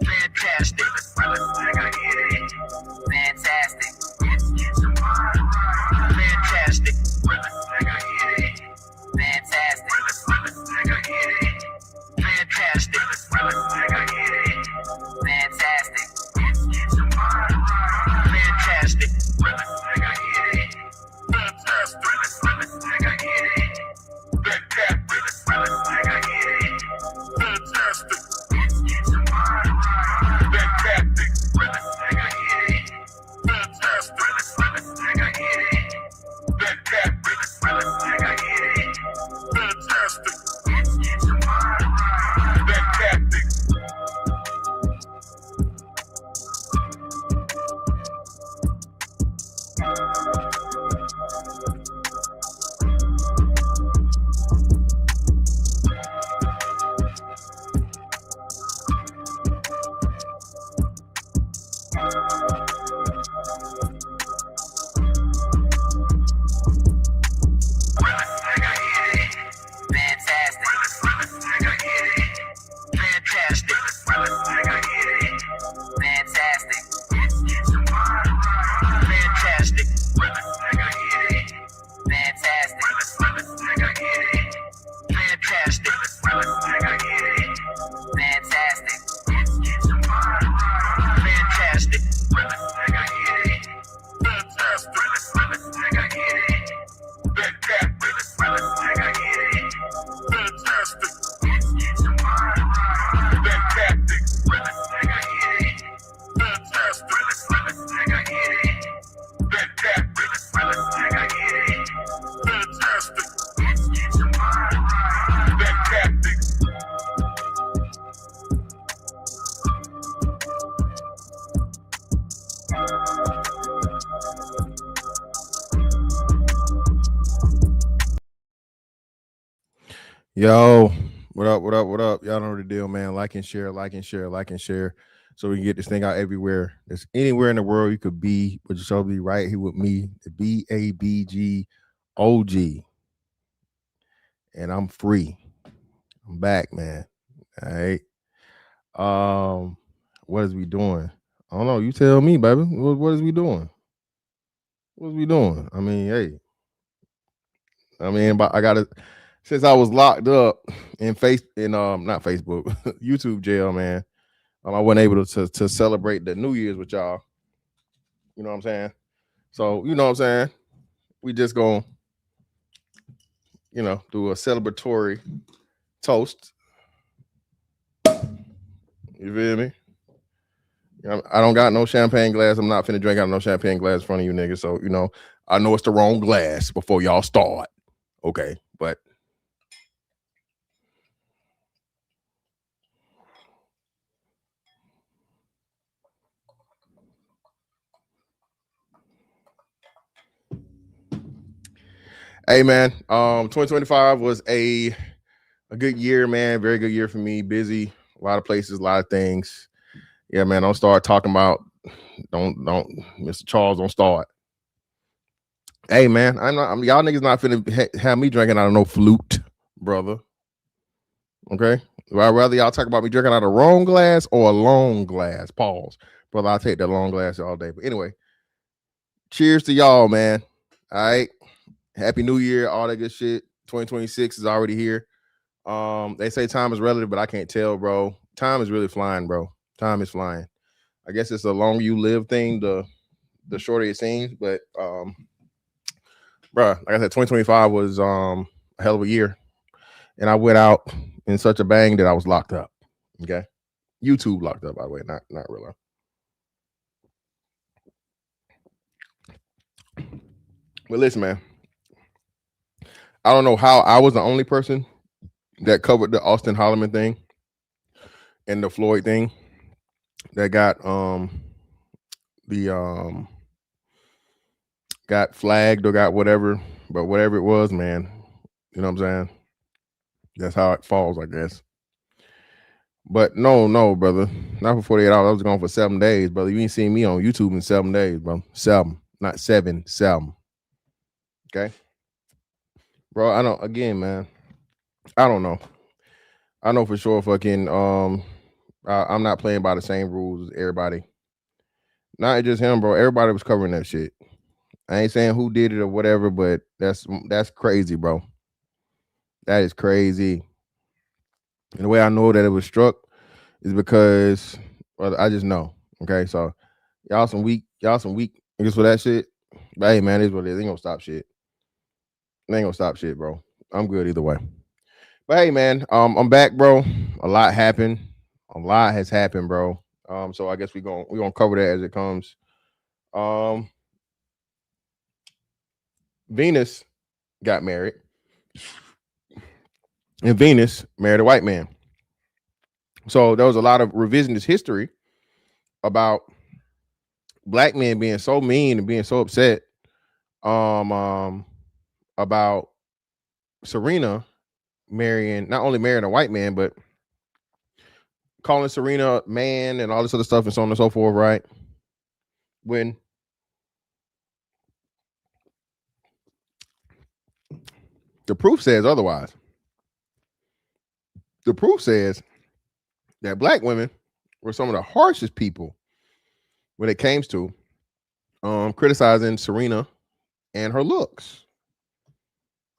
Fantastic. Fantastic. Fantastic. Fantastic. Fantastic. Fantastic. Yo, what up, what up, what up? Y'all know the deal, man. Like and share, like and share, like and share. So we can get this thing out everywhere. There's anywhere in the world you could be, but you should be right here with me, the BABG OG. And I'm free. I'm back, man. All right. What is we doing? I don't know. You tell me, baby. What is we doing? What is we doing? I mean, hey. But I gotta since I was locked up in not Facebook, YouTube jail, man. I wasn't able to celebrate the New Year's with y'all. You know what I'm saying? So, you know what I'm saying? We just gonna, do a celebratory toast. You feel me? I don't got no champagne glass. I'm not finna drink out of no champagne glass in front of you niggas. So, I know it's the wrong glass before y'all start. Okay, but hey, man, 2025 was a good year, man. Very good year for me. Busy, a lot of places, a lot of things. Yeah, man. Don't start talking about. Don't, Mr. Charles. Don't start. Hey, man, y'all niggas not finna have me drinking out of no flute, brother. Okay, I'd rather y'all talk about me drinking out of a wrong glass or a long glass. Pause, brother. I'll take the long glass all day. But anyway, cheers to y'all, man. All right. Happy New Year, all that good shit. 2026 is already here. They say time is relative, but I can't tell, bro. Time is really flying, bro. Time is flying. I guess it's the longer you live thing, the shorter it seems. But bro, like I said, 2025 was a hell of a year, and I went out in such a bang that I was locked up. Okay, YouTube locked up, by the way, not real life. But listen, man, I don't know how I was the only person that covered the Austin Holloman thing and the Floyd thing that got got flagged or got whatever, but whatever it was, man, you know what I'm saying? That's how it falls, I guess. But no, brother, not for 48 hours. I was gone for 7 days, brother. You ain't seen me on YouTube in 7 days, bro. 7, not 7, 7. Okay, bro. Again, man, I don't know. I know for sure fucking I'm not playing by the same rules as everybody. Not just him, bro. Everybody was covering that shit. I ain't saying who did it or whatever, but that's crazy, bro. That is crazy. And the way I know that it was struck is because, well, I just know. Okay, so y'all some weak niggas for that shit. But hey, man, it is what it is. Ain't gonna stop shit. Ain't gonna stop shit, bro. I'm good either way. But hey, man, I'm back, bro. A lot happened. A lot has happened, bro. So I guess we're gonna cover that as it comes. Um, Venus got married, and Venus married a white man. So there was a lot of revisionist history about black men being so mean and being so upset about Serena not only marrying a white man, but calling Serena man and all this other stuff and so on and so forth, right? When the proof says otherwise. The proof says that black women were some of the harshest people when it came to criticizing Serena and her looks.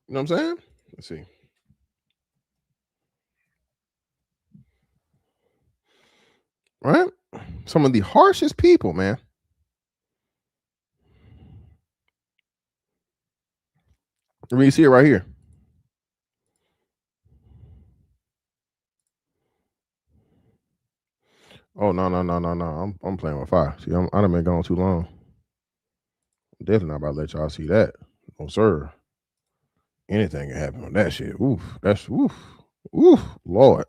You know what I'm saying? Let's see. Right? Some of the harshest people, man. I mean, you see it right here. Oh no. I'm playing with fire. See, I done been gone too long. I'm definitely not about to let y'all see that. No, sir. Anything can happen with that shit. Oof. That's oof. Oof. Lord.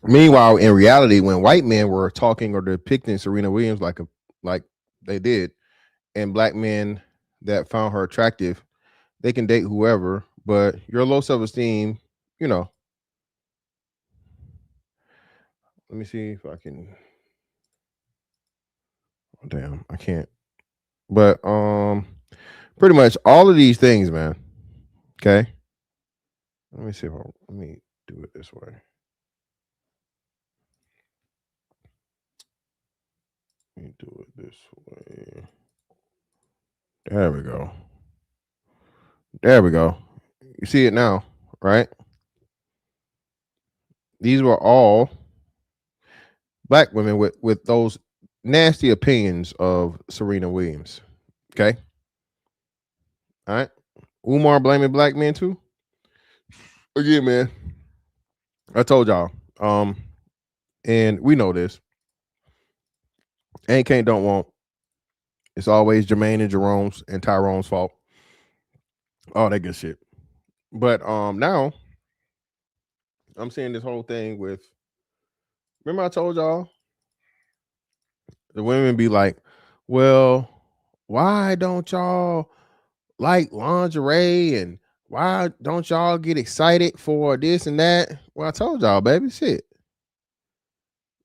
Meanwhile, in reality, when white men were talking or depicting Serena Williams like they did, and black men that found her attractive, they can date whoever, but your low self-esteem, you know. Let me see if I can. Oh, damn, I can't. But pretty much all of these things, man. Okay. Let me see if let me do it this way. Let me do it this way. There we go. There we go. You see it now, right? These were all black women with those nasty opinions of Serena Williams. Okay. All right. Umar blaming black men too. Again, man. I told y'all. And we know this. Ain't can't don't want. It's always Jermaine and Jerome's and Tyrone's fault. All that good shit. But now I'm seeing this whole thing with. Remember I told y'all the women be like, well, why don't y'all like lingerie and why don't y'all get excited for this and that? Well, I told y'all, baby, shit.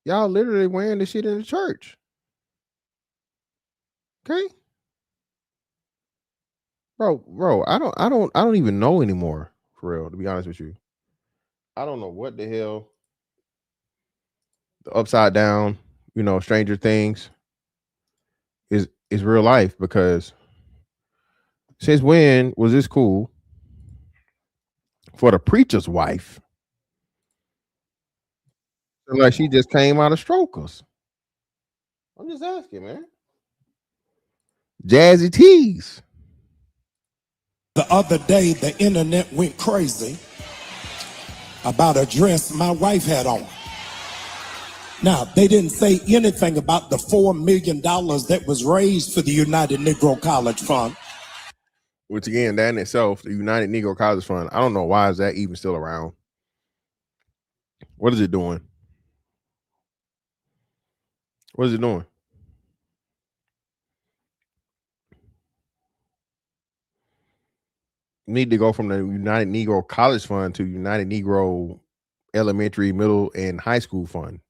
Y'all literally wearing this shit in the church. Okay? Bro, I don't even know anymore, for real, to be honest with you. I don't know what the hell the upside down, Stranger Things is real life, because since when was this cool for the preacher's wife? Like she just came out of strokers. I'm just asking, man. Jazzy Tees. The other day, the internet went crazy about a dress my wife had on. Now, they didn't say anything about the $4 million that was raised for the United Negro College Fund. Which again, that in itself, the United Negro College Fund, I don't know why is that even still around. What is it doing? What is it doing? Need to go from the United Negro College Fund to United Negro elementary, middle, and high school fund.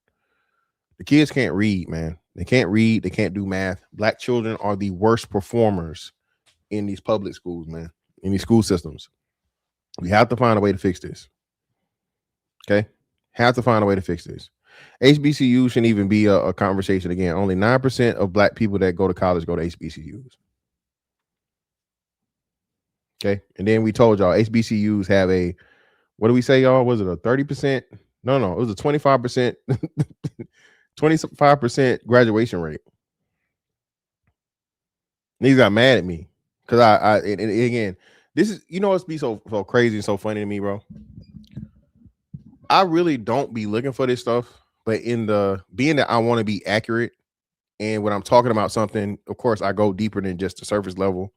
The kids can't read, man. They can't read. They can't do math. Black children are the worst performers in these public schools, man, in these school systems. We have to find a way to fix this. Okay? Have to find a way to fix this. HBCU shouldn't even be a conversation again. Only 9% of black people that go to college go to HBCUs. Okay? And then we told y'all HBCUs have a, what do we say, y'all? Was it a 30%? No, it was a 25%, 25% graduation rate. Niggas got mad at me because and again, this is, you know, it's be so crazy and so funny to me, bro. I really don't be looking for this stuff, but in the being that I want to be accurate, and when I'm talking about something, of course, I go deeper than just the surface level.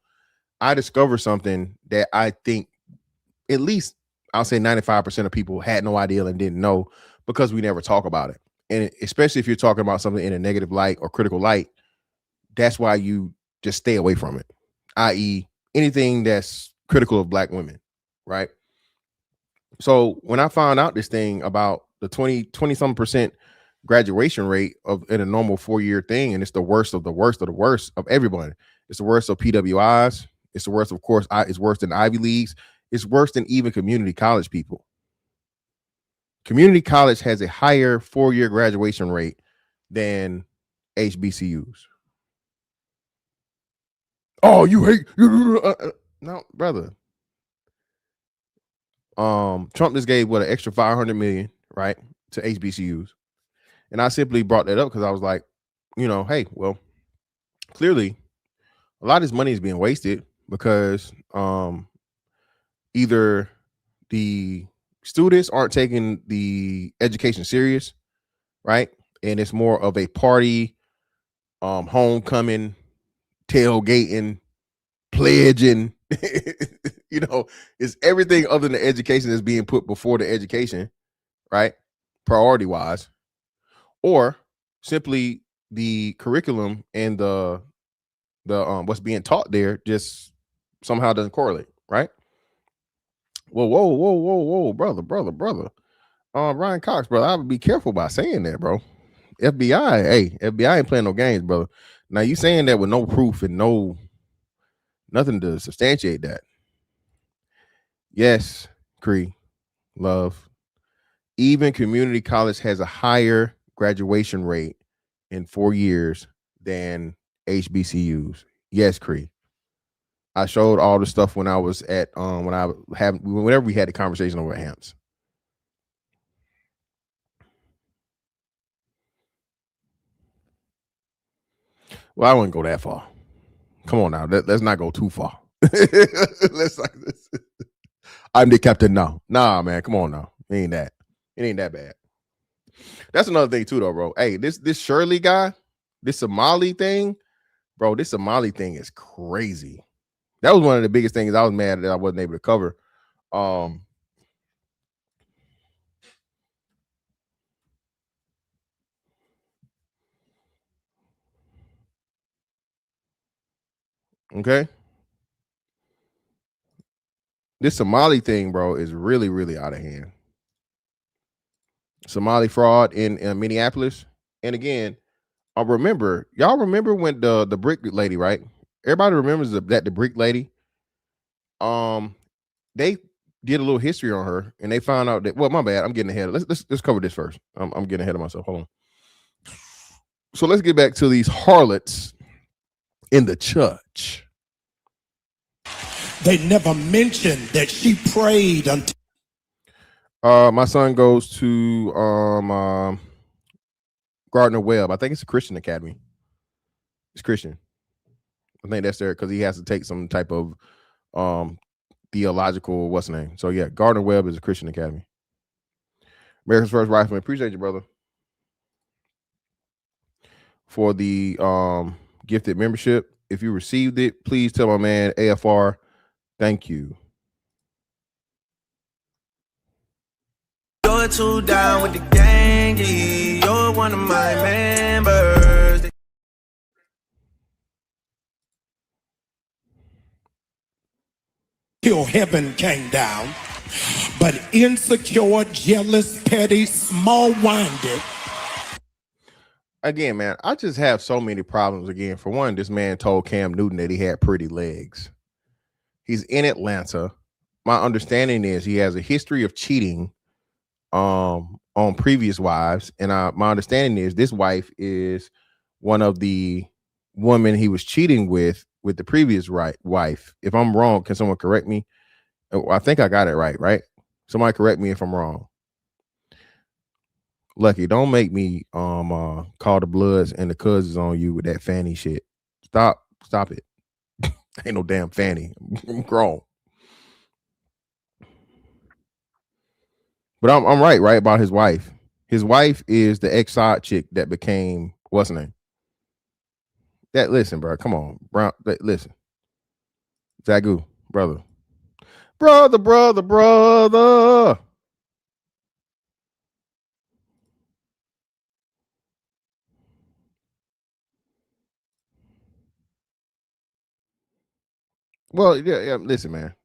I discover something that I think at least I'll say 95% of people had no idea and didn't know because we never talk about it. And especially if you're talking about something in a negative light or critical light, that's why you just stay away from it, i.e. anything that's critical of black women, right? So when I found out this thing about the 20-some% graduation rate of in a normal 4-year thing, and it's the worst of the worst of the worst of everybody. It's the worst of PWIs. It's the worst, of course, it's worse than Ivy Leagues. It's worse than even community college people. Community college has a higher 4-year graduation rate than HBCUs. Oh, you hate no, brother. Trump just gave an extra $500 million, right, to HBCUs, and I simply brought that up because I was like, you know, hey, well, clearly, a lot of this money is being wasted because either the students aren't taking the education serious, right, and it's more of a party, homecoming, tailgating, pledging. You know, it's everything other than the education that's being put before the education, right? Priority wise, or simply the curriculum and the what's being taught there just somehow doesn't correlate, right? Whoa, brother. Ryan Cox, brother, I would be careful about saying that, bro. FBI ain't playing no games, brother. Now you saying that with no proof and nothing to substantiate that. Yes, Cree, love. Even community college has a higher graduation rate in 4 years than HBCUs. Yes, Cree. I showed all the stuff when I was at whenever we had the conversation over at Hamps. Well, I wouldn't go that far. Come on now, let's not go too far. I'm the captain now. Nah, man, come on now. It ain't that bad. That's another thing too, though, bro. Hey, this Shirley guy, this Somali thing, bro. This Somali thing is crazy. That was one of the biggest things I was mad that I wasn't able to cover. Okay. This Somali thing, bro, is really, really out of hand. Somali fraud in Minneapolis. And again, y'all remember when the brick lady, right? Everybody remembers that the brick lady, they did a little history on her and they found out that, well, my bad, I'm getting ahead. Let's cover this first. I'm getting ahead of myself. Hold on. So let's get back to these harlots in the church. They never mentioned that she prayed until. My son goes to Gardner Webb. I think it's a Christian academy. It's Christian. I think that's there because he has to take some type of theological what's the name. So yeah, Gardner Webb is a Christian academy. America's First Rifleman. Appreciate you, brother, for the gifted membership. If you received it, please tell my man AFR thank you. You're too down with the gang, you're one of my members. Till heaven came down. But insecure, jealous, petty, small-minded. Again, man, I just have so many problems. Again, for one, this man told Cam Newton that he had pretty legs. He's in Atlanta. My understanding is he has a history of cheating on previous wives, and my understanding is this wife is one of the women he was cheating with the previous wife. If I'm wrong, can someone correct me? I think I got it right? Somebody correct me if I'm wrong. Lucky, don't make me call the Bloods and the Cousins on you with that Fanny shit. Stop it. Ain't no damn Fanny. I'm grown. But I'm right about his wife. His wife is the ex-side chick that became what's her name? Listen, bro. Come on, Brown. Listen, Zagu, brother. Well, yeah. Listen, man.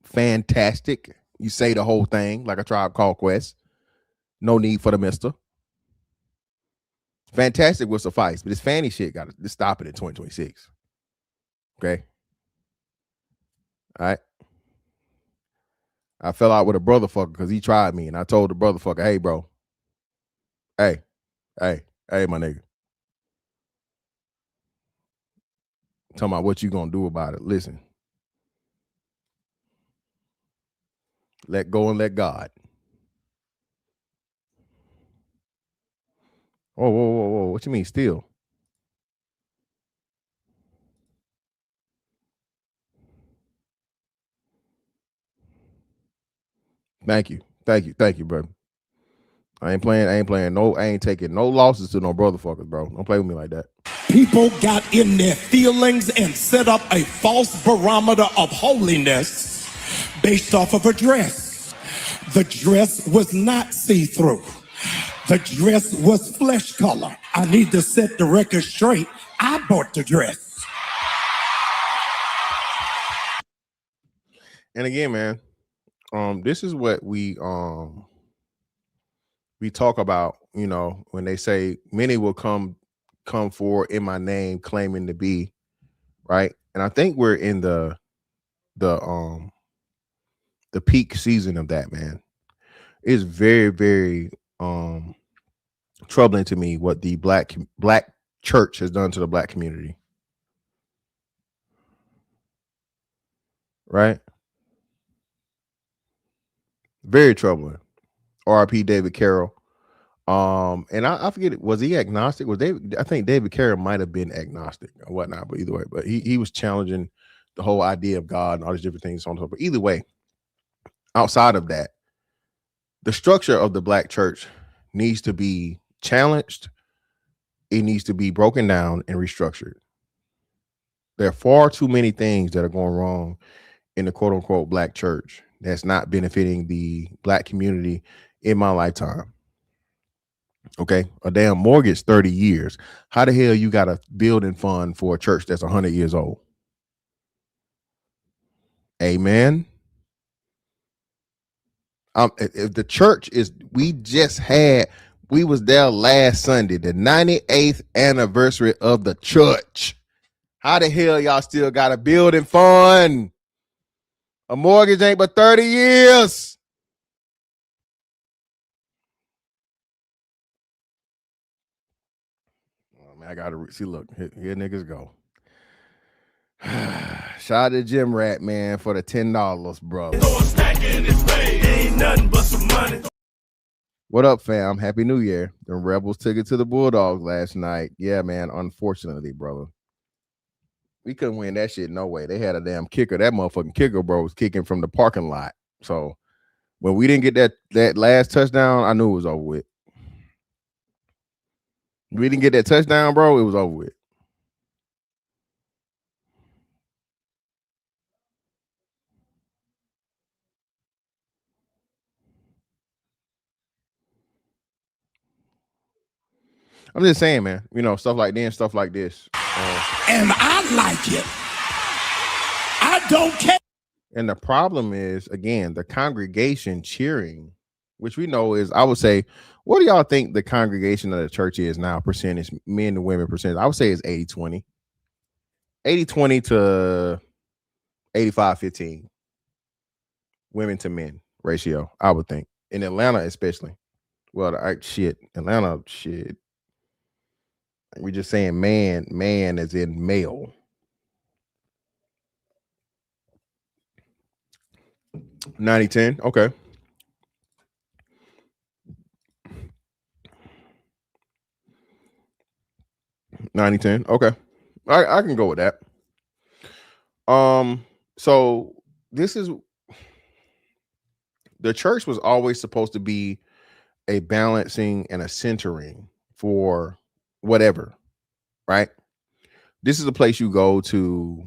Fantastic. You say the whole thing like a Tribe Called Quest. No need for the mister. Fantastic will suffice, but this Fanny shit got to stop it in 2026. Okay. All right. I fell out with a brother fucker because he tried me, and I told the brother fucker, hey, bro. Hey, my nigga. Talking about what you gonna do about it. Listen. Let go and let God. Whoa. What you mean steal? Thank you, bro. I ain't taking no losses to no brother fuckers, bro. Don't play with me like that. People got in their feelings and set up a false barometer of holiness based off of a dress. The dress was not see-through. The dress was flesh color. I need to set the record straight. I bought the dress. And again, man, this is what we talk about, you know, when they say many will come forward in my name claiming to be, right? And I think we're in the peak season of that, man. It's very, very troubling to me what the black church has done to the black community. Right? Very troubling. R.I.P. David Carroll. And I forget, was he agnostic? I think David Carroll might have been agnostic or whatnot, but either way, but he was challenging the whole idea of God and all these different things on top. But either way, outside of that, the structure of the black church needs to be challenged. It needs to be broken down and restructured. There are far too many things that are going wrong in the quote unquote black church that's not benefiting the black community in my lifetime. Okay, a damn mortgage 30 years. How the hell you got a building fund for a church that's 100 years old? Amen. If the church is, we was there last Sunday, the 98th anniversary of the church. How the hell y'all still got a building fund? A mortgage ain't but 30 years. Oh, man, I gotta see. Look, here niggas go. Shout out to Jim Rat, man, for the $10, brother. Ain't nothing but some money. What up, fam? Happy New Year. The Rebels took it to the Bulldogs last night. Yeah, man. Unfortunately, brother, we couldn't win that shit. No way. They had a damn kicker. That motherfucking kicker, bro, was kicking from the parking lot. So when we didn't get that last touchdown, I knew it was over with. We didn't get that touchdown, bro. It was over with. I'm just saying, man, you know, stuff like this. And I like it. I don't care. And the problem is, again, the congregation cheering, which we know is, I would say, what do y'all think the congregation of the church is now, percentage, men and women percentage? I would say it's 80-20. 80-20 to 85-15. Women to men ratio, I would think. In Atlanta, especially. Well, Atlanta, shit. We're just saying man as in male. 90-10, okay. 90-10, okay. I can go with that. So this is, the church was always supposed to be a balancing and a centering for whatever, right? This is a place you go to,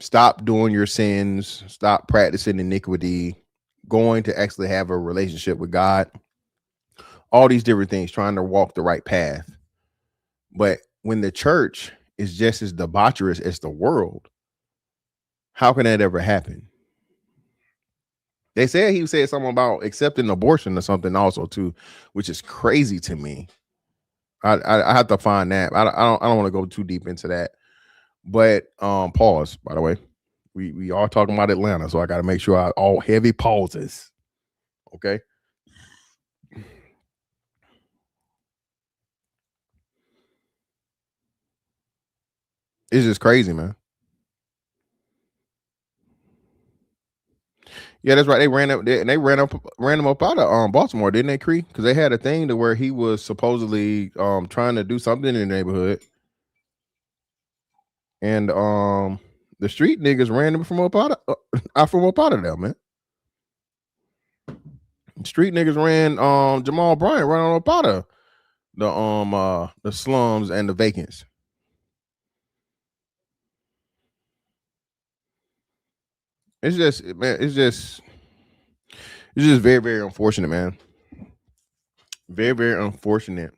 stop doing your sins, stop practicing iniquity, going to actually have a relationship with God, all these different things, trying to walk the right path. But when the church is just as debaucherous as the world, how can that ever happen? They said he said something about accepting abortion or something also too, which is crazy to me. I have to find that. I don't want to go too deep into that. But pause, by the way. We are talking about Atlanta, so I got to make sure all heavy pauses. Okay. It's just crazy, man. Yeah, that's right. They ran him up out of Baltimore, didn't they, Cree? Because they had a thing to where he was supposedly trying to do something in the neighborhood. And the street niggas ran him from up out of there, man. Street niggas ran Jamal Bryant right on up out of the slums and the vacants. It's just, man, it's just very, very unfortunate, man. Very, very unfortunate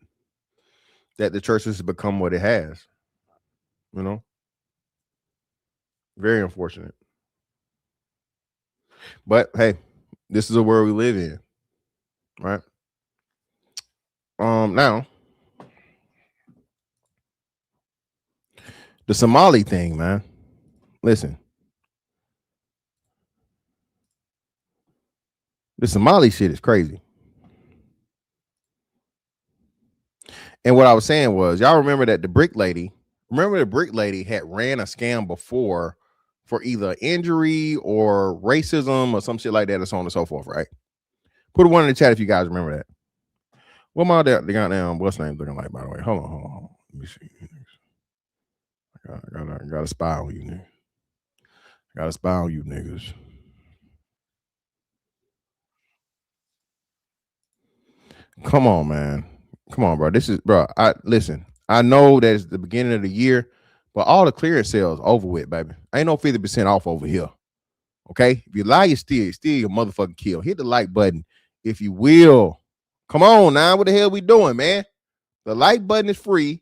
that the church has become what it has. Very unfortunate. But hey, this is a world we live in, right? Now the Somali thing, man. Listen. The Somali shit is crazy. And what I was saying was, y'all remember that the brick lady had ran a scam before for either injury or racism or some shit like that, and so on and so forth, right? Put a one in the chat if you guys remember that. What my the goddamn what's name looking like, by the way? Hold on. Let me see. I got a spy on you, nigga. Got a spy on you, niggas. Come on, man. Come on, bro. This is, bro. I know that it's the beginning of the year, but all the clearance sales over with, baby. Ain't no 50% off over here. Okay? If you lie, you steal your motherfucking kill. Hit the like button if you will. Come on now. What the hell we doing, man? The like button is free.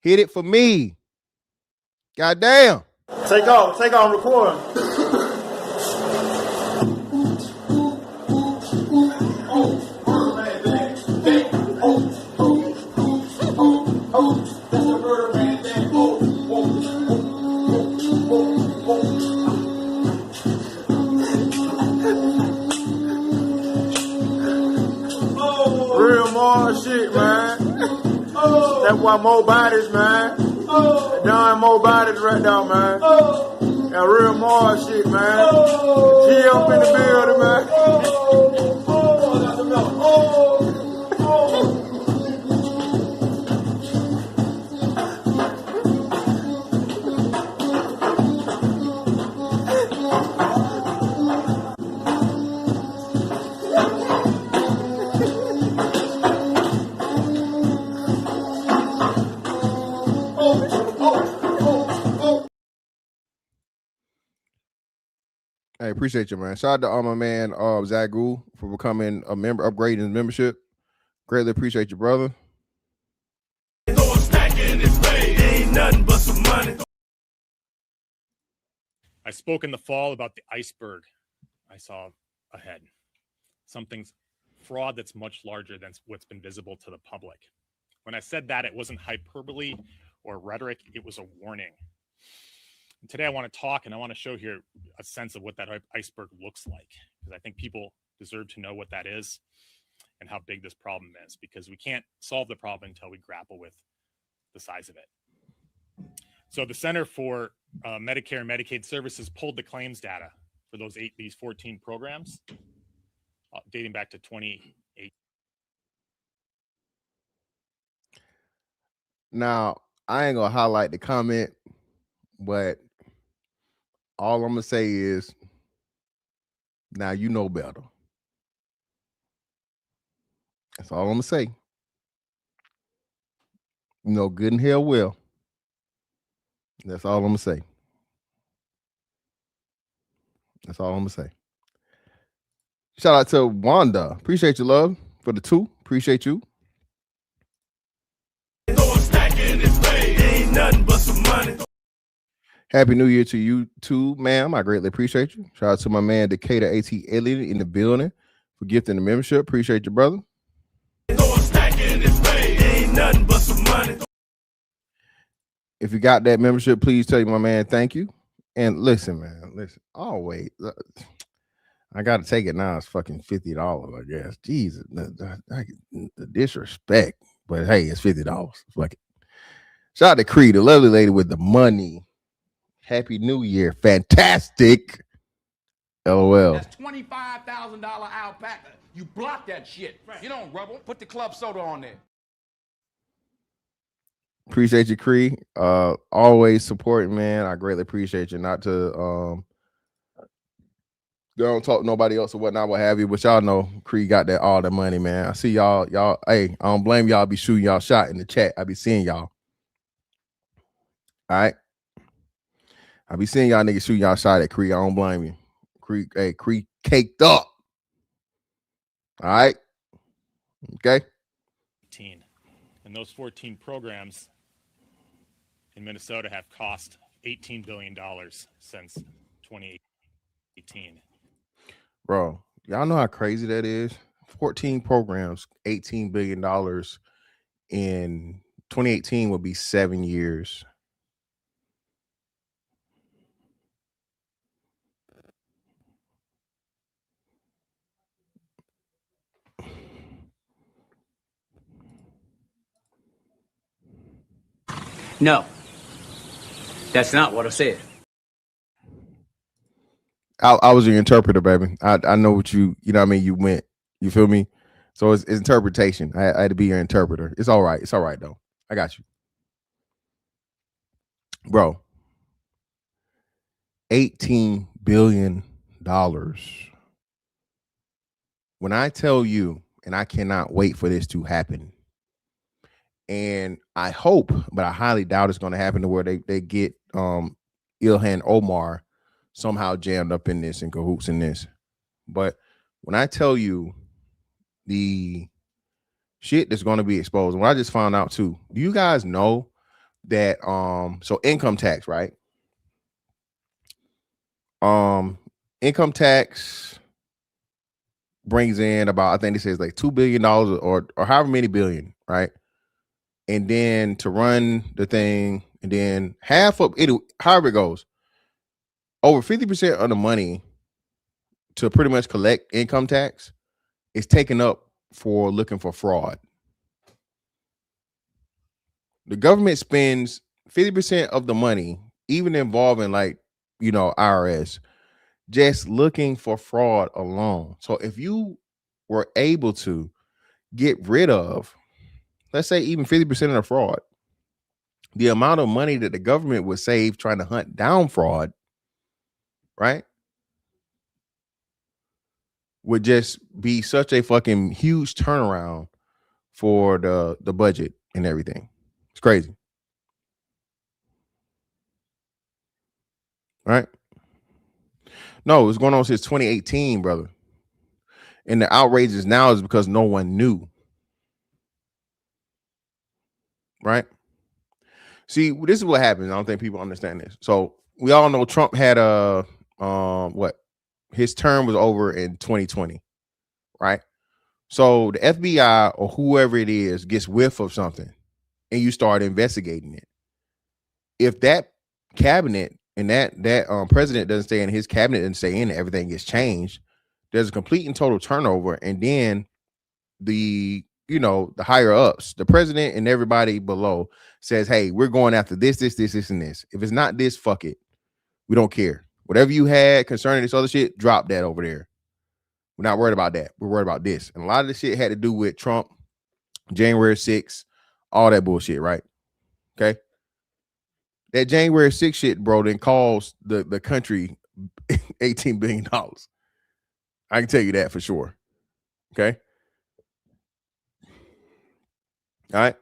Hit it for me. Goddamn. Take off recording. Real more shit, man. That's why more bodies, man. Done more bodies right now, man. That real more shit, man. G up in the building, man. Hey, appreciate you, man. Shout out to my man Zach Gould for becoming a member, upgrading his membership. Greatly appreciate you, brother. Ain't nothing but some money. I spoke in the fall about the iceberg I saw ahead. Something's fraud that's much larger than what's been visible to the public. When I said that, it wasn't hyperbole or rhetoric, it was a warning. And today I want to talk and I want to show here a sense of what that iceberg looks like, because I think people deserve to know what that is and how big this problem is, because we can't solve the problem until we grapple with the size of it. So the Center for Medicare and Medicaid Services pulled the claims data for these 14 programs dating back to 2018. Now, I ain't gonna highlight the comment, but all I'm gonna say is, now you know better. That's all I'm gonna say. You know good and hell well. That's all I'm gonna say. That's all I'm gonna say. Shout out to Wanda. Appreciate you, love, for the 2. Appreciate you. Happy New Year to you too, ma'am. I greatly appreciate you. Shout out to my man Decatur A.T. Elliott in the building for gifting the membership. Appreciate you, brother. If you got that membership, please tell you, my man, thank you. And listen, man, listen. Oh, wait. I got to take it now. It's fucking $50, I guess. Jesus, the disrespect. But hey, it's $50. Fuck it. Shout out to Cree, the lovely lady with the money. Happy New Year. Fantastic. LOL. That's $25,000 alpaca. You block that shit. Right. You don't rubble. Put the club soda on there. Appreciate you, Cree. Always supporting, man. I greatly appreciate you. Not to don't talk to nobody else or whatnot, what have you, but y'all know Cree got that all the money, man. I see y'all, hey, I don't blame y'all be shooting y'all shot in the chat. I be seeing y'all. All right. I be seeing y'all niggas shooting y'all shot at Cree. I don't blame you. Cree, hey, Cree caked up. All right. Okay. And those 14 programs in Minnesota have cost $18 billion since 2018. Bro, y'all know how crazy that is? 14 programs, $18 billion in 2018 would be 7 years. No, that's not what I said. I was your interpreter, baby. I know what you know what I mean? You went, you feel me? So it's interpretation. I had to be your interpreter. It's all right. It's all right, though. I got you. Bro, $18 billion. When I tell you, and I cannot wait for this to happen, and I hope, but I highly doubt it's going to happen to where they get Ilhan Omar somehow jammed up in this and cahoots in this. But when I tell you the shit that's going to be exposed, what I just found out too, do you guys know that so income tax, right? Income tax brings in about, I think they say it's like $2 billion or however many billion, right? And then to run the thing, and then half of it, however it goes, over 50% of the money to pretty much collect income tax is taken up for looking for fraud. The government spends 50% of the money, even involving like, you know, IRS, just looking for fraud alone. So if you were able to get rid of, let's say even 50% of the fraud, the amount of money that the government would save trying to hunt down fraud, right, would just be such a fucking huge turnaround for the budget and everything. It's crazy. Right? No, it's going on since 2018, brother. And the outrages now is because no one knew. Right? See, this is what happens. I don't think people understand this. So we all know Trump had a what? His term was over in 2020, right? So the FBI or whoever it is gets whiff of something and you start investigating it. If that cabinet and that president doesn't stay in, his cabinet doesn't stay in, everything gets changed. There's a complete and total turnover, and then the higher ups, the president and everybody below says, hey, we're going after this, and this. If it's not this, fuck it. We don't care. Whatever you had concerning this other shit, drop that over there. We're not worried about that. We're worried about this. And a lot of this shit had to do with Trump, January 6th, all that bullshit, right? Okay. That January 6th shit, bro, then cost the country $18 billion. I can tell you that for sure. Okay. All right.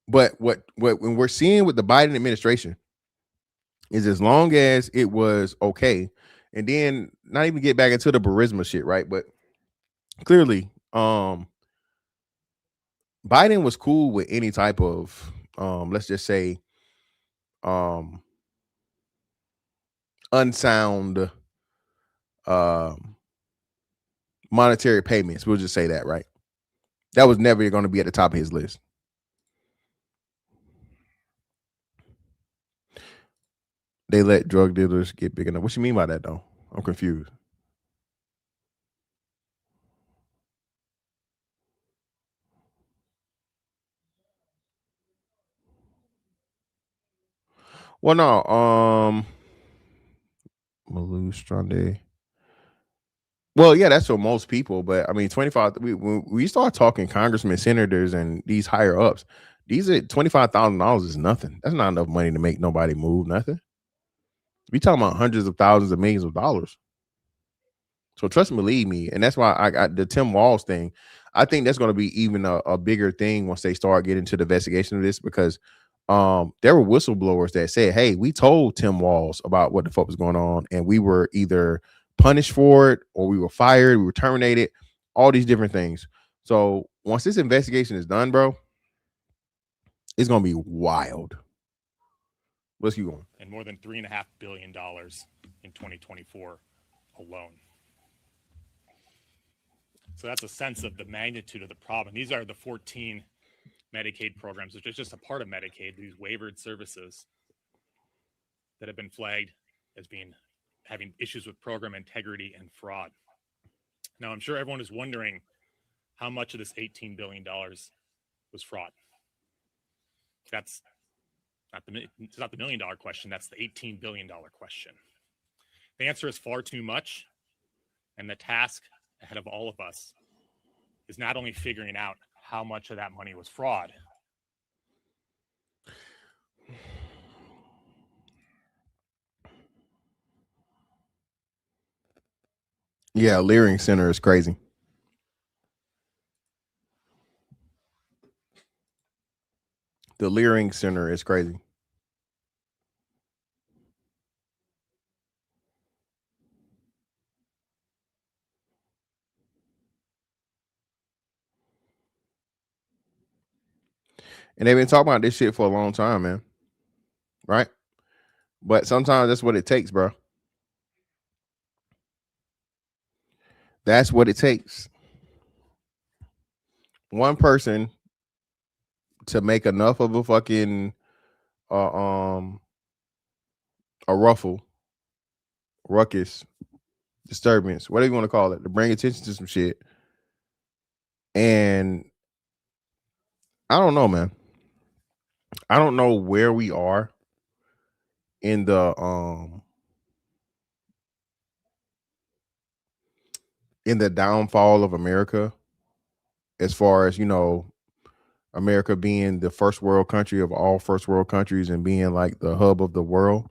But what when we're seeing with the Biden administration is, as long as it was okay, and then not even get back into the Burisma shit, right? But clearly, Biden was cool with any type of let's just say unsound monetary payments. We'll just say that, right? That was never going to be at the top of his list. They let drug dealers get big enough. What you mean by that, though? I'm confused. Well, no, Malou Strande. Well, yeah, that's for most people, but I mean, 25. When we start talking congressmen, senators, and these higher ups, these are $25,000 is nothing. That's not enough money to make nobody move. Nothing. We talking about hundreds of thousands of millions of dollars. So trust me, believe me, and that's why I got the Tim Walz thing. I think that's going to be even a bigger thing once they start getting to the investigation of this, because there were whistleblowers that said, hey, we told Tim Walz about what the fuck was going on, and we were either punished for it, or we were fired, we were terminated, all these different things. So once this investigation is done, bro, it's going to be wild. Let's keep going. And more than $3.5 billion in 2024 alone. So that's a sense of the magnitude of the problem. These are the 14 Medicaid programs, which is just a part of Medicaid, these waivered services that have been flagged as having issues with program integrity and fraud. Now, I'm sure everyone is wondering how much of this $18 billion was fraud. That's not the $1 million question. That's the $18 billion question. The answer is far too much. And the task ahead of all of us is not only figuring out how much of that money was fraud. Yeah, Leering Center is crazy. The Leering Center is crazy. And they've been talking about this shit for a long time, man. Right? But sometimes that's what it takes, bro. That's what it takes. One person to make enough of a fucking a ruckus, disturbance, whatever you want to call it, to bring attention to some shit. And I don't know, man. I don't know where we are in the downfall of America, as far as, America being the first world country of all first world countries and being like the hub of the world.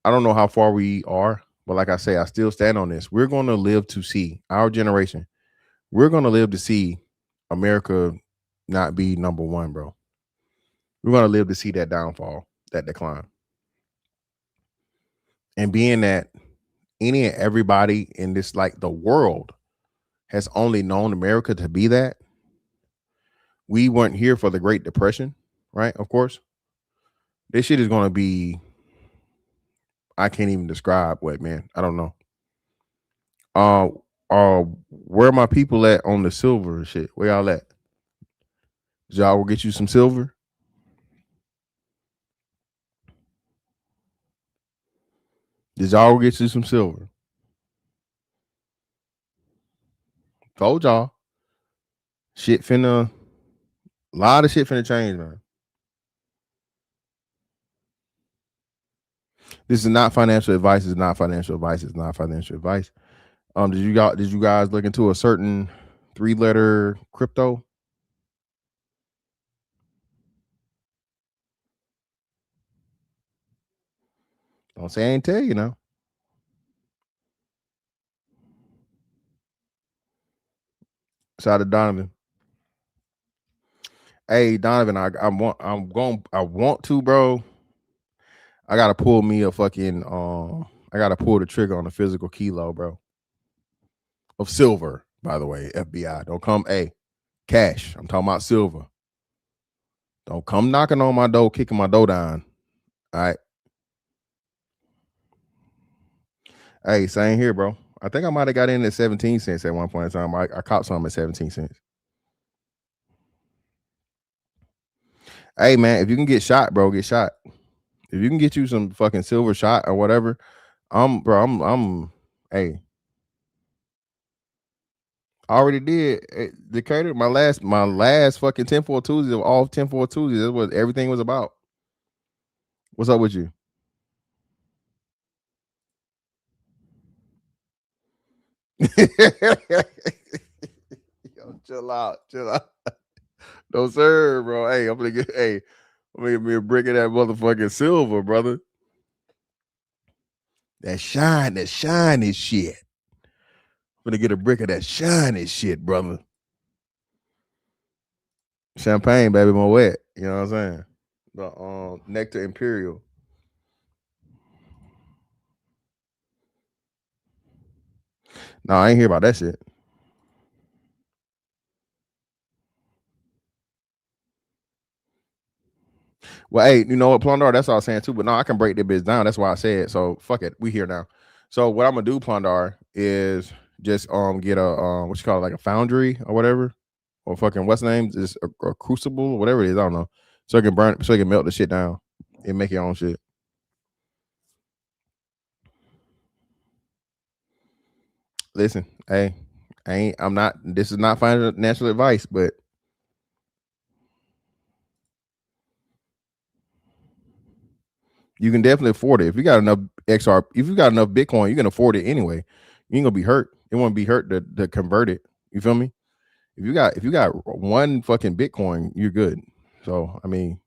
I don't know how far we are, but like I say, I still stand on this. We're going to live to see, our generation, we're going to live to see America not be number one, bro. We're going to live to see that downfall, that decline. And being that any and everybody in this, like the world, has only known America to be that. We weren't here for the Great Depression, right? Of course. This shit is going to be I can't even describe what, man. I don't know. Where my people at on the silver and shit? Where y'all at? Y'all will get you some silver. Did y'all get you some silver? Told y'all. Shit finna, a lot of shit finna change, man. This is not financial advice. It's not financial advice. It's not financial advice. Did you guys look into a certain 3-letter crypto? Don't say I ain't tell you now. Shout out to Donovan. Hey Donovan, I want to, bro. I gotta pull me a fucking I gotta pull the trigger on a physical kilo, bro. Of silver, by the way. FBI. Don't come, cash. I'm talking about silver. Don't come knocking on my door, kicking my door down. All right. Hey, same here, bro. I think I might have got in at 17 cents at one point in time. I caught some at 17 cents. Hey, man, if you can get shot, bro, get shot. If you can get you some fucking silver shot or whatever, hey. I already did. Decatur, my last fucking 10-4 Tuesdays of all 10-4 Tuesdays. That's what everything was about. What's up with you? Yo, chill out. No, sir, bro. Hey, I'm gonna get me a brick of that motherfucking silver, brother. That shiny shit. I'm gonna get a brick of that shiny shit, brother. Champagne, baby, more wet. You know what I'm saying? The Nectar Imperial. No, I ain't hear about that shit. Well, hey, you know what, Plundar? That's what I was saying too. But no, I can break that bitch down. That's why I said. So fuck it. We here now. So what I'm gonna do, Plundar, is just get a what you call it, like a foundry or whatever, or fucking what's the name? Just a crucible or whatever it is. I don't know. So I can burn, so I can melt the shit down and make your own shit. Listen, hey, I'm not. This is not financial advice, but you can definitely afford it. If you got enough XR, if you got enough Bitcoin, you can afford it anyway. You ain't gonna be hurt. It won't be hurt to convert it. You feel me? If you got one fucking Bitcoin, you're good. So I mean,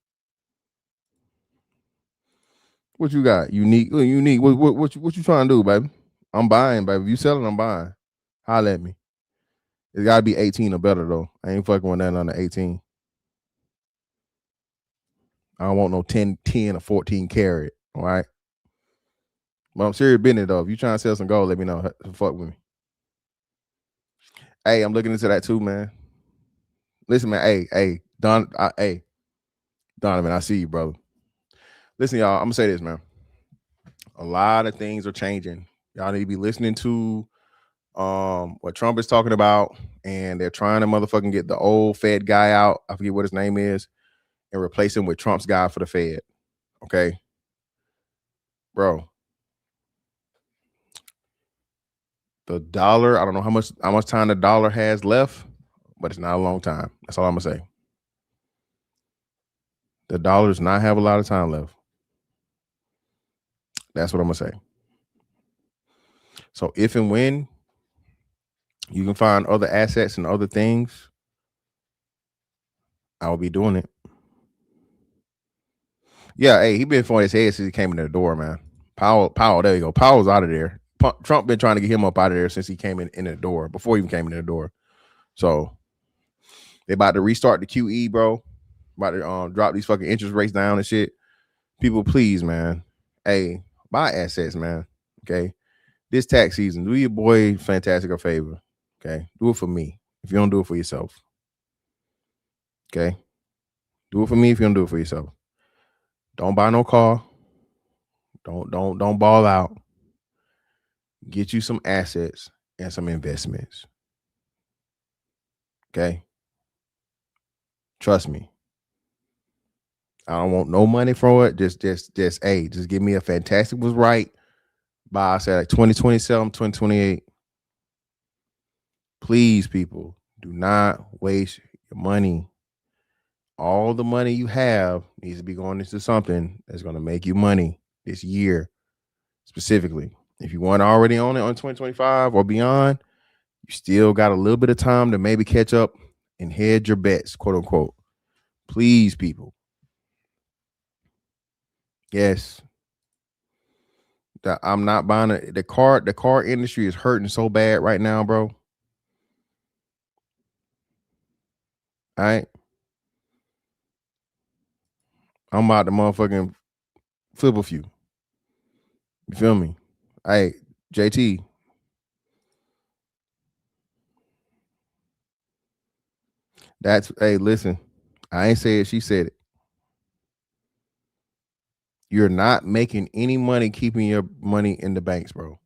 what you got? Unique. What you trying to do, baby? I'm buying, baby. If you selling, I'm buying. Holla at me. It's gotta be 18 or better though. I ain't fucking with nothing under 18. I don't want no 10 or 14 carat. All right. But I'm serious business though. If you trying to sell some gold, let me know. Fuck with me. Hey, I'm looking into that too, man. Listen, man. Hey, Donovan, I see you, brother. Listen, y'all. I'm gonna say this, man. A lot of things are changing. Y'all need to be listening to what Trump is talking about, and they're trying to motherfucking get the old Fed guy out. I forget what his name is, and replace him with Trump's guy for the Fed. Okay, bro. The dollar, I don't know how much time the dollar has left, but it's not a long time. That's all I'm gonna say. The dollar does not have a lot of time left. That's what I'm gonna say. So if and when you can find other assets and other things, I will be doing it. Yeah, hey, he been for his head since he came in the door, man. Powell, there you go. Powell's out of there. Trump been trying to get him up out of there since he came in the door, before he even came in the door. So they about to restart the QE, bro. About to drop these fucking interest rates down and shit. People, please, man. Hey, buy assets, man. Okay. This tax season, do your boy Fantastic a favor. Okay. Do it for me. If you don't do it for yourself. Okay. Do it for me if you don't do it for yourself. Don't buy no car. Don't ball out. Get you some assets and some investments. Okay. Trust me. I don't want no money for it. Just give me a Fantastic was right by, I said, like 2027, 2028. Please, people, do not waste your money. All the money you have needs to be going into something that's going to make you money this year specifically. If you weren't already on it on 2025 or beyond, you still got a little bit of time to maybe catch up and hedge your bets, quote unquote. Please, people. Yes. I'm not buying it. The car industry is hurting so bad right now, bro. All right. I'm about to motherfucking flip a few. You feel me? Hey, JT. Hey, listen. I ain't say it. She said it. You're not making any money keeping your money in the banks, bro.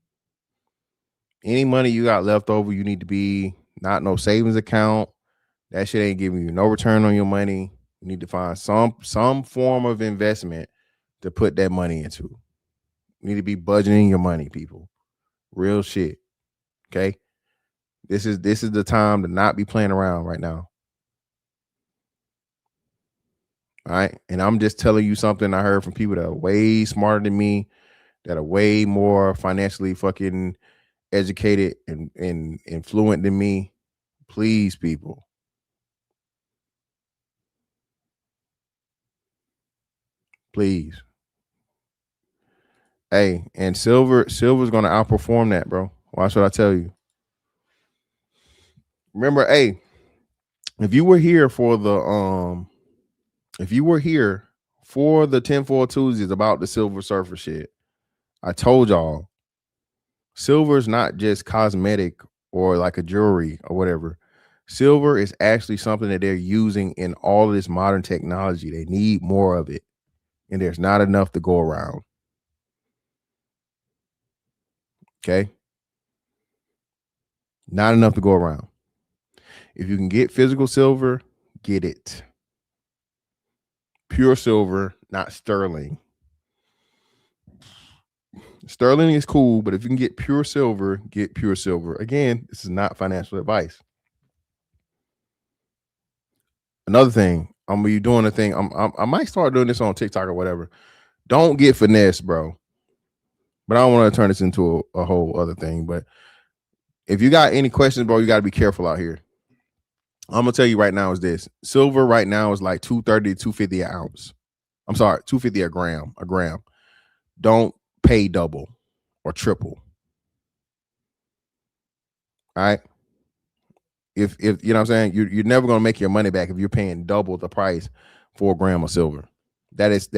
Any money you got left over, you need to be not no savings account. That shit ain't giving you no return on your money. You need to find some form of investment to put that money into. You need to be budgeting your money, people. Real shit. Okay. This is the time to not be playing around right now. All right. And I'm just telling you something I heard from people that are way smarter than me, that are way more financially fucking educated and influent than me. Please, people. Please. Hey, and silver's gonna outperform that, bro. Watch what I tell you. Remember, hey, if you were here for the tinfoil Tuesdays about the Silver Surfer shit, I told y'all silver is not just cosmetic or like a jewelry or whatever. Silver is actually something that they're using in all of this modern technology. They need more of it, and there's not enough to go around. Okay. Not enough to go around. If you can get physical silver, get it. Pure silver, not sterling. Sterling is cool, but if you can get pure silver, get pure silver. Again, this is not financial advice. Another thing, I'm gonna be doing a thing. I might start doing this on TikTok or whatever. Don't get finessed, bro. But I don't want to turn this into a whole other thing. But if you got any questions, bro, you got to be careful out here. I'm gonna tell you right now is this: silver right now is like $230 to $250 an ounce. I'm sorry, $250 a gram. Don't pay double or triple. All right. If you know what I'm saying, you're never gonna make your money back if you're paying double the price for a gram of silver. That is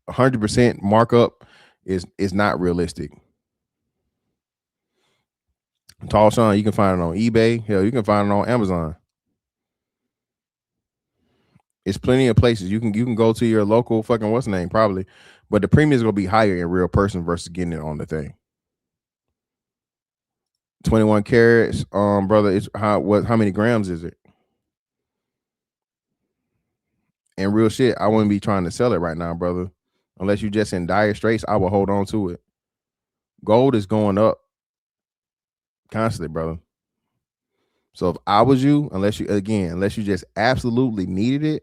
100% markup is not realistic. Tall Sean, you can find it on eBay. Hell, you can find it on Amazon. It's plenty of places you can go to your local fucking what's the name probably, but the premium is gonna be higher in real person versus getting it on the thing. 21 carats, brother. It's how many grams is it? And real shit, I wouldn't be trying to sell it right now, brother. Unless you just in dire straits, I will hold on to it. Gold is going up constantly, brother. So if I was you, unless you just absolutely needed it,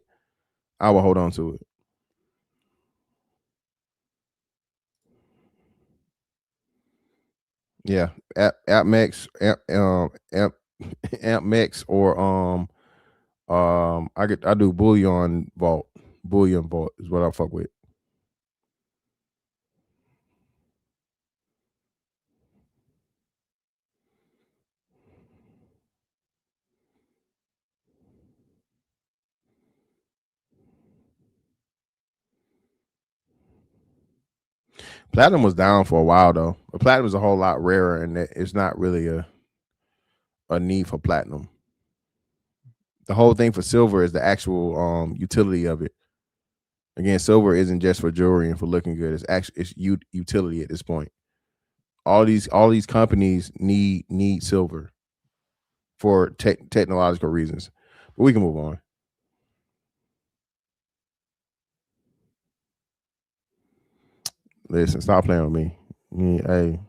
I will hold on to it. Yeah, AppMex, AppMex, or I do Bullion Vault. Bullion Vault is what I fuck with. Platinum was down for a while though. But platinum is a whole lot rarer, and it's not really a need for platinum. The whole thing for silver is the actual utility of it. Again, silver isn't just for jewelry and for looking good. It's actually utility at this point. All these companies need silver for technological reasons. But we can move on. Listen, stop playing with me. Hey,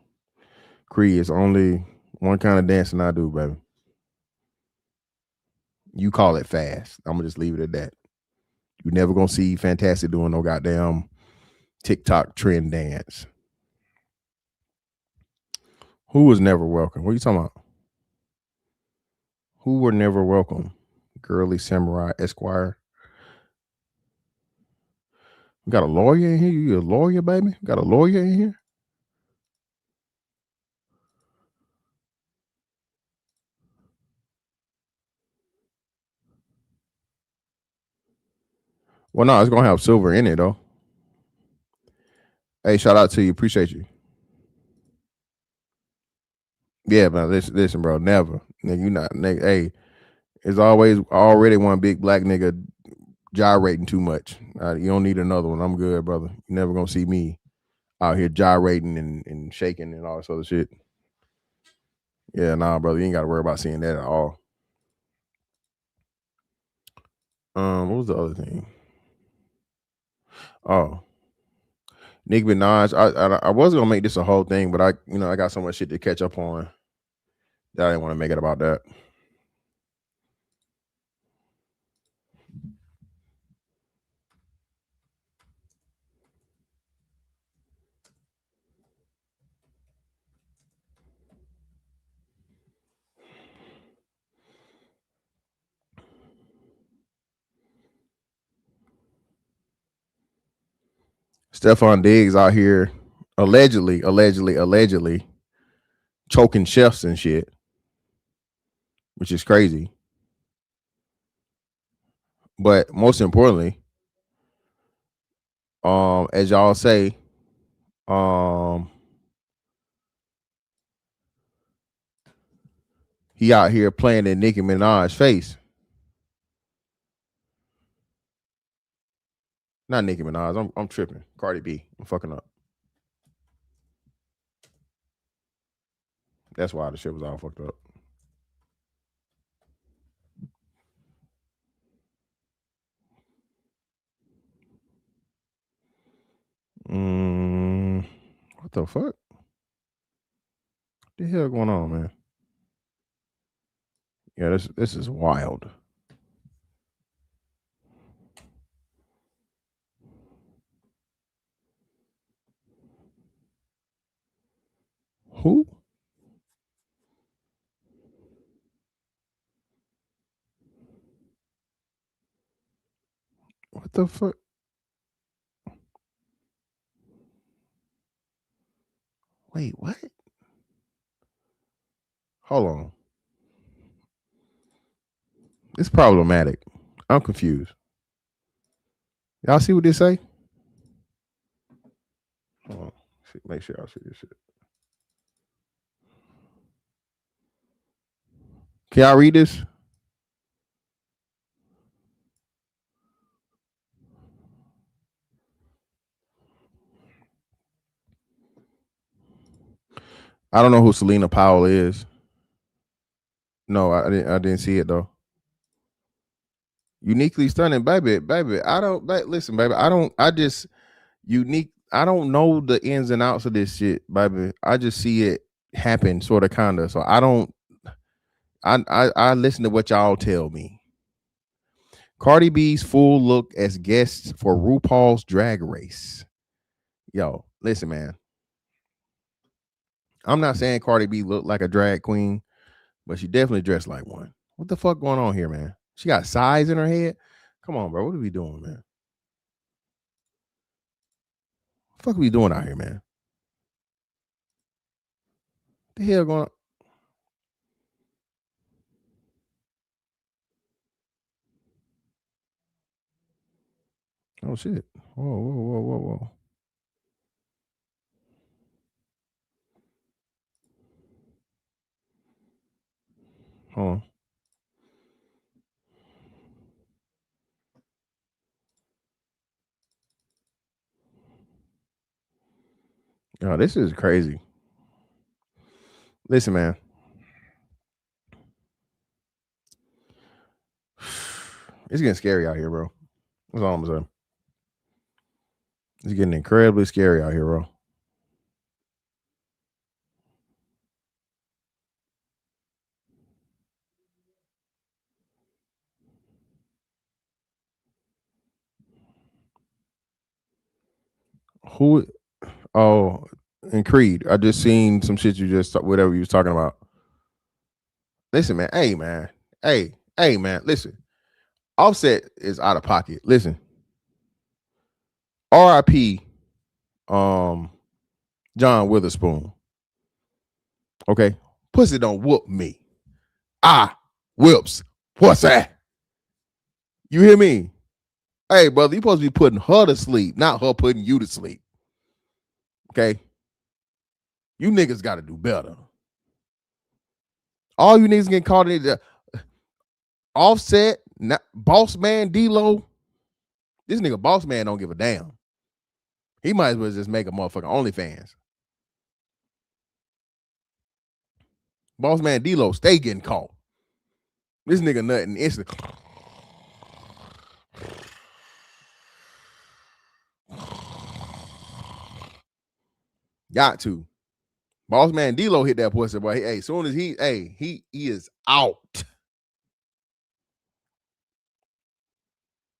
Creed, it's only one kind of dancing I do, baby. You call it fast. I'm gonna just leave it at that. You're never gonna see Fantastic doing no goddamn TikTok trend dance. Who was never welcome? What are you talking about? Who were never welcome? Girly Samurai Esquire. You got a lawyer in here? You a lawyer, baby? Got a lawyer in here? Well, no, it's gonna have silver in it though. Hey, shout out to you. Appreciate you. Yeah, but listen, bro. Never, nigga. You not, nigga. Hey, it's always already one big black nigga gyrating too much. You don't need another one. I'm good, brother. You never gonna see me out here gyrating and shaking and all this other shit. Yeah, nah, brother. You ain't got to worry about seeing that at all. What was the other thing? Oh, Nicki Minaj. I was gonna make this a whole thing, but I got so much shit to catch up on that I didn't want to make it about that. Stephon Diggs out here allegedly choking chefs and shit, which is crazy. But most importantly, as y'all say, he out here playing in Nicki Minaj's face. Not Nicki Minaj. I'm tripping. Cardi B. I'm fucking up. That's why the shit was all fucked up. What the fuck? What the hell going on, man? Yeah, this is wild. Who? What the fuck? Wait, what? Hold on. It's problematic. I'm confused. Y'all see what they say? Hold on. Make sure y'all see this shit. Can y'all read this? I don't know who Selena Powell is. No, I didn't see it though. Uniquely stunning, baby. I don't listen, baby. I just unique. I don't know the ins and outs of this shit, baby. I just see it happen, sort of, kinda. So I don't. I listen to what y'all tell me. Cardi B's full look as guests for RuPaul's Drag Race. Yo, listen, man. I'm not saying Cardi B looked like a drag queen, but she definitely dressed like one. What the fuck going on here, man? She got size in her head. Come on, bro. What are we doing, man? What the fuck are we doing out here, man? What the hell going on? Oh shit. Whoa. Hold on. Oh, this is crazy. Listen, man. It's getting scary out here, bro. That's all I'm saying. It's getting incredibly scary out here, bro. Who? Oh, and Creed. I just seen some shit you just whatever you was talking about. Listen, man. Hey, man. Hey, man. Listen. Offset is out of pocket. Listen. R.I.P. John Witherspoon. Okay. Pussy don't whoop me. I whips. What's that? You hear me? Hey, brother, you supposed to be putting her to sleep, not her putting you to sleep. Okay? You niggas got to do better. All you niggas getting caught in the Offset, Boss Man D-Lo. This nigga Boss Man don't give a damn. He might as well just make a motherfucking OnlyFans. Boss Man D-Lo stay getting caught. This nigga nutting instant. Got to. Boss Man D-Lo hit that pussy, boy. Hey, as soon as he is out.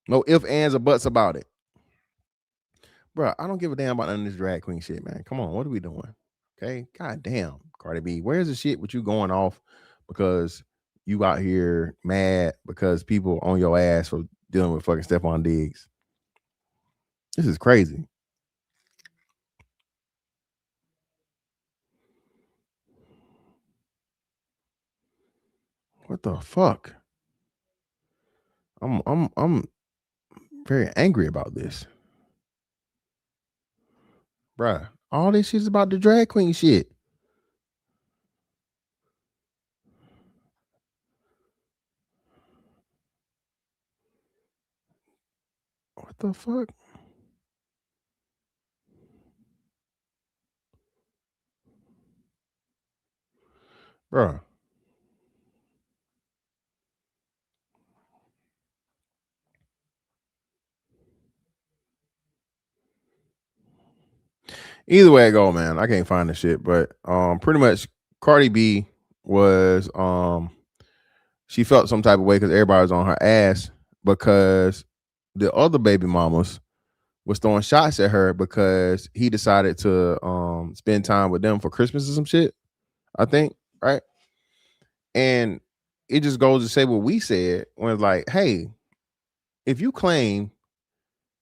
No ifs, ands, or buts about it. Bro, I don't give a damn about none of this drag queen shit, man. Come on, what are we doing? Okay, god damn, Cardi B. Where's the shit with you going off because you out here mad because people on your ass for dealing with fucking Stephon Diggs? This is crazy. What the fuck? I'm very angry about this. Bruh, all this shit's about the drag queen shit. What the fuck? Bruh. Either way I go, man, I can't find the shit, but pretty much Cardi B was she felt some type of way because everybody was on her ass because the other baby mamas was throwing shots at her because he decided to spend time with them for Christmas or some shit, I think, right? And it just goes to say what we said when it's like, hey, if you claim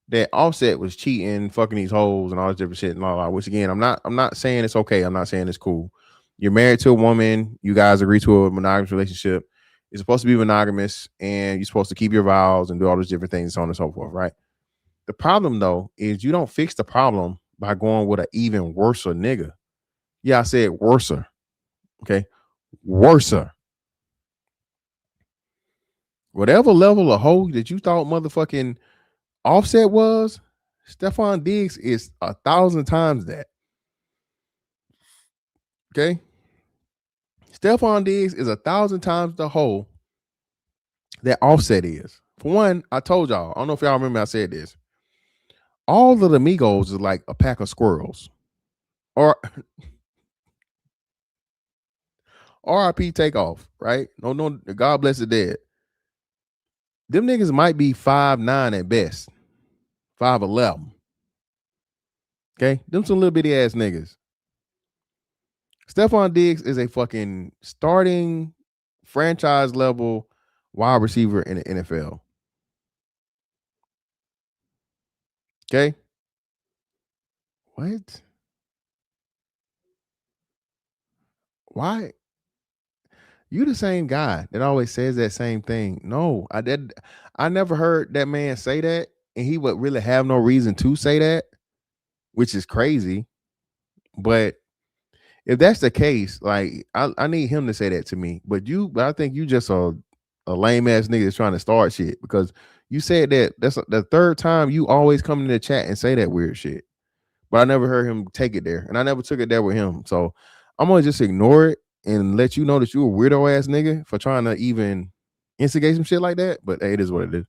that Offset was cheating, fucking these hoes and all this different shit and all that, which again, I'm not saying it's okay. I'm not saying it's cool. You're married to a woman, you guys agree to a monogamous relationship. You're supposed to be monogamous and you're supposed to keep your vows and do all those different things, so on and so forth, right? The problem though is you don't fix the problem by going with an even worser nigga. Yeah, I said worser. Okay. Worser. Whatever level of hoe that you thought motherfucking Offset was, Stephon Diggs is 1,000 times that. Okay. Stephon Diggs is 1,000 times the hoe that Offset is. For one, I told y'all, I don't know if y'all remember I said this. All of the Migos is like a pack of squirrels. Or RIP Takeoff, right? No, God bless the dead. Them niggas might be 5'9" at best. 5'11". Okay? Them some little bitty ass niggas. Stephon Diggs is a fucking starting franchise level wide receiver in the NFL. Okay? What? Why? You the same guy that always says that same thing. No, I never heard that man say that, and he would really have no reason to say that, which is crazy. But if that's the case, like I need him to say that to me. But I think you just a lame ass nigga that's trying to start shit because you said that that's the third time you always come in the chat and say that weird shit. but I never heard him take it there, and I never took it there with him. So I'm gonna just ignore it and let you know that you a weirdo ass nigga for trying to even instigate some shit like that. But hey, it is what it is.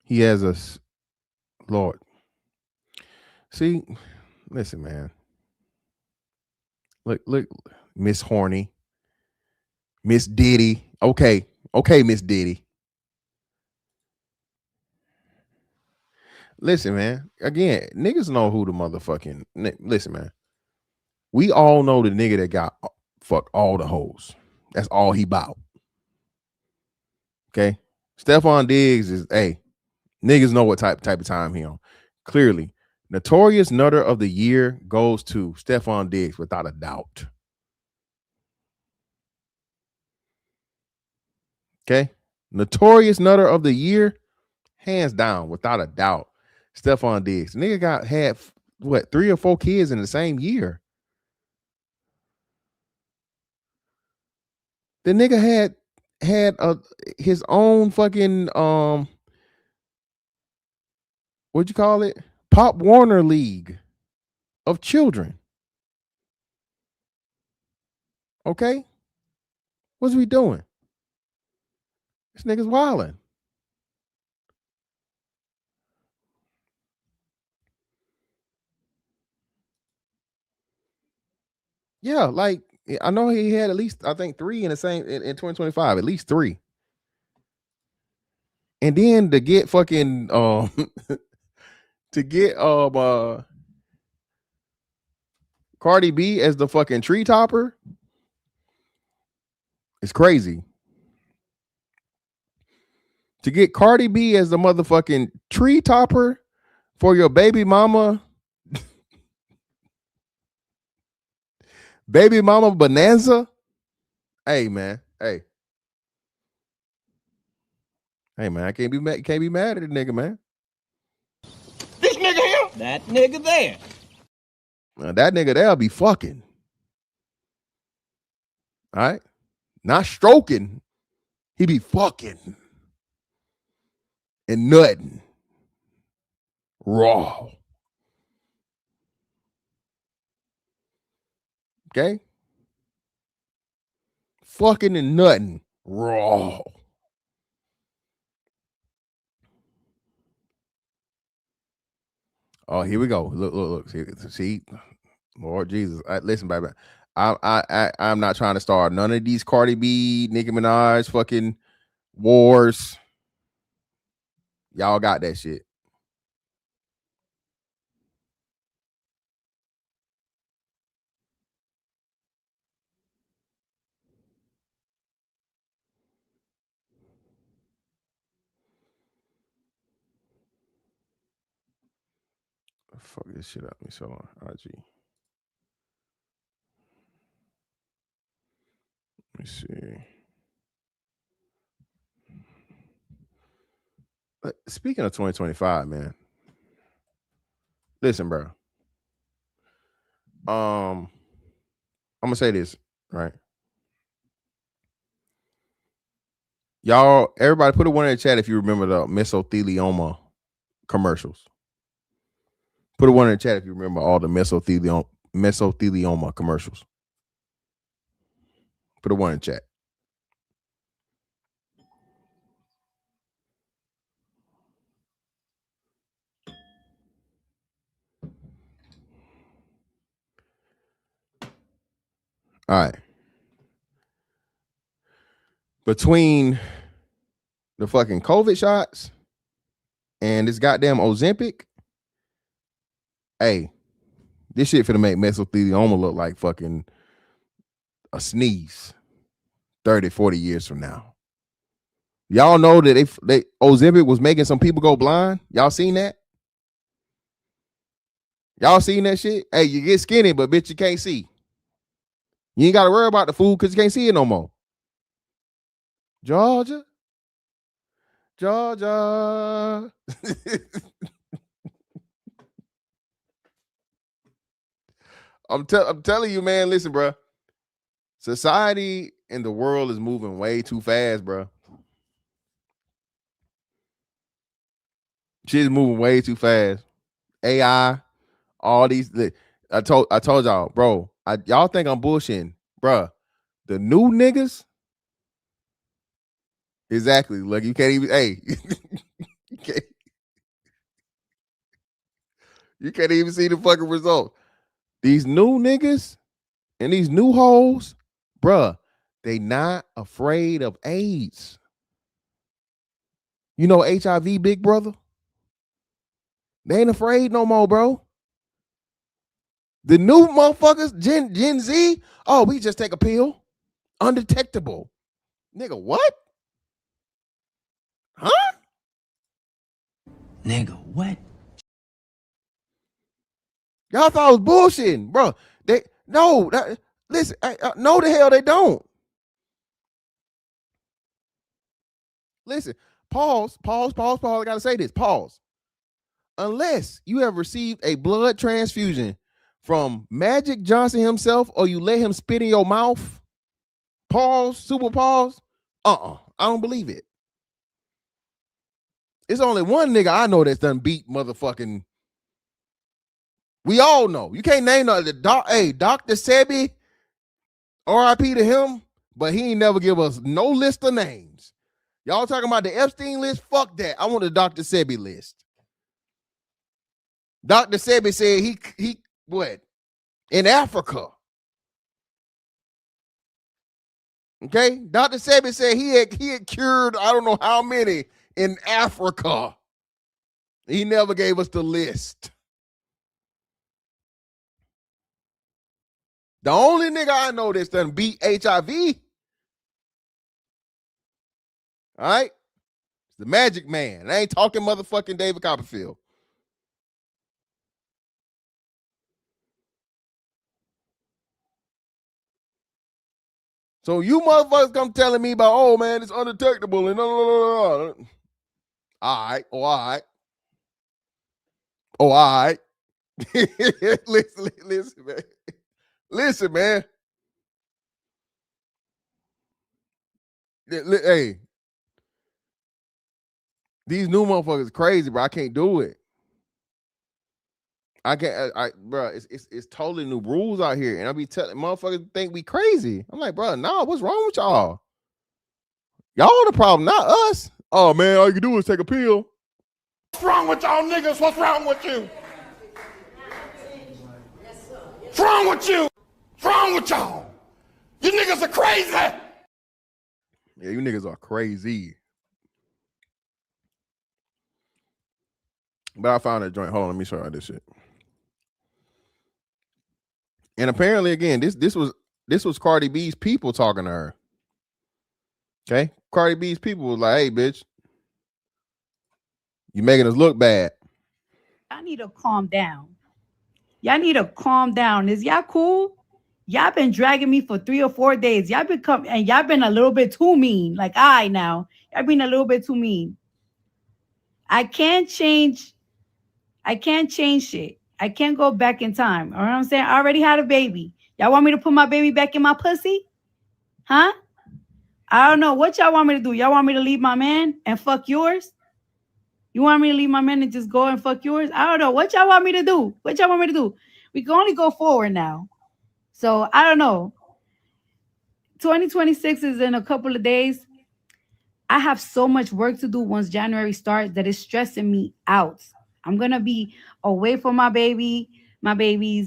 He has us, Lord. See, listen, man. Look, Miss Horny, Miss Diddy. Okay, Miss Diddy. Listen, man. Again, niggas know who the motherfucking. Listen, man. We all know the nigga that got fuck all the hoes. That's all he bout. Okay, Stephon Diggs is niggas know what type of time he on. Clearly, Notorious Nutter of the Year goes to Stephon Diggs without a doubt. Okay, Notorious Nutter of the Year, hands down, without a doubt, Stephon Diggs. Nigga had what 3 or 4 kids in the same year. The nigga had his own fucking what'd you call it? Pop Warner League of children. Okay, what's we doing? This nigga's wilding. Yeah, like I know he had at least I think 3 in the same in 2025, at least 3. And then to get fucking to get Cardi B as the fucking tree topper, it's crazy. To get Cardi B as the motherfucking tree topper for your baby mama bonanza. Hey man, hey man, I can't be mad at the nigga, man. This nigga here? That nigga there. That nigga there'll be fucking. All right, not stroking. He be fucking and nutting raw. Okay, fucking and nutting raw. Oh, here we go. Look. See, Lord Jesus. Listen, baby. I'm not trying to start none of these Cardi B, Nicki Minaj fucking wars. Y'all got that shit. Fuck this shit up. Let me show on IG. Let me see. Speaking of 2025, man. Listen, bro. I'm gonna say this, right? Y'all, everybody put a 1 in the chat if you remember the mesothelioma commercials. Put a 1 in the chat if you remember all the mesothelioma commercials. Put a 1 in the chat. All right. Between the fucking COVID shots and this goddamn Ozempic, hey, this shit finna make mesothelioma look like fucking a sneeze 30, 40 years from now. Y'all know that they Ozempic was making some people go blind. Y'all seen that? Y'all seen that shit? Hey, you get skinny, but bitch, you can't see. You ain't got to worry about the food because you can't see it no more. Georgia. I'm telling you, man. Listen, bro. Society and the world is moving way too fast, bro. Shit's moving way too fast. AI, all these. I told y'all, bro. Y'all think I'm bullshitting, bro. The new niggas. Exactly. Look, you can't even. Hey, you can't even see the fucking result. These new niggas and these new hoes, bruh, they not afraid of AIDS. You know HIV, big brother? They ain't afraid no more, bro. The new motherfuckers, Gen Z, oh, we just take a pill. Undetectable. Nigga, what? Huh? Nigga, what? Y'all thought I was bullshitting, bro. Listen, no the hell they don't. Listen, pause. I gotta say this. Pause. Unless you have received a blood transfusion from Magic Johnson himself, or you let him spit in your mouth. Pause. Super pause. I don't believe it. It's only one nigga I know that's done beat motherfucking. We all know. You can't name the Dr. Sebi, RIP to him, but he ain't never give us no list of names. Y'all talking about the Epstein list? Fuck that. I want the Dr. Sebi list. Dr. Sebi said he what? In Africa. Okay? Dr. Sebi said he had cured I don't know how many in Africa. He never gave us the list. The only nigga I know that's done beat HIV, all right, it's the Magic Man. I ain't talking motherfucking David Copperfield. So you motherfuckers come telling me about, oh man, it's undetectable and all right. All right. Listen, man. Listen, man. Hey, these new motherfuckers crazy, bro. I can't do it. I can't, bro. It's totally new rules out here, and I be telling motherfuckers think we crazy. I'm like, bro, nah, what's wrong with y'all? Y'all the problem, not us. Oh man, all you can do is take a pill. What's wrong with y'all niggas? What's wrong with you? What's wrong with you? What's wrong with y'all? You niggas are crazy. Yeah, you niggas are crazy. But I found that joint. Hold on, let me show you this shit. And apparently, again, this was Cardi B's people talking to her. Okay, Cardi B's people was like, "Hey, bitch, you making us look bad." I need to calm down. Y'all need to calm down. Is y'all cool? Y'all been dragging me for 3 or 4 days. Y'all been a little bit too mean. Like, now. Y'all been a little bit too mean. I can't change shit. I can't go back in time. You know what I'm saying? I already had a baby. Y'all want me to put my baby back in my pussy? Huh? I don't know. What y'all want me to do? Y'all want me to leave my man and fuck yours? You want me to leave my man and just go and fuck yours? I don't know. What y'all want me to do? We can only go forward now. So I don't know. 2026 is in a couple of days. I have so much work to do once January starts that is stressing me out. I'm going to be away from my babies,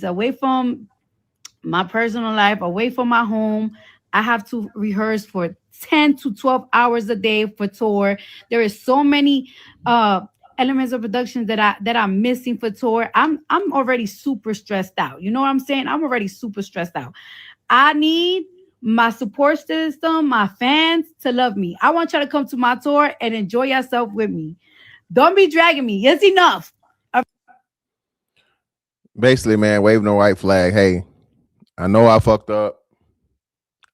away from my personal life, away from my home. I have to rehearse for 10 to 12 hours a day for tour. There is so many elements of production that I'm missing for tour. I'm already super stressed out. You know what I'm saying? I'm already super stressed out. I need my support system, my fans to love me. I want y'all to come to my tour and enjoy yourself with me. Don't be dragging me. It's enough. Basically, man, wave no white flag. Hey, I know I fucked up.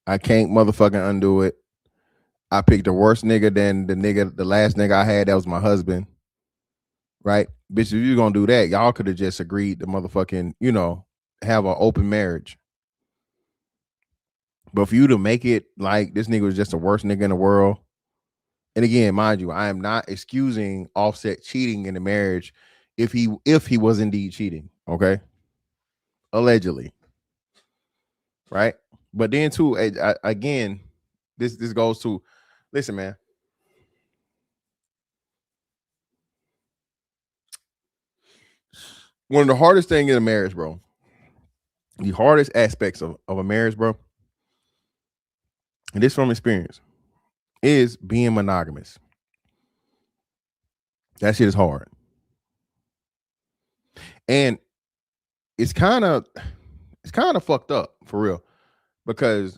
I can't motherfucking undo it. I picked a worse nigga than the last nigga I had. That was my husband. Right? Bitch, if you're gonna do that, y'all could have just agreed to motherfucking, have an open marriage. But for you to make it like this nigga was just the worst nigga in the world. And again, mind you, I am not excusing Offset cheating in the marriage if he was indeed cheating. Okay. Allegedly. Right. But then too, again, this goes to, listen, man. One of the hardest things in a marriage, bro, the hardest aspects of a marriage, bro, and this from experience, is being monogamous. That shit is hard. And it's kind of fucked up for real, because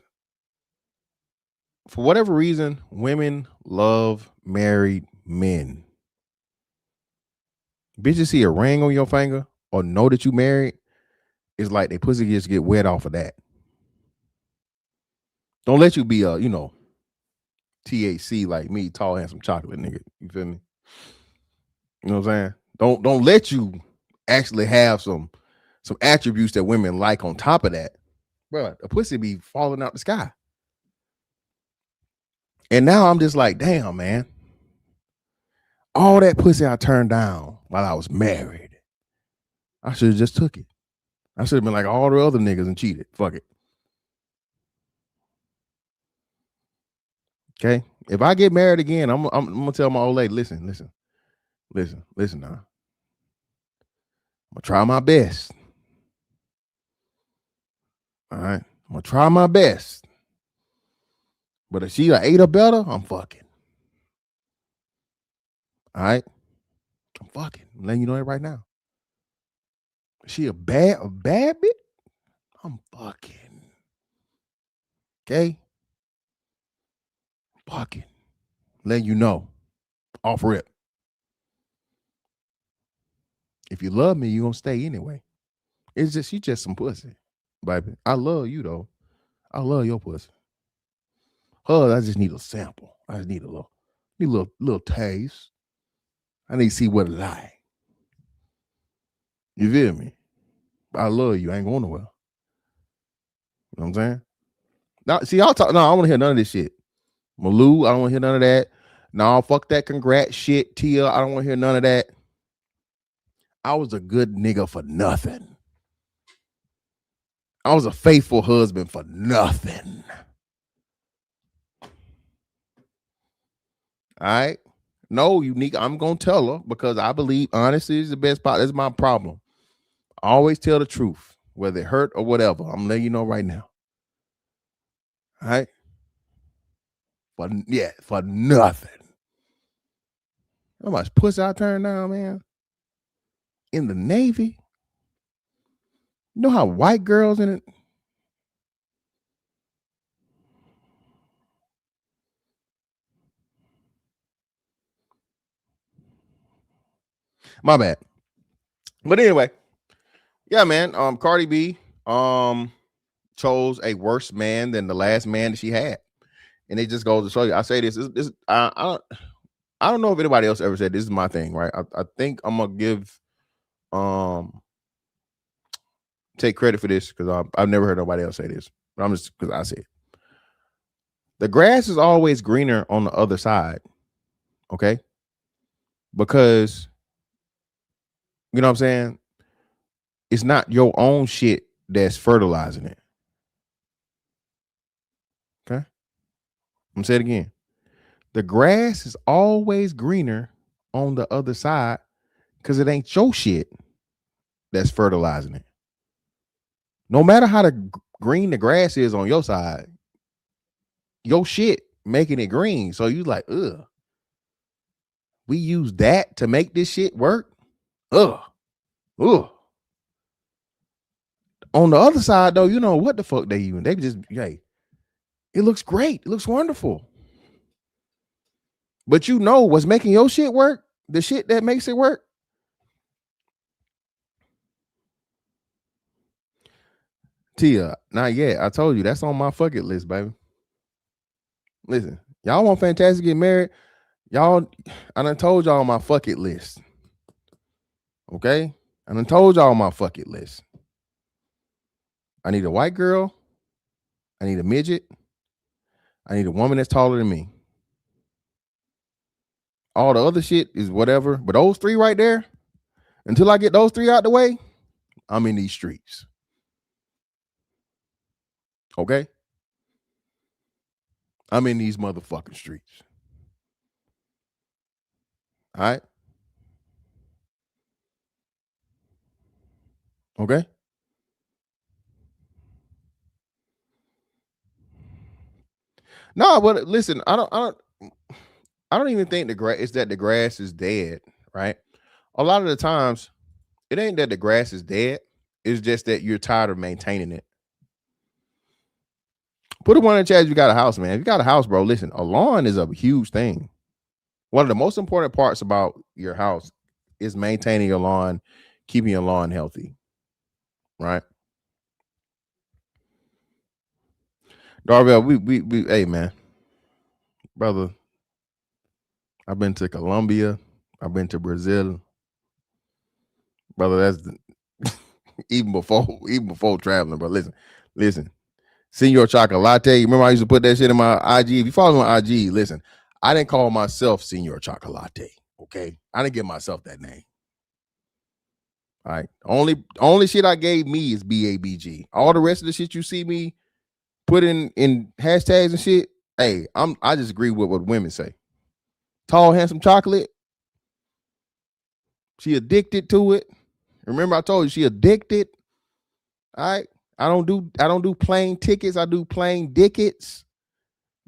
for whatever reason, women love married men. Bitches see a ring on your finger or know that you married, it's like they pussy just get wet off of that. Don't let you be a, THC like me, tall, handsome chocolate nigga. You feel me? You know what I'm saying? Don't let you actually have some attributes that women like on top of that. Bro, a pussy be falling out the sky. And now I'm just like, damn, man. All that pussy I turned down while I was married, I should have just took it. I should have been like all the other niggas and cheated. Fuck it. Okay. If I get married again, I'm gonna tell my old lady, listen now. I'm gonna try my best. All right. I'm gonna try my best. But if she ate or better, I'm fucking. All right. I'm fucking. I'm letting you know that right now. Is she a bad bitch? I'm fucking. Okay. Fucking. Letting you know. Off rip. If you love me, you're gonna stay anyway. It's just she just some pussy, baby. I love you though. I love your pussy. I just need a sample. I just need a little taste. I need to see what it's like. You feel me? I love you. I ain't going nowhere. You know what I'm saying? Now, see, y'all talk. No, I don't want to hear none of this shit. Malou, I don't want to hear none of that. No, fuck that congrats shit. Tia, I don't want to hear none of that. I was a good nigga for nothing. I was a faithful husband for nothing. All right. No, Unique, I'm going to tell her because I believe honesty is the best part. That's my problem. I always tell the truth, whether it hurt or whatever. I'm letting you know right now. All right. For nothing. How much pussy I turned down, man? In the Navy. You know how white girls in it? My bad. But anyway, yeah, man. Cardi B chose a worse man than the last man that she had. And it just goes to show you. I say this I don't know if anybody else ever said this is my thing, right? I think I'm gonna give take credit for this because I've never heard nobody else say this, but I'm just because I say it. The grass is always greener on the other side, okay? Because you know what I'm saying? It's not your own shit that's fertilizing it. Okay? I'm gonna say it again. The grass is always greener on the other side because it ain't your shit that's fertilizing it. No matter how green the grass is on your side, your shit making it green. So you like, ugh. We use that to make this shit work? Ugh. On the other side, though, you know what the fuck they even? They just, hey, it looks great. It looks wonderful. But you know what's making your shit work? The shit that makes it work? Tia, not yet. I told you that's on my fuck it list, baby. Listen, y'all want Fantastic to get married? Y'all, I done told y'all my fuck it list. Okay? I done told y'all my fuck it list. I need a white girl. I need a midget. I need a woman that's taller than me. All the other shit is whatever. But those three right there, until I get those three out the way, I'm in these streets. Okay? I'm in these motherfucking streets. All right? Okay? No, but listen, I don't even think the grass is dead, right? A lot of the times, it ain't that the grass is dead. It's just that you're tired of maintaining it. Put a one in the chat if you got a house, man. If you got a house, bro, listen, a lawn is a huge thing. One of the most important parts about your house is maintaining your lawn, keeping your lawn healthy, right? Darvell, we hey, man, brother, I've been to Colombia. I've been to Brazil. Brother, that's even before traveling, but listen. Senor Chocolate. Remember I used to put that shit in my IG. If you follow me on IG, listen, I didn't call myself Senor Chocolate. Okay. I didn't give myself that name. All right. Only shit I gave me is BABG. All the rest of the shit you see me put in hashtags and shit. Hey, I just agree with what women say. Tall, handsome chocolate. She addicted to it. Remember I told you she addicted. All right. I don't do plain tickets. I do plain dickets.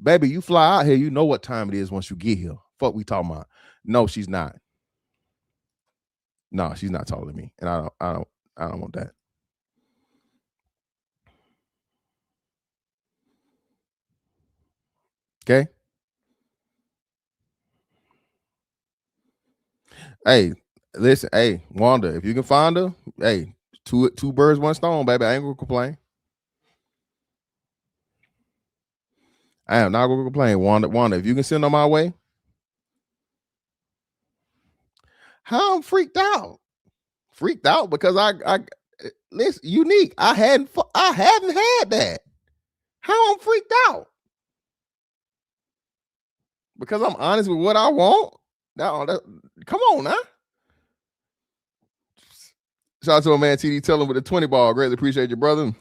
Baby, you fly out here, you know what time it is once you get here. Fuck we talking about. No, she's not. No, she's not taller than me. And I don't want that. Okay. Hey, listen, hey, Wanda, if you can find her, hey, two birds, one stone, baby. I ain't gonna complain. I am not gonna complain, Wanda. If you can send her my way. How I'm freaked out because I listen, unique. I hadn't had that. How I'm freaked out because I'm honest with what I want. Come on now. Shout out to a man, TD. Tell him with the 20 ball. Greatly appreciate you, brother.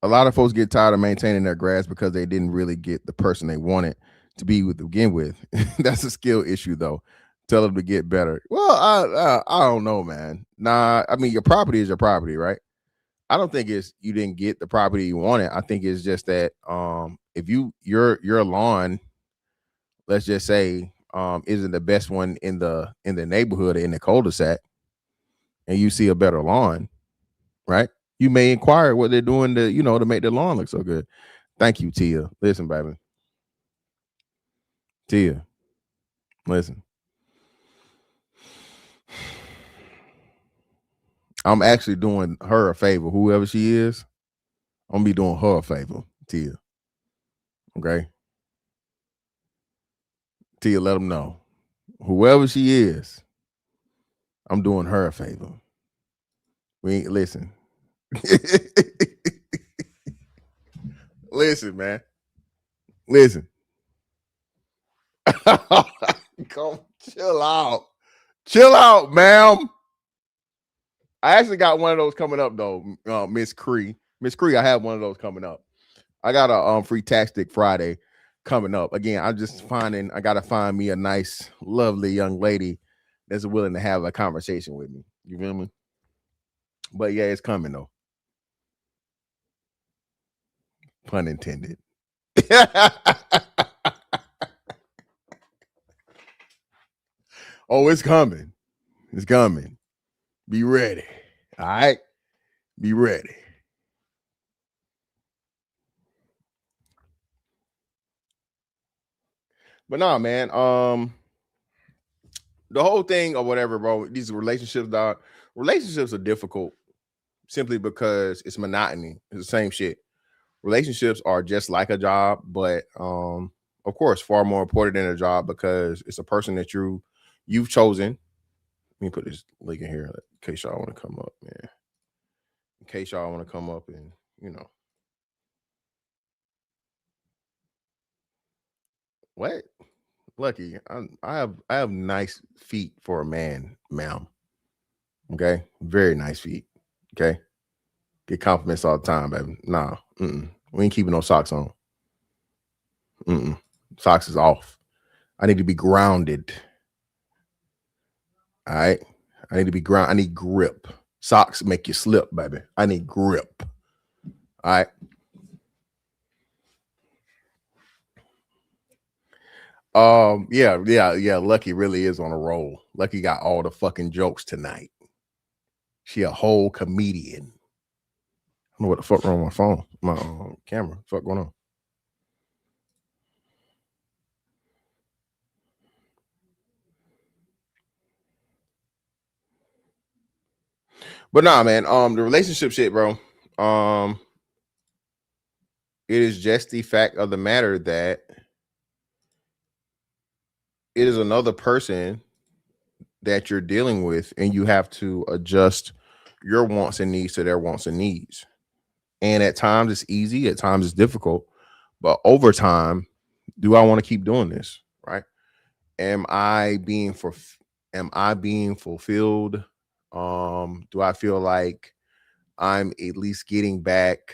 A lot of folks get tired of maintaining their grass because they didn't really get the person they wanted to be with to begin with. That's a skill issue, though. Tell them to get better. Well, I don't know, man. Nah, I mean, your property is your property, right? I don't think it's you didn't get the property you wanted. I think it's just that if your lawn, let's just say, isn't the best one in the neighborhood or in the cul-de-sac, and you see a better lawn, right? You may inquire what they're doing to make their lawn look so good. Thank you, Tia. Listen, baby. Tia, listen. I'm actually doing her a favor. Whoever she is, I'm gonna be doing her a favor, Tia. Okay? Tia, let them know. Whoever she is, I'm doing her a favor. Listen. Listen, man. Listen. Come chill out. Chill out, ma'am. I actually got one of those coming up though, Miss Cree. Miss Cree, I have one of those coming up. I got a free Tastic Friday coming up. Again, I gotta find me a nice, lovely young lady that's willing to have a conversation with me. You feel me? But yeah, it's coming though. Pun intended. Oh, it's coming. It's coming. Be ready. All right. Be ready. But nah, man. The whole thing or whatever, bro. These relationships are difficult simply because it's monotony. It's the same shit. Relationships are just like a job, but of course, far more important than a job because it's a person that you've chosen. Let me put this link in here in case y'all want to come up, man. in case y'all want to come up and, what? Lucky, I have nice feet for a man, ma'am. Okay, very nice feet. Okay, get compliments all the time, baby. Nah, we ain't keeping no socks on. Socks is off. I need to be grounded. All right, I need to be ground. I need grip. Socks make you slip, baby. I need grip. All right. Yeah. Lucky really is on a roll. Lucky got all the fucking jokes tonight. She a whole comedian. I don't know what the fuck wrong with my phone, my camera. Fuck going on? But nah, man. The relationship shit, bro. It is just the fact of the matter that it is another person that you're dealing with, and you have to adjust your wants and needs to their wants and needs. And at times it's easy, at times it's difficult, but over time, do I want to keep doing this? Right? Am I being fulfilled? Do I feel like I'm at least getting back,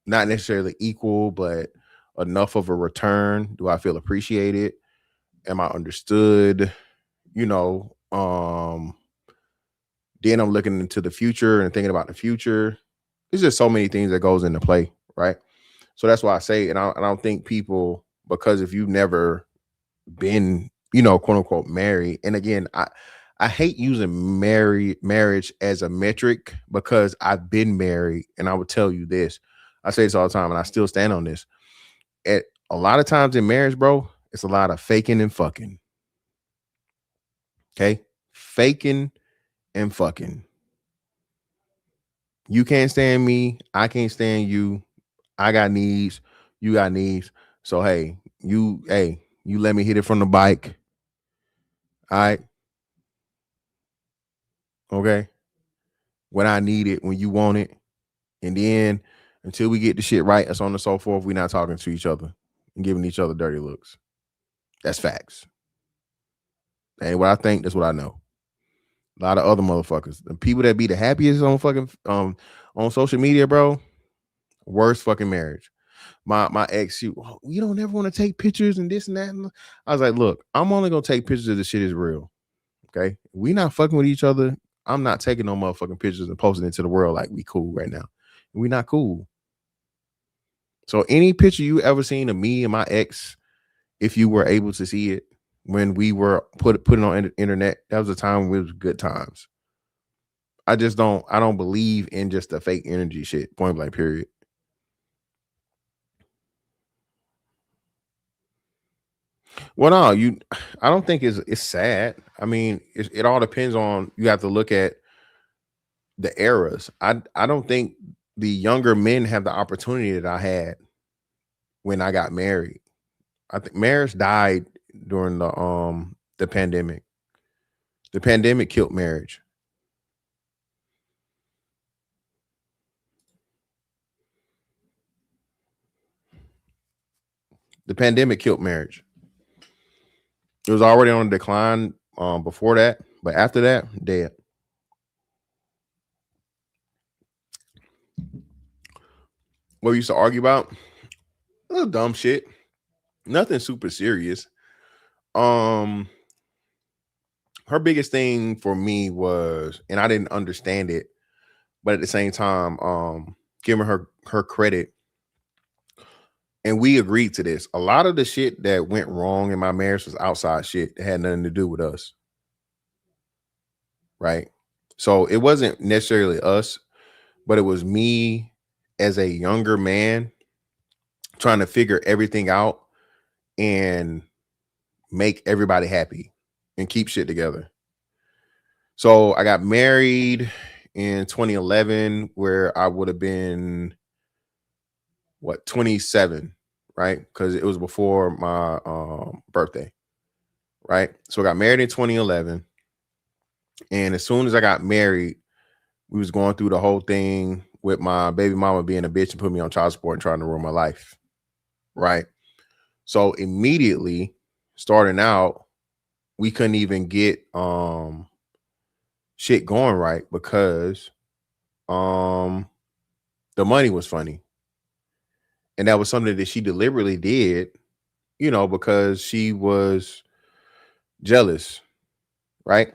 not necessarily equal, but enough of a return? Do I feel appreciated? Am I understood? Then I'm looking into the future and thinking about the future. There's just so many things that goes into play, right? So that's why I say, and I don't think people, because if you've never been, quote unquote, married, and again, I hate using marriage as a metric, because I've been married, and I would tell you this. I say this all the time, and I still stand on this. At a lot of times in marriage, bro, it's a lot of faking and fucking. Okay? Faking and fucking. You can't stand me. I can't stand you. I got needs. You got needs. So, hey, you let me hit it from the bike. All right. Okay. When I need it, when you want it. And then until we get the shit right, and so on and so forth, we're not talking to each other and giving each other dirty looks. That's facts. And what I think, that's what I know. A lot of other motherfuckers, the people that be the happiest on fucking on social media, bro, worst fucking marriage. My ex, you don't ever want to take pictures and this and that. And I was like, look, I'm only gonna take pictures if the shit is real. Okay, we not fucking with each other. I'm not taking no motherfucking pictures and posting it to the world like we cool right now. We not cool. So any picture you ever seen of me and my ex, if you were able to see it when we were put it on the internet, that was a time when it was good times. I don't believe in just the fake energy shit, point blank, period. Well, no, I don't think it's sad. I mean, it all depends on, you have to look at the eras. I don't think the younger men have the opportunity that I had when I got married. I think marriage died during the pandemic. The pandemic killed marriage. The pandemic killed marriage. It was already on decline before that, but after that, dead. What we used to argue about? A little dumb shit. Nothing super serious. Her biggest thing for me was, and I didn't understand it, but at the same time, giving her credit. And we agreed to this. A lot of the shit that went wrong in my marriage was outside shit that had nothing to do with us. Right? So it wasn't necessarily us, but it was me as a younger man trying to figure everything out and make everybody happy and keep shit together. So I got married in 2011, where I would have been 27, right? Because it was before my birthday, right? So I got married in 2011, and as soon as I got married, we was going through the whole thing with my baby mama being a bitch and put me on child support and trying to ruin my life. Right. So immediately starting out, we couldn't even get shit going right because the money was funny. And that was something that she deliberately did, you know, because she was jealous, right?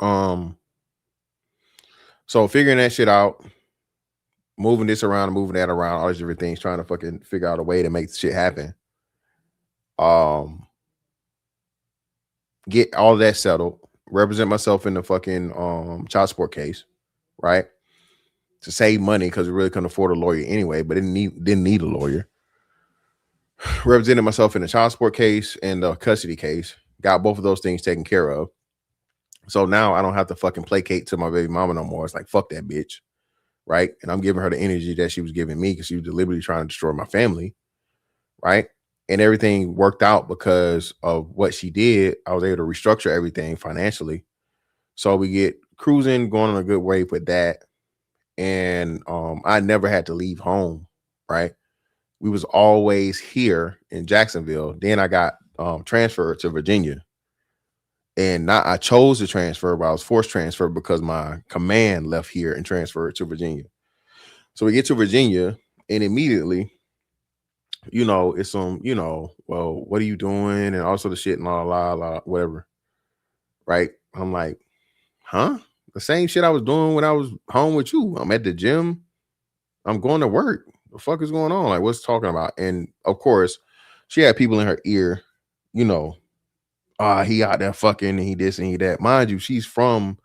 So figuring that shit out, moving this around and moving that around, all these different things, trying to fucking figure out a way to make the shit happen. Get all that settled, represent myself in the fucking child support case, right? To save money because we really couldn't afford a lawyer anyway, but didn't need a lawyer. Represented myself in the child support case and the custody case. Got both of those things taken care of. So now I don't have to fucking placate to my baby mama no more. It's like, fuck that bitch, right? And I'm giving her the energy that she was giving me because she was deliberately trying to destroy my family, right? And everything worked out because of what she did. I was able to restructure everything financially. So we get cruising, going on a good way with that. And I never had to leave home, right? We was always here in Jacksonville. Then I got transferred to Virginia. And not I chose to transfer, but I was forced transfer because my command left here and transferred to Virginia. So we get to Virginia and immediately, you know, it's some, you know, well, what are you doing? And also the shit and la, whatever. Right. I'm like, huh? The same shit I was doing when I was home with you. I'm at the gym. I'm going to work. The fuck is going on? Like, what's talking about? And of course, she had people in her ear, you know, he out there fucking and he this and he that. Mind you, she's from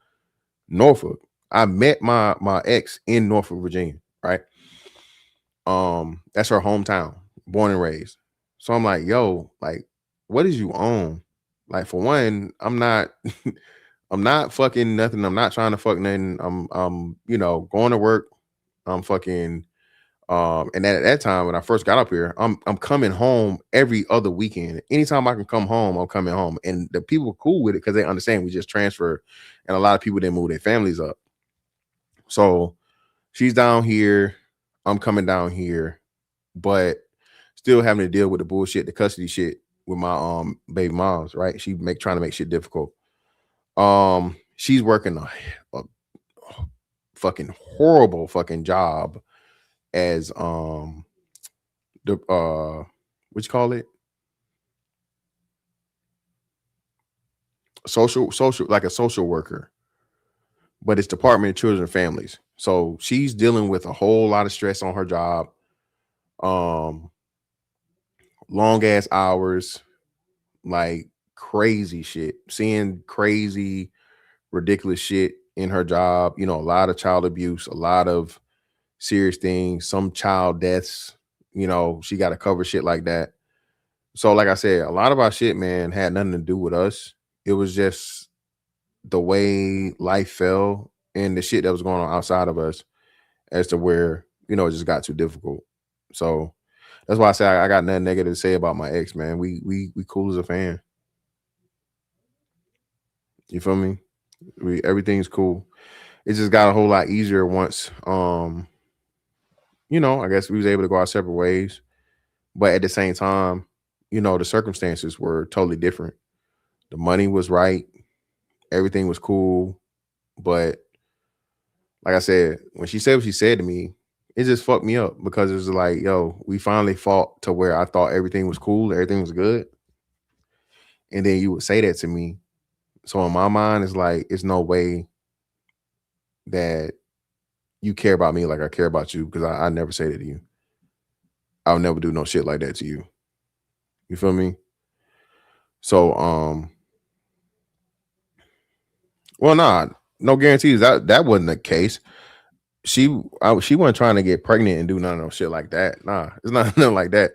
Norfolk. I met my ex in Norfolk, Virginia, right? That's her hometown, born and raised. So I'm like, yo, like, what is you on? Like, for one, I'm not fucking nothing. I'm not trying to fuck nothing. I'm you know, going to work. I'm fucking and at that time when I first got up here, I'm coming home every other weekend. Anytime I can come home, I'm coming home. And the people are cool with it because they understand we just transferred. And a lot of people didn't move their families up. So she's down here. I'm coming down here, but still having to deal with the bullshit, the custody shit with my baby moms, right? Trying to make shit difficult. She's working a fucking horrible fucking job as what you call it? Social, like a social worker, but it's Department of Children and Families. So she's dealing with a whole lot of stress on her job. Long ass hours, like crazy shit, seeing crazy, ridiculous shit in her job. You know, a lot of child abuse, a lot of serious things, some child deaths. You know, she got to cover shit like that. So like I said, a lot of our shit, man, had nothing to do with us. It was just the way life fell and the shit that was going on outside of us as to where, you know, it just got too difficult. So that's why I say I got nothing negative to say about my ex, man. We cool as a fan. You feel me? Everything's cool. It just got a whole lot easier once you know, I guess we was able to go our separate ways. But at the same time, you know, the circumstances were totally different. The money was right. Everything was cool. But like I said, when she said what she said to me, it just fucked me up because it was like, yo, we finally fought to where I thought everything was cool, everything was good. And then you would say that to me. So in my mind, it's like, it's no way that you care about me like I care about you, because I never say that to you. I'll never do no shit like that to you. You feel me? So, well, nah, no guarantees. That wasn't the case. She wasn't trying to get pregnant and do none of no shit like that. Nah, it's not nothing like that.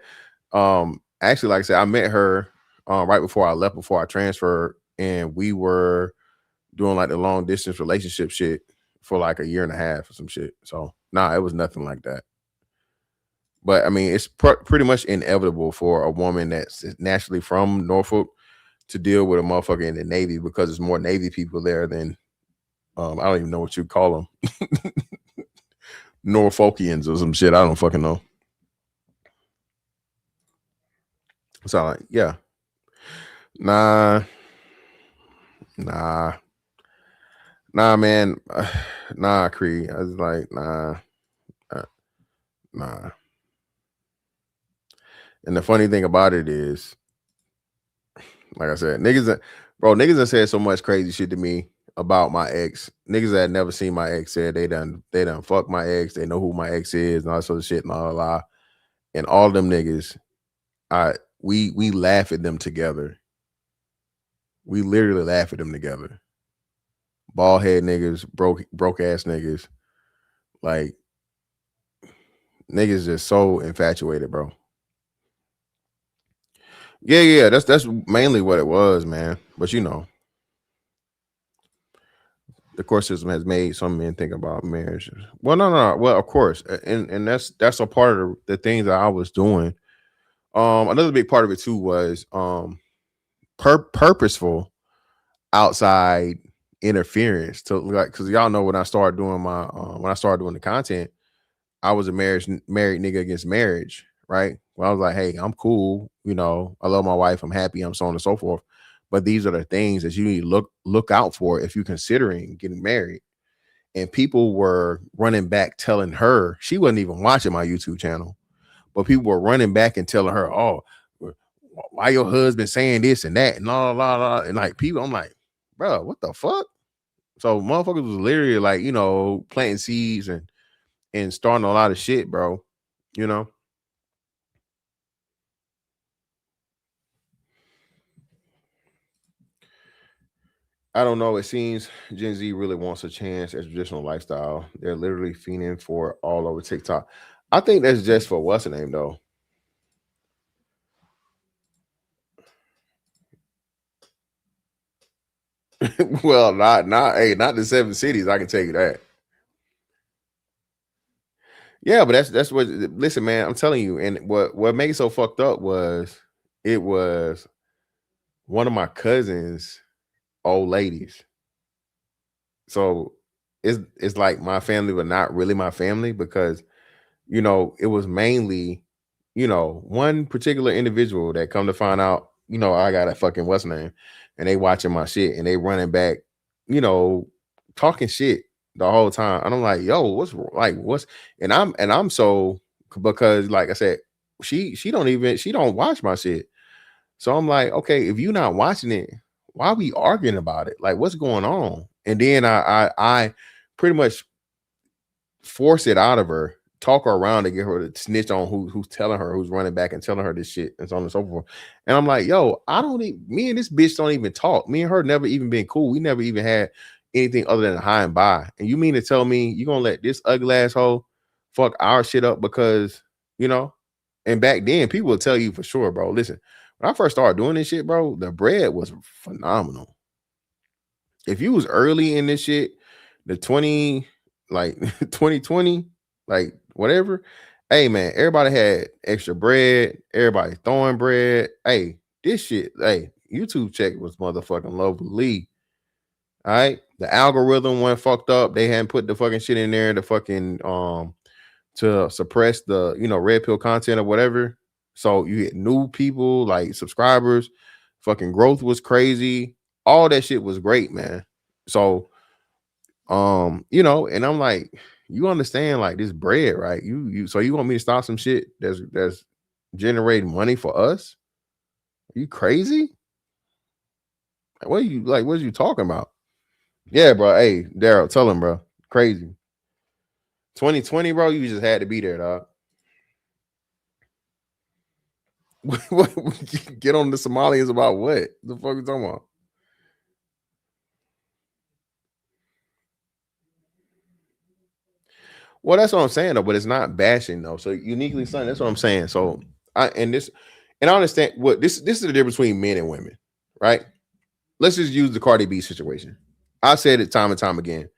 Actually, like I said, I met her right before I left, before I transferred, and we were doing like the long distance relationship shit for like a year and a half or some shit. So nah, it was nothing like that. But I mean, it's pretty much inevitable for a woman that's naturally from Norfolk to deal with a motherfucker in the Navy, because there's more Navy people there than I don't even know what you call them. Norfolkians or some shit. I don't fucking know. So like, yeah. Nah, man. Nah, Cree. I was like, nah. And the funny thing about it is, like I said, niggas have said so much crazy shit to me about my ex. Niggas that had never seen my ex said they done fuck my ex. They know who my ex is and all that sort of shit and all. And all them niggas, we laugh at them together. We literally laugh at them together. Bald head niggas, broke ass niggas. Like, niggas just so infatuated, bro. Yeah, that's mainly what it was, man. But you know, the court system has made some men think about marriage. Well, no. Well, of course, and that's a part of the things that I was doing. Another big part of it too was purposeful outside interference to, like, because y'all know when I started doing the content, I was a married nigga against marriage, right? Well, I was like, hey, I'm cool, you know, I love my wife, I'm happy, I'm so on and so forth. But these are the things that you need to look out for if you're considering getting married. And people were running back telling her, she wasn't even watching my YouTube channel, but people were running back and telling her, oh, why your husband saying this and that and blah. And like, people, I'm like, bro, what the fuck? So motherfuckers was literally like, you know, planting seeds and starting a lot of shit, bro. You know? I don't know. It seems Gen Z really wants a chance at traditional lifestyle. They're literally fiending for it all over TikTok. I think that's just for what's the name, though. Well, not the 7 cities. I can tell you that. Yeah, but that's what. Listen, man, I'm telling you. And what made it so fucked up was it was one of my cousins' old ladies. So it's like my family, but not really my family, because, you know, it was mainly, you know, one particular individual that come to find out, you know, I got a fucking what's name, and they watching my shit and they running back, you know, talking shit the whole time. And I'm like, yo, what's, and I'm so, because like I said, she don't watch my shit. So I'm like, okay, if you're not watching it, why are we arguing about it? Like, what's going on? And then I pretty much force it out of her, talk her around to get her to snitch on who's telling her, who's running back and telling her this shit and so on and so forth. And I'm like, yo, me and this bitch don't even talk. Me and her never even been cool. We never even had anything other than a high and by. And you mean to tell me you gonna let this ugly asshole fuck our shit up because, you know? And back then, people will tell you for sure, bro. Listen, when I first started doing this shit, bro, the bread was phenomenal. If you was early in this shit, the 2020, like whatever, hey man, everybody had extra bread, everybody throwing bread. Hey, this shit, hey, YouTube check was motherfucking lovely. All right, the algorithm went fucked up. They hadn't put the fucking shit in there to fucking to suppress the, you know, red pill content or whatever. So you get new people, like subscribers, fucking growth was crazy. All that shit was great, man. So, you know, and I'm like, you understand, like, this bread, right? So you want me to start some shit that's generating money for us? Are you crazy? What are you talking about? Yeah, bro. Hey, Daryl, tell him, bro. Crazy. 2020, bro, you just had to be there, dog. Get on the Somalians about what? The fuck you talking about? Well, that's what I'm saying though, but it's not bashing though. So uniquely son, that's what I'm saying. So I understand what this is the difference between men and women, right? Let's just use the Cardi B situation. I said it time and time again.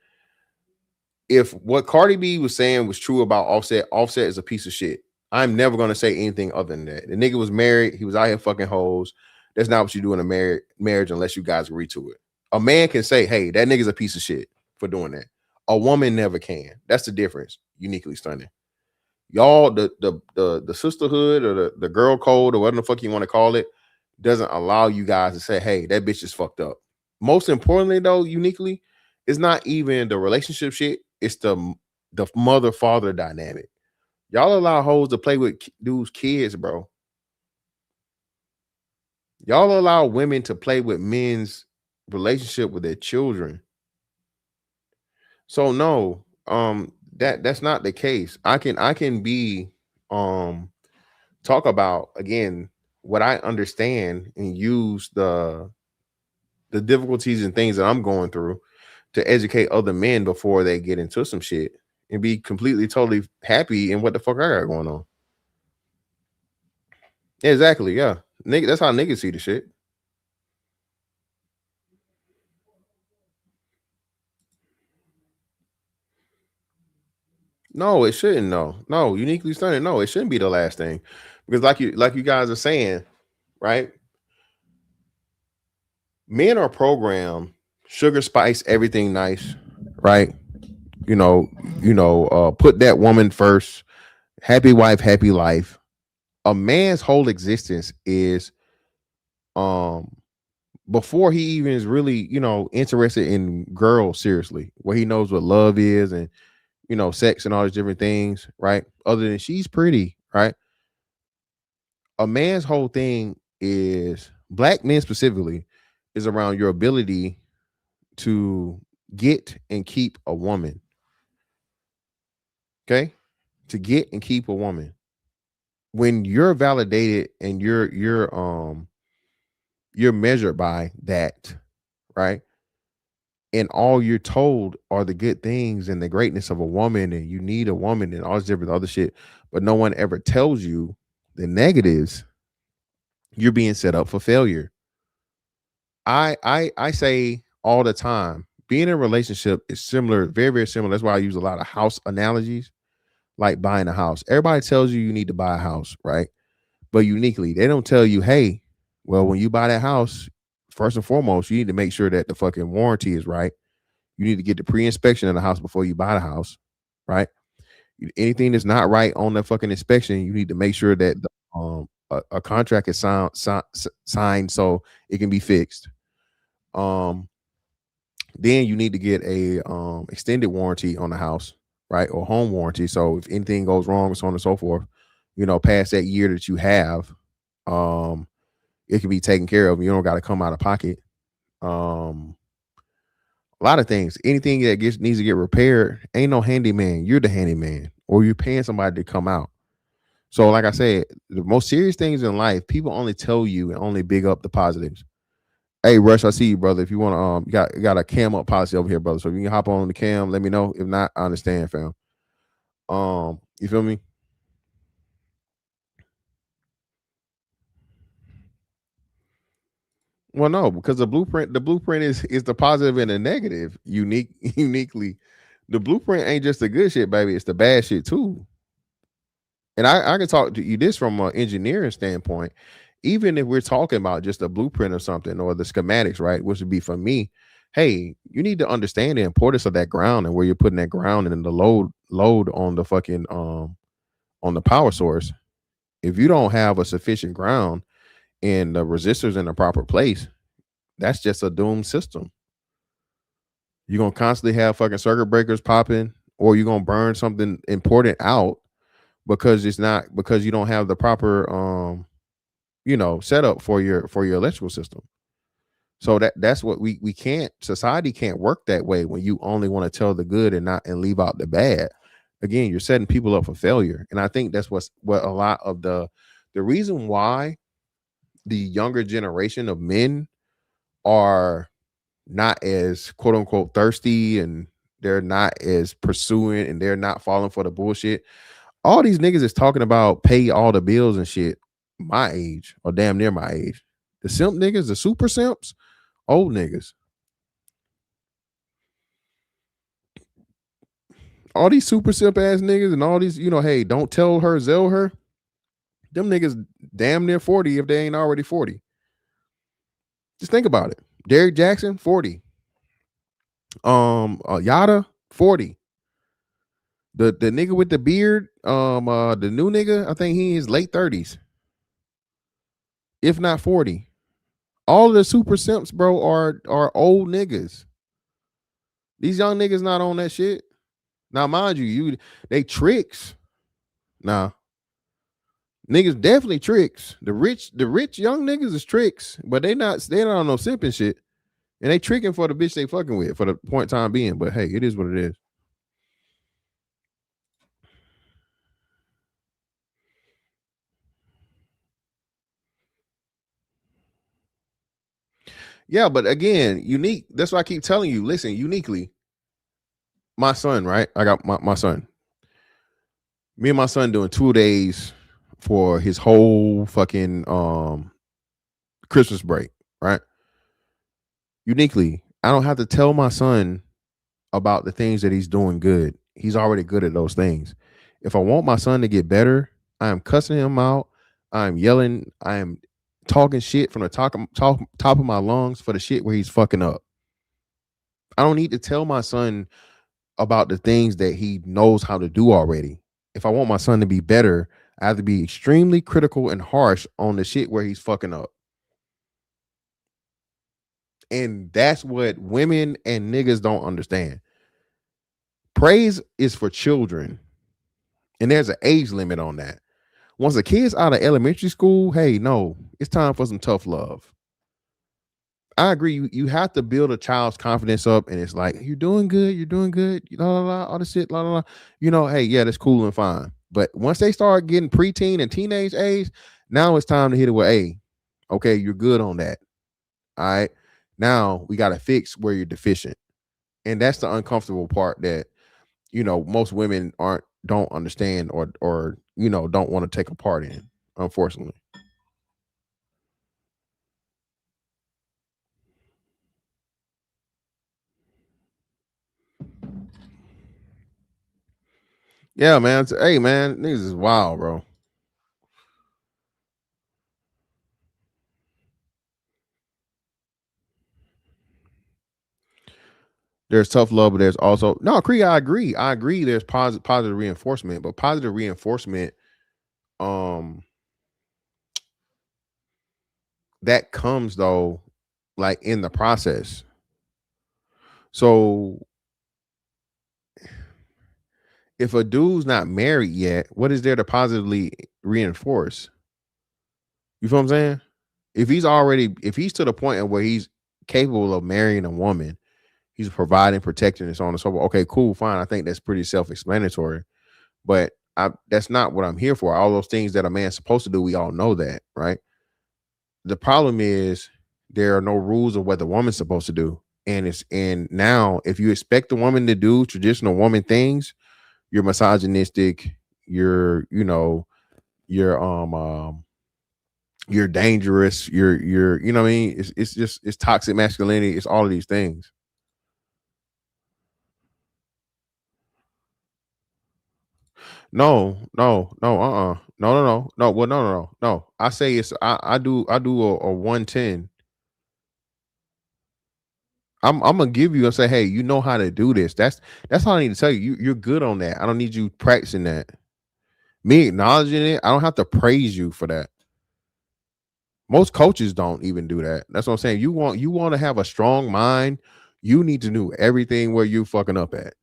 If what Cardi B was saying was true about Offset is a piece of shit. I'm never gonna say anything other than that. The nigga was married, he was out here fucking hoes. That's not what you do in a marriage unless you guys agree to it. A man can say, hey, that nigga's a piece of shit. for doing that. A woman never can. That's the difference. Uniquely Stunning. Y'all, the sisterhood or the girl code or whatever the fuck you want to call it doesn't allow you guys to say, hey, that bitch is fucked up. Most importantly, though, uniquely, it's not even the relationship shit. It's the mother-father dynamic. Y'all allow hoes to play with dudes' kids, bro. Y'all allow women to play with men's relationship with their children. So no, that's not the case. I can be talk about again what I understand and use the difficulties and things that I'm going through to educate other men before they get into some shit and be completely totally happy in what the fuck I got going on. Exactly, yeah. Nigga, that's how niggas see the shit. No, it shouldn't. No, Uniquely Stunning. No, it shouldn't be the last thing, because like you guys are saying, right? Men are programmed, sugar spice everything nice, right? Put that woman first. Happy wife, happy life. A man's whole existence is before he even is really interested in girls seriously, where he knows what love is and sex and all these different things, right? Other than she's pretty, right? A man's whole thing is, black men specifically, is around your ability to get and keep a woman. Okay? To get and keep a woman. When you're validated and you're measured by that, right? And all you're told are the good things and the greatness of a woman, and you need a woman and all this different other shit, but no one ever tells you the negatives. You're being set up for failure. I say all the time, being in a relationship is similar, very, very similar. That's why I use a lot of house analogies, like buying a house. Everybody tells you need to buy a house, right? But uniquely, they don't tell you, hey, well, when you buy that house, first and foremost, you need to make sure that the fucking warranty is right. You need to get the pre-inspection of the house before you buy the house, right? Anything that's not right on the fucking inspection, you need to make sure that a contract is signed so it can be fixed. Then you need to get a extended warranty on the house, right? Or home warranty. So if anything goes wrong, so on and so forth, past that year that you have, it can be taken care of. You don't got to come out of pocket. A lot of things. Anything that needs to get repaired, ain't no handyman. You're the handyman, or you're paying somebody to come out. So, like I said, the most serious things in life, people only tell you and only big up the positives. Hey, Rush, I see you, brother. If you want to, got a cam up policy over here, brother. So if you can hop on the cam, let me know. If not, I understand, fam. You feel me? Well, no, because the blueprint is the positive and the negative. Uniquely, the blueprint ain't just the good shit, baby. It's the bad shit too. And I can talk to you this from an engineering standpoint. Even if we're talking about just a blueprint or something, or the schematics, right? Which would be for me, hey, you need to understand the importance of that ground and where you're putting that ground and the load on the fucking on the power source. If you don't have a sufficient ground and the resistors in the proper place, that's just a doomed system. You're gonna constantly have fucking circuit breakers popping, or you're gonna burn something important out because you don't have the proper setup for your electrical system. So that's what we can't, society can't work that way when you only want to tell the good and leave out the bad. Again, you're setting people up for failure. And I think that's what a lot of the reason why the younger generation of men are not as quote unquote thirsty, and they're not as pursuing, and they're not falling for the bullshit. All these niggas is talking about pay all the bills and shit my age, or damn near my age. The simp niggas, the super simps, old niggas. All these super simp ass niggas and all these, hey, don't tell her, zell her. Them niggas damn near 40 if they ain't already 40. Just think about it. Derrick Jackson, 40. Yada 40. The nigga with the beard, the new nigga, I think he in his late 30s, if not 40. All of the super simps, bro, are old niggas. These young niggas not on that shit. Now, mind you, they tricks. Nah. Niggas definitely tricks. The rich young niggas is tricks, but they not on no simping shit. And they tricking for the bitch they fucking with for the point time being. But hey, it is what it is. Yeah, but again, unique. That's why I keep telling you, listen, uniquely. My son, right? I got my son. Me and my son doing 2 days for his whole fucking Christmas break, right? Uniquely, I don't have to tell my son about the things that he's doing good. He's already good at those things. If I want my son to get better, I am cussing him out. I'm yelling. I am talking shit from the top of my lungs for the shit where he's fucking up. I don't need to tell my son about the things that he knows how to do already. If I want my son to be better, I have to be extremely critical and harsh on the shit where he's fucking up. And that's what women and niggas don't understand. Praise is for children. And there's an age limit on that. Once a kid's out of elementary school, hey, no, it's time for some tough love. I agree. You have to build a child's confidence up, and it's like, you're doing good, la la la, all this shit, la la la. You know, hey, yeah, that's cool and fine. But once they start getting preteen and teenage age, now it's time to hit it with, hey, okay, you're good on that. All right. Now we got to fix where you're deficient. And that's the uncomfortable part that, you know, most women don't understand or you know, don't want to take a part in, unfortunately. Yeah, man. Hey, man, niggas is wild, bro. There's tough love, but there's also Cree. I agree. There's positive reinforcement, but positive reinforcement, that comes though, like in the process. So if a dude's not married yet, what is there to positively reinforce? You feel what I'm saying? If he's to the point where he's capable of marrying a woman, he's providing, protecting, and so on and so forth. Okay, cool, fine. I think that's pretty self-explanatory. But that's not what I'm here for. All those things that a man's supposed to do, we all know that, right? The problem is there are no rules of what the woman's supposed to do. And now if you expect the woman to do traditional woman things, you're misogynistic, you're dangerous, you're you know what I mean? It's toxic masculinity, it's all of these things. No. Well, no. I say I do a 110. I'm gonna give you and say, hey, you know how to do this. That's how I need to tell you. You're good on that. I don't need you practicing that. Me acknowledging it, I don't have to praise you for that. Most coaches don't even do that. That's what I'm saying. You want to have a strong mind. You need to know everything where you fucking up at.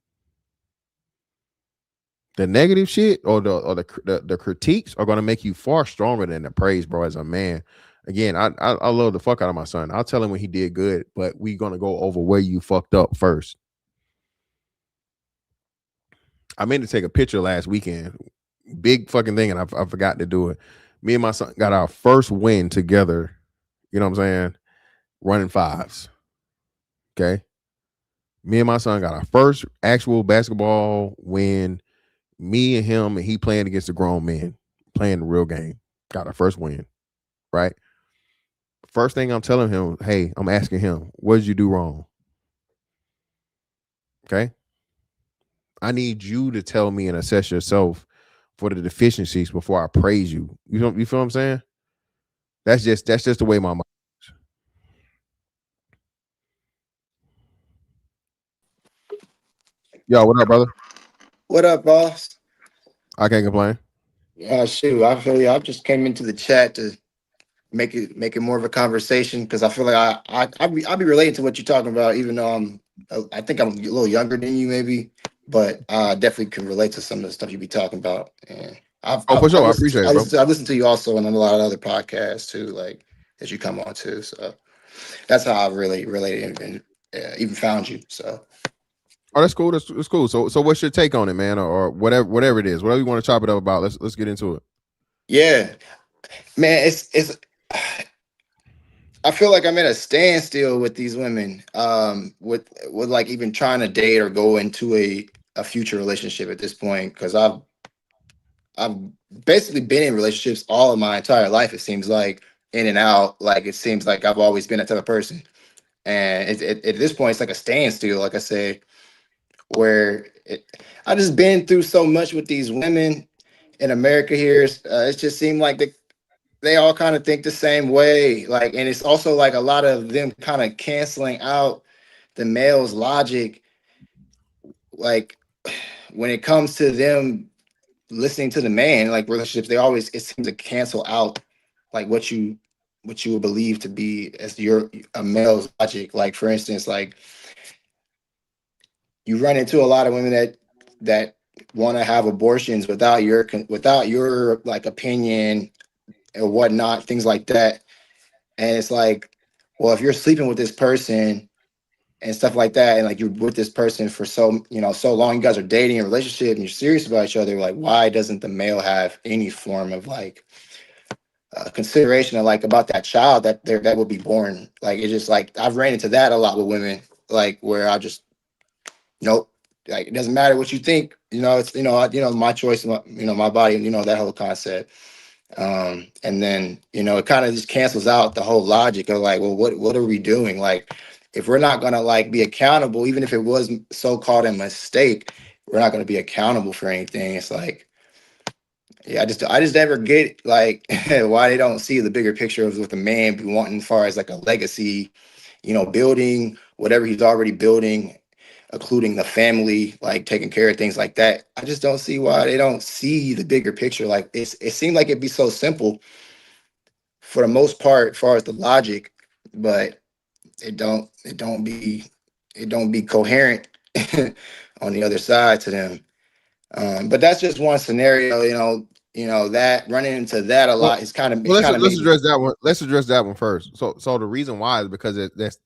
The negative shit or the critiques are going to make you far stronger than the praise, bro. As a man, again, I love the fuck out of my son. I'll tell him when he did good, but we're going to go over where you fucked up first. I meant to take a picture last weekend, big fucking thing, and I forgot to do it. Me and my son got our first win together. You know what I'm saying? Running fives. Okay. Me and my son got our first actual basketball win. Me and him, and he playing against the grown men, playing the real game. Got our first win, right? First thing I'm telling him, hey, I'm asking him, what did you do wrong? Okay. I need you to tell me and assess yourself for the deficiencies before I praise you. You feel what I'm saying? That's just the way my mind is. Yo, what up, brother? What up, boss? I can't complain. Shoot, I feel you. I just came into the chat to make it more of a conversation because I feel like I'll be relating to what you're talking about, even though I think I'm a little younger than you, maybe, but I definitely can relate to some of the stuff you be talking about. And For sure, I appreciate it, bro. I listen to you also on a lot of other podcasts too, like as you come on too. So that's how I really related and even found you. So. Oh, that's cool. That's cool. So what's your take on it, man, or whatever it is, whatever you want to chop it up about? Let's get into it. Yeah, man, it's. I feel like I'm at a standstill with these women, with like even trying to date or go into a future relationship at this point, because I've basically been in relationships all of my entire life. It seems like in and out. Like it seems like I've always been that type of person, and at this point, it's like a standstill. Like I say, where I just been through so much with these women in America here. It just seemed like they all kind of think the same way. Like, and it's also like a lot of them kind of canceling out the male's logic. Like when it comes to them listening to the man, like relationships, it seems to cancel out like what you would believe to be as a male's logic. Like for instance, like you run into a lot of women that want to have abortions without your like opinion or whatnot, things like that. And it's like, well, if you're sleeping with this person and stuff like that, and like you're with this person for so long, you guys are dating a relationship and you're serious about each other, like why doesn't the male have any form of like consideration of like about that child that will be born? Like it's just like I've ran into that a lot with women, like where I just nope. Like it doesn't matter what you think, it's my choice, my body, that whole concept. And then it kind of just cancels out the whole logic of like, well, what are we doing? Like if we're not gonna like be accountable, even if it was so-called a mistake, we're not gonna be accountable for anything. It's like, yeah, I just never get like why they don't see the bigger picture of what the man be wanting as far as like a legacy, building whatever he's already building, including the family, like taking care of things like that. I just don't see why they don't see the bigger picture. Like it seemed like it'd be so simple for the most part, as far as the logic, but it don't be coherent on the other side to them. But that's just one scenario, that running into that a lot is kind of. Well, let's address that one. Let's address that one first. So the reason why is because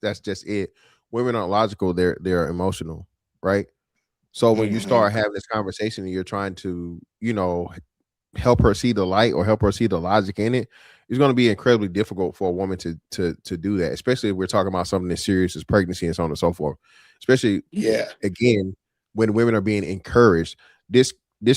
that's just it. Women aren't logical; they're emotional, right? So when you start having this conversation and you're trying to, help her see the light or help her see the logic in it, it's going to be incredibly difficult for a woman to do that, especially if we're talking about something as serious as pregnancy and so on and so forth. Especially, again, when women are being encouraged. This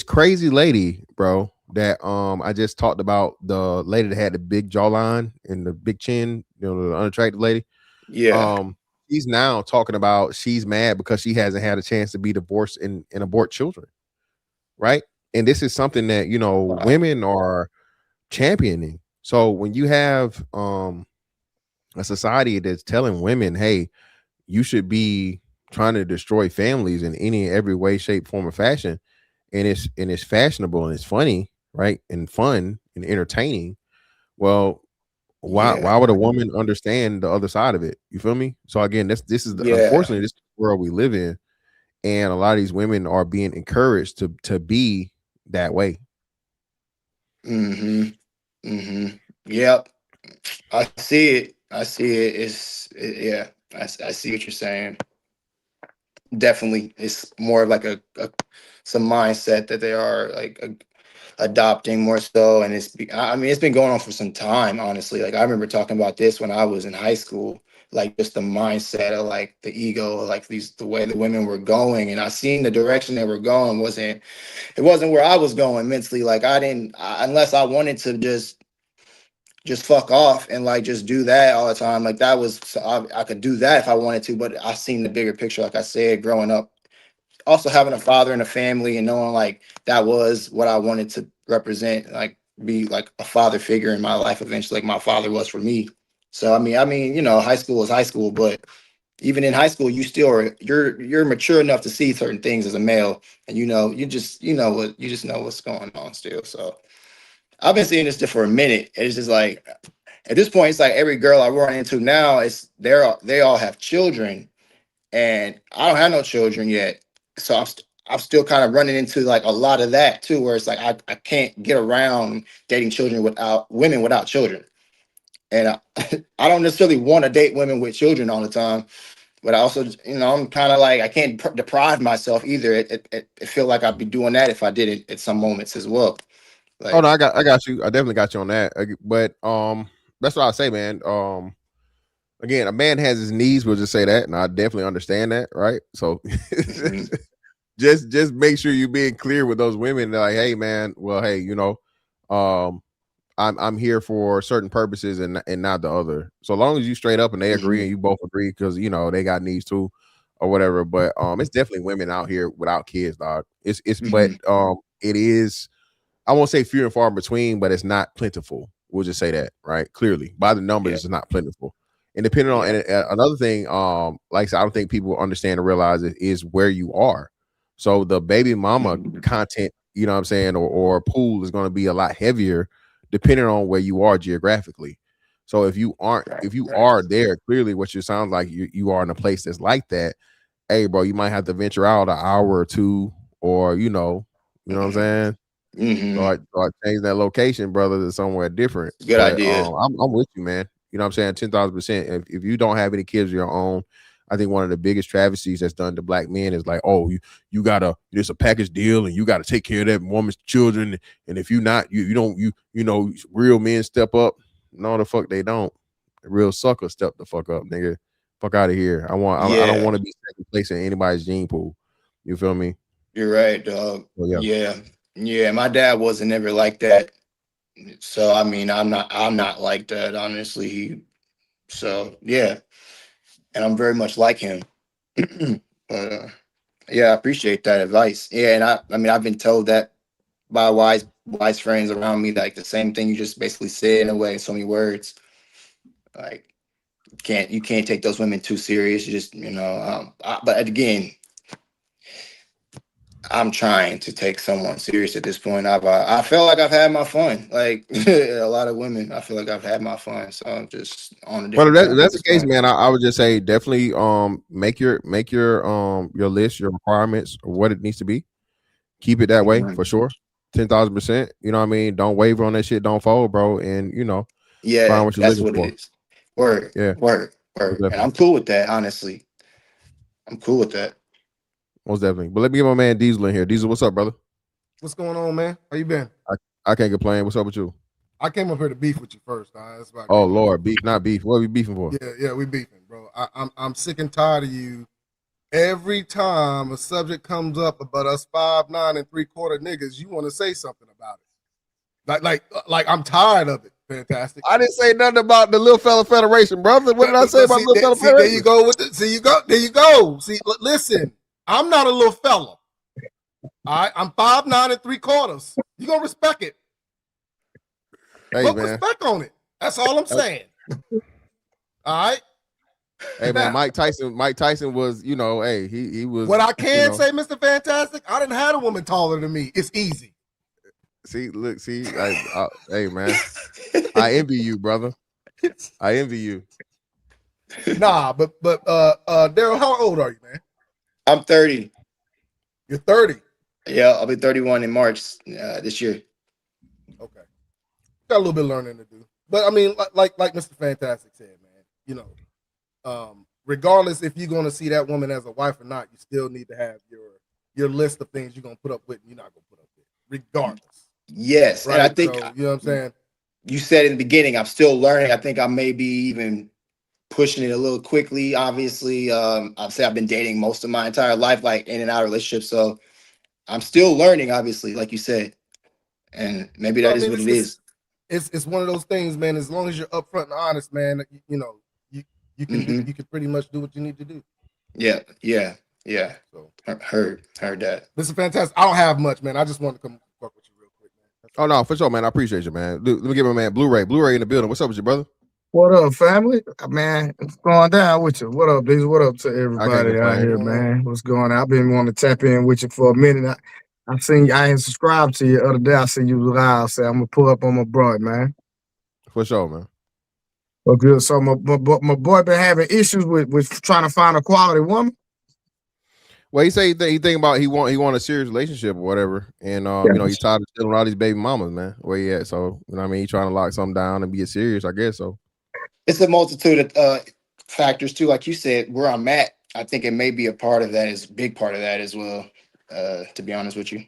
crazy lady, bro, that I just talked about, the lady that had the big jawline and the big chin, the unattractive lady. Yeah. She's now talking about she's mad because she hasn't had a chance to be divorced and abort children, right? And this is something that women are championing. So when you have a society that's telling women, hey, you should be trying to destroy families in any and every way, shape, form, or fashion, and it's fashionable and it's funny, right, and fun and entertaining, well, why would a woman understand the other side of it? You feel me? So again, unfortunately, this is the world we live in, and a lot of these women are being encouraged to be that way. Yep, I see it. I see what you're saying. Definitely, it's more of like some mindset that they are like adopting more so, and it's been going on for some time, honestly. Like I remember talking about this when I was in high school, like just the mindset of like the ego, like the way the women were going, and I seen the direction they were going wasn't where I was going mentally. Like unless I wanted to just fuck off and like just do that all the time, like that was, I could do that if I wanted to, but I seen the bigger picture, like I said, growing up, also having a father and a family and knowing like that was what I wanted to represent, like be like a father figure in my life eventually, like my father was for me. So I mean high school was high school, but even in high school, you still are you're mature enough to see certain things as a male, and you just know what's going on still. So I've been seeing this for a minute. It's just like at this point, it's like every girl I run into now, they all have children, and I don't have no children yet. So I'm still kind of running into like a lot of that too, where it's like I can't get around dating women without children. And I don't necessarily want to date women with children all the time, but I also, I'm kind of like I can't deprive myself either. It feel like I'd be doing that if I did it at some moments as well. Like, oh no, I got you. I definitely got you on that. But that's what I say, man. Again, a man has his needs. We'll just say that, and I definitely understand that, right? So just make sure you're being clear with those women. They're like, hey, man, well, hey, I'm here for certain purposes and not the other. So long as you straight up and they agree and you both agree, because they got needs too or whatever. But it's definitely women out here without kids, dog. But it is, I won't say few and far between, but it's not plentiful. We'll just say that, right? Clearly, by the numbers, it's not plentiful. And depending on another thing, like I said, I don't think people understand and realize it is where you are. So the baby mama content, you know what I'm saying, or pool is going to be a lot heavier depending on where you are geographically. So if you are there, clearly what you sound like you are in a place that's like that, hey bro, you might have to venture out an hour or two, or you know what I'm saying? Start change that location, brother, to somewhere different. Good idea. I'm with you, man. You know what I'm saying? 10,000%. If you don't have any kids of your own, I think one of the biggest travesties that's done to black men is like, oh, you gotta, there's a package deal and you gotta take care of that woman's children. And if you not, you don't, real men step up. No, the fuck they don't. Real suckers step the fuck up, nigga. Fuck out of here. I don't want to be second place in anybody's gene pool. You feel me? You're right, dog. Well, Yeah. My dad wasn't ever like that. So I mean, I'm not like that, honestly. So yeah, and I'm very much like him. But yeah, I appreciate that advice. Yeah, and I mean, I've been told that by wise friends around me, like the same thing you just basically said in a way, in so many words. Like you can't take those women too serious. You just but again, I'm trying to take someone serious at this point. I feel like I've had my fun. Like a lot of women, I feel like I've had my fun. So I'm just on a different. Well, if that's the case, man, I would just say definitely make your list, your requirements, what it needs to be. Keep it that way for sure. 10,000%. You know what I mean? Don't waver on that shit. Don't fold, bro. And yeah, what that's what it is. Word. Yeah. Word. And I'm cool with that. Honestly, I'm cool with that. Most definitely. But let me get my man Diesel in here. Diesel, what's up, brother? What's going on, man? How you been? I can't complain. What's up with you? I came up here to beef with you first. That's about oh Lord, beef, not beef. What are we beefing for? Yeah, we beefing, bro. I'm sick and tired of you. Every time a subject comes up about us 5'9" and 3/4 niggas, you want to say something about it. Like I'm tired of it. Fantastic. I didn't say nothing about the Little Fella Federation, brother. What did I say about Little Fella Federation? There you go with it. There you go. See, listen, I'm not a little fella. All right, I'm 5'9" and 3/4. You gonna respect it? Hey, put man. Respect on it. That's all I'm saying. All right. Hey man, Mike Tyson was, hey, he was. What I can say, Mr. Fantastic, I didn't have a woman taller than me. It's easy. See, hey man, I envy you, brother. I envy you. Nah, but Daryl, how old are you, man? I'm 30. You're 30. Yeah, I'll be 31 in March this year. Okay, got a little bit of learning to do, but I mean, like Mr. Fantastic said, man, regardless if you're going to see that woman as a wife or not, you still need to have your list of things you're going to put up with and you're not going to put up with, regardless. Yes, right? And I think so, you know what I'm saying. You said in the beginning, I'm still learning. I think I may be even pushing it a little quickly. Obviously, I've been dating most of my entire life, like in and out of relationships. So I'm still learning, obviously, like you said. And maybe that is what it is. It's one of those things, man. As long as you're upfront and honest, man, you can you can pretty much do what you need to do. Yeah. So heard that. This is fantastic. I don't have much, man. I just wanted to come fuck with you real quick, man. Oh no, for sure, man. I appreciate you, man. Let me give my man Blu-ray in the building. What's up with you, brother? What up, family? Man, what's going down with you? What up, Bees? What up to everybody out complain. here, man? What's going on? I've been wanting to tap in with you for a minute. I seen I ain't subscribed to you the other day. I seen you live. I said I'm gonna pull up on my bro, man. For sure, man. Well, good. So my boy been having issues with trying to find a quality woman. Well, he say he think about he want a serious relationship or whatever, and you know, he's tired of stealing all these baby mamas, man. Where he at? So you know what I mean, he trying to lock something down and be serious, I guess. So It's a multitude of factors too. Like you said, where I'm at, I think it may be a part of that, is a big part of that as well. To be honest with you.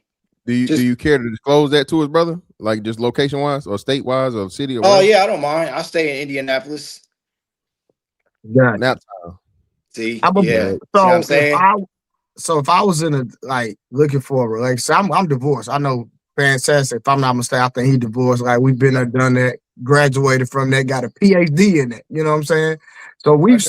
do you care to disclose that to his brother, like just location wise or state wise or city? Or Oh whatever? yeah, I don't mind. I stay in Indianapolis. Yeah. Nap time. See, I'm a, yeah. so See what I'm saying? if I was in a like looking for a relationship, I'm divorced. I know Fantastic. If I'm not mistaken, I think he divorced. Like we've been there, done that, graduated from that, got a PhD in that. You know what I'm saying? So we've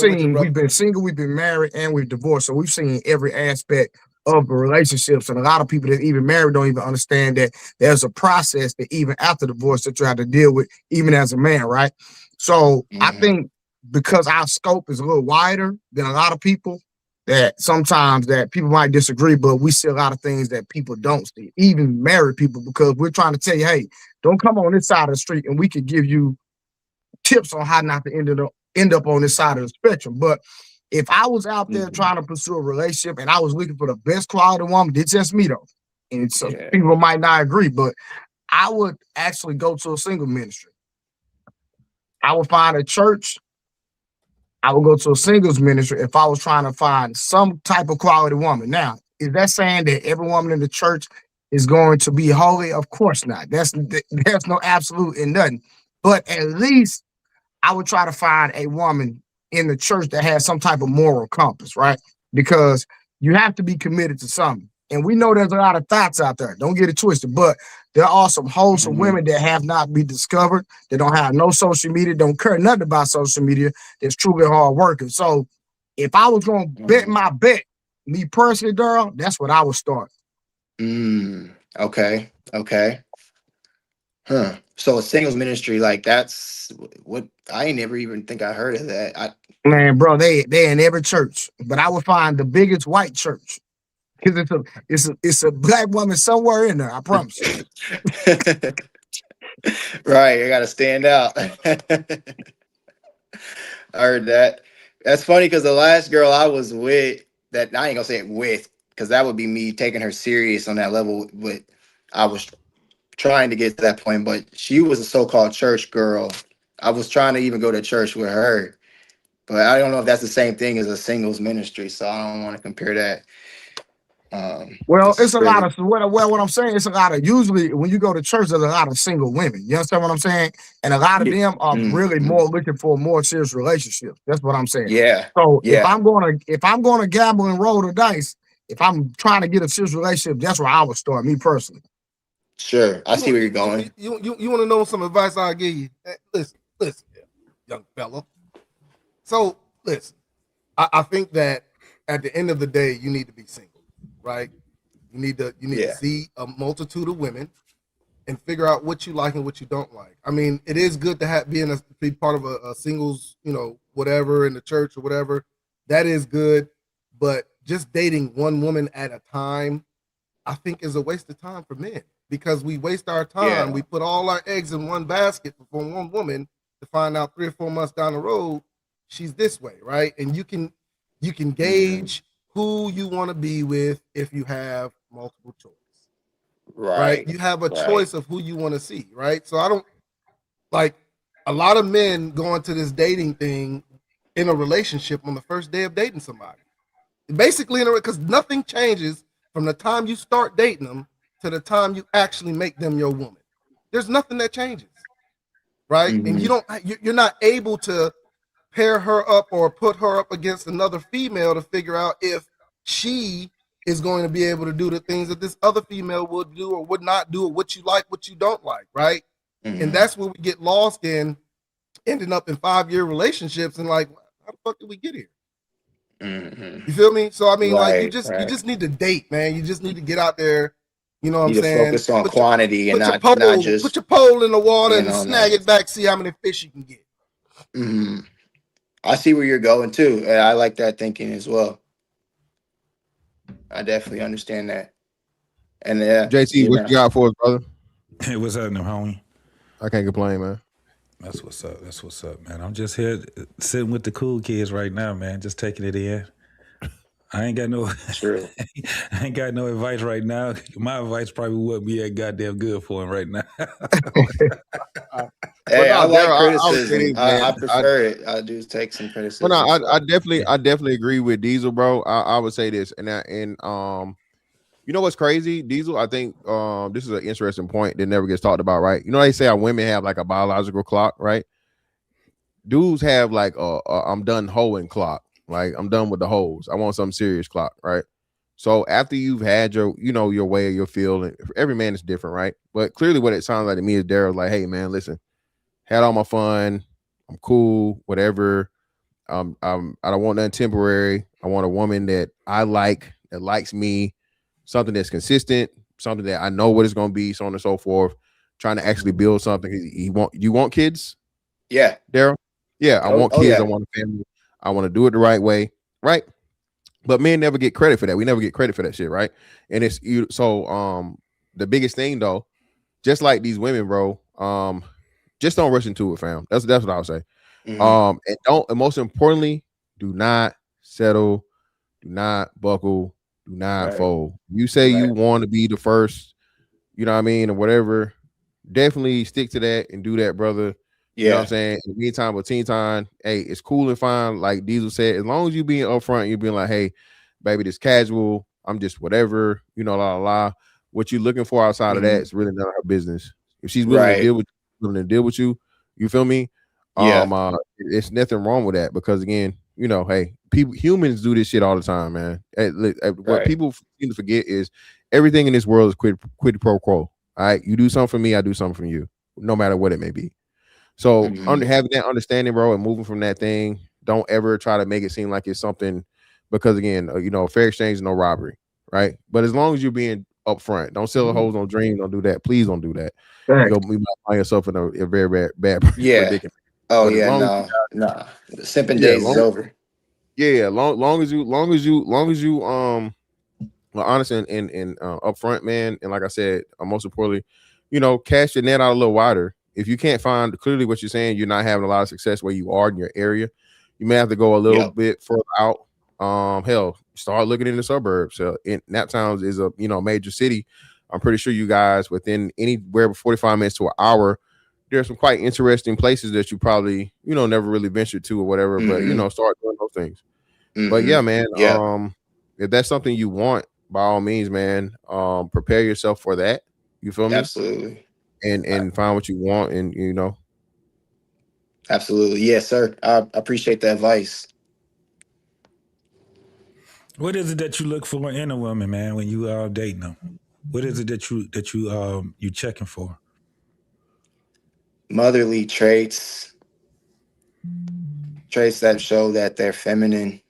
been single, we've been married, and we've divorced. So we've seen every aspect of the relationships. And a lot of people that even married don't even understand that there's a process that even after divorce that you have to deal with, even as a man, right? So I think because our scope is a little wider than a lot of people, that sometimes that people might disagree, but we see a lot of things that people don't see, even married people, because we're trying to tell you, hey, don't come on this side of the street, and we could give you tips on how not to end up on this side of the spectrum. But if I was out there trying to pursue a relationship and I was looking for the best quality woman, it's just me though. And so people might not agree, but I would actually go to a single ministry. I would find a church. I would go to a singles ministry if I was trying to find some type of quality woman. Now, is that saying that every woman in the church is going to be holy? Of course not. There's no absolute in nothing. But at least I would try to find a woman in the church that has some type of moral compass, right? Because you have to be committed to something. And we know there's a lot of thoughts out there. Don't get it twisted. But there are some wholesome women that have not been discovered. They don't have no social media, don't care nothing about social media. That's truly hard working. So if I was going to bet my bet, me personally, girl, that's what I would start. Okay. Huh. So a singles ministry, like that's what I ain't never even think I heard of that. Man, bro, they in every church, but I would find the biggest white church. Because it's a black woman somewhere in there, I promise you. Right, I gotta stand out. I heard that. That's funny because the last girl I was with, that I ain't gonna say it with, because that would be me taking her serious on that level. But I was trying to get to that point, but she was a so-called church girl. I was trying to even go to church with her, but I don't know if that's the same thing as a singles ministry, so I don't want to compare that. Well, it's a lot of what I'm saying. It's a lot of, usually when you go to church, there's a lot of single women. You understand what I'm saying? And a lot of them are really more looking for a more serious relationship. That's what I'm saying. Yeah. So if I'm gonna gamble and roll the dice, if I'm trying to get a serious relationship, that's where I would start. Me personally. Sure, I see where you're going. You want to know some advice I'll give you? Listen, young fella. So listen, I think that at the end of the day, you need to be single. Right, you need to see a multitude of women and figure out what you like and what you don't like. I mean, it is good to be part of a singles, whatever in the church or whatever. That is good, but just dating one woman at a time, I think, is a waste of time for men, because we waste our time. Yeah. We put all our eggs in one basket for one woman to find out 3 or 4 months down the road she's this way, right? And you can gauge who you want to be with if you have multiple choice, right? You have a choice of who you want to see, right? So I don't like a lot of men going to this dating thing in a relationship on the first day of dating somebody. Basically, because nothing changes from the time you start dating them to the time you actually make them your woman. There's nothing that changes, right? And you're not able to pair her up or put her up against another female to figure out if she is going to be able to do the things that this other female would do or would not do, or what you like, what you don't like, right? And that's where we get lost in ending up in 5-year relationships and like, how the fuck did we get here? You feel me? So I mean, like you just need to date, man. You just need to get out there. You know what I'm saying? Focus on quantity and not just put your pole in the water and snag it back. See how many fish you can get. I see where you're going too, and I like that thinking as well. I definitely understand that. And JT, what you got for us, brother? Hey, what's happening, homie? I can't complain, man. That's what's up. That's what's up, man. I'm just here sitting with the cool kids right now, man. Just taking it in. I ain't got no True. I ain't got no advice right now. My advice probably wouldn't be that goddamn good for him right now. Hey, I like criticism. this, I prefer it. I do take some criticism. Well, no, I definitely agree with Diesel, bro. I would say this, and you know what's crazy, Diesel? I think this is an interesting point that never gets talked about, right? You know, they say our women have like a biological clock, right? Dudes have like a I'm done hoeing clock. Like, I'm done with the hoes. I want something serious clock, right? So after you've had your, you know, your way or your feel, and every man is different, right? But clearly what it sounds like to me is Daryl's like, hey man, listen, had all my fun, I'm cool, whatever. I don't want nothing temporary. I want a woman that I like, that likes me, something that's consistent, something that I know what it's gonna be, so on and so forth. Trying to actually build something. You want kids? Yeah. Daryl? Yeah, I want kids, I want a family. I want to do it the right way, right? But men never get credit for that. We never get credit for that shit, right? And it's you. So the biggest thing though, just like these women, bro, just don't rush into it, fam. That's what I would say. And most importantly, do not settle, do not buckle, do not fold. You say you want to be the first, you know what I mean, or whatever. Definitely stick to that and do that, brother. You know what I'm saying? In the meantime, with teen time, hey, it's cool and fine. Like Diesel said, as long as you being upfront, you being like, hey, baby, this casual. I'm just whatever, you know, What you're looking for outside of that is really none of her business. If she's willing to deal with you, you feel me? It's nothing wrong with that because again, you know, hey, humans do this shit all the time, man. What people seem to forget is everything in this world is quid pro quo. All right, you do something for me, I do something for you, no matter what it may be. So having that understanding, bro, and moving from that thing, don't ever try to make it seem like it's something because again, you know, fair exchange, no robbery, right? But as long as you're being upfront, don't sell a hoes on dream, don't do that. Please don't do that. You might find yourself in a very bad predicament. Oh yeah, no. The simping days is over. Yeah, long as you honest and upfront, man. And like I said, most importantly, you know, cast your net out a little wider. If you can't find clearly what you're saying, you're not having a lot of success where you are in your area. You may have to go a little bit further out. Hell, start looking in the suburbs. Naptowns is a major city. I'm pretty sure you guys within anywhere 45 minutes to an hour, there's some quite interesting places that you probably never really ventured to or whatever. But start doing those things. But yeah, man. If that's something you want, by all means, man, prepare yourself for that. You feel me? Absolutely. And find what you want, and Absolutely, yes, sir. I appreciate the advice. What is it that you look for in a woman, man, when you are dating them? What is it that you checking for? Motherly traits that show that they're feminine,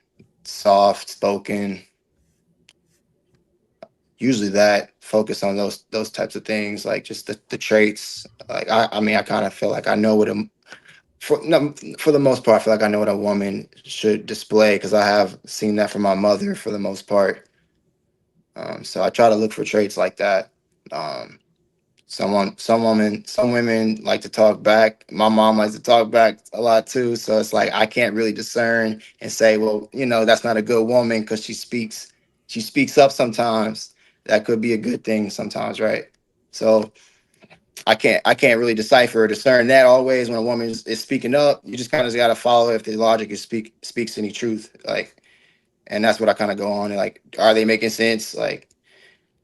soft spoken. Usually that focus on those types of things, like just the traits. Like I kind of feel like I know what for the most part, I feel like I know what a woman should display because I have seen that from my mother for the most part. So I try to look for traits like that. Some women like to talk back. My mom likes to talk back a lot too. So it's like I can't really discern and say, well, that's not a good woman because she speaks up sometimes. That could be a good thing sometimes, right? So I can't really decipher or discern that always when a woman is speaking up. You just kind of got to follow if the logic speaks any truth, like, and that's what I kind of go on. Like, are they making sense? Like,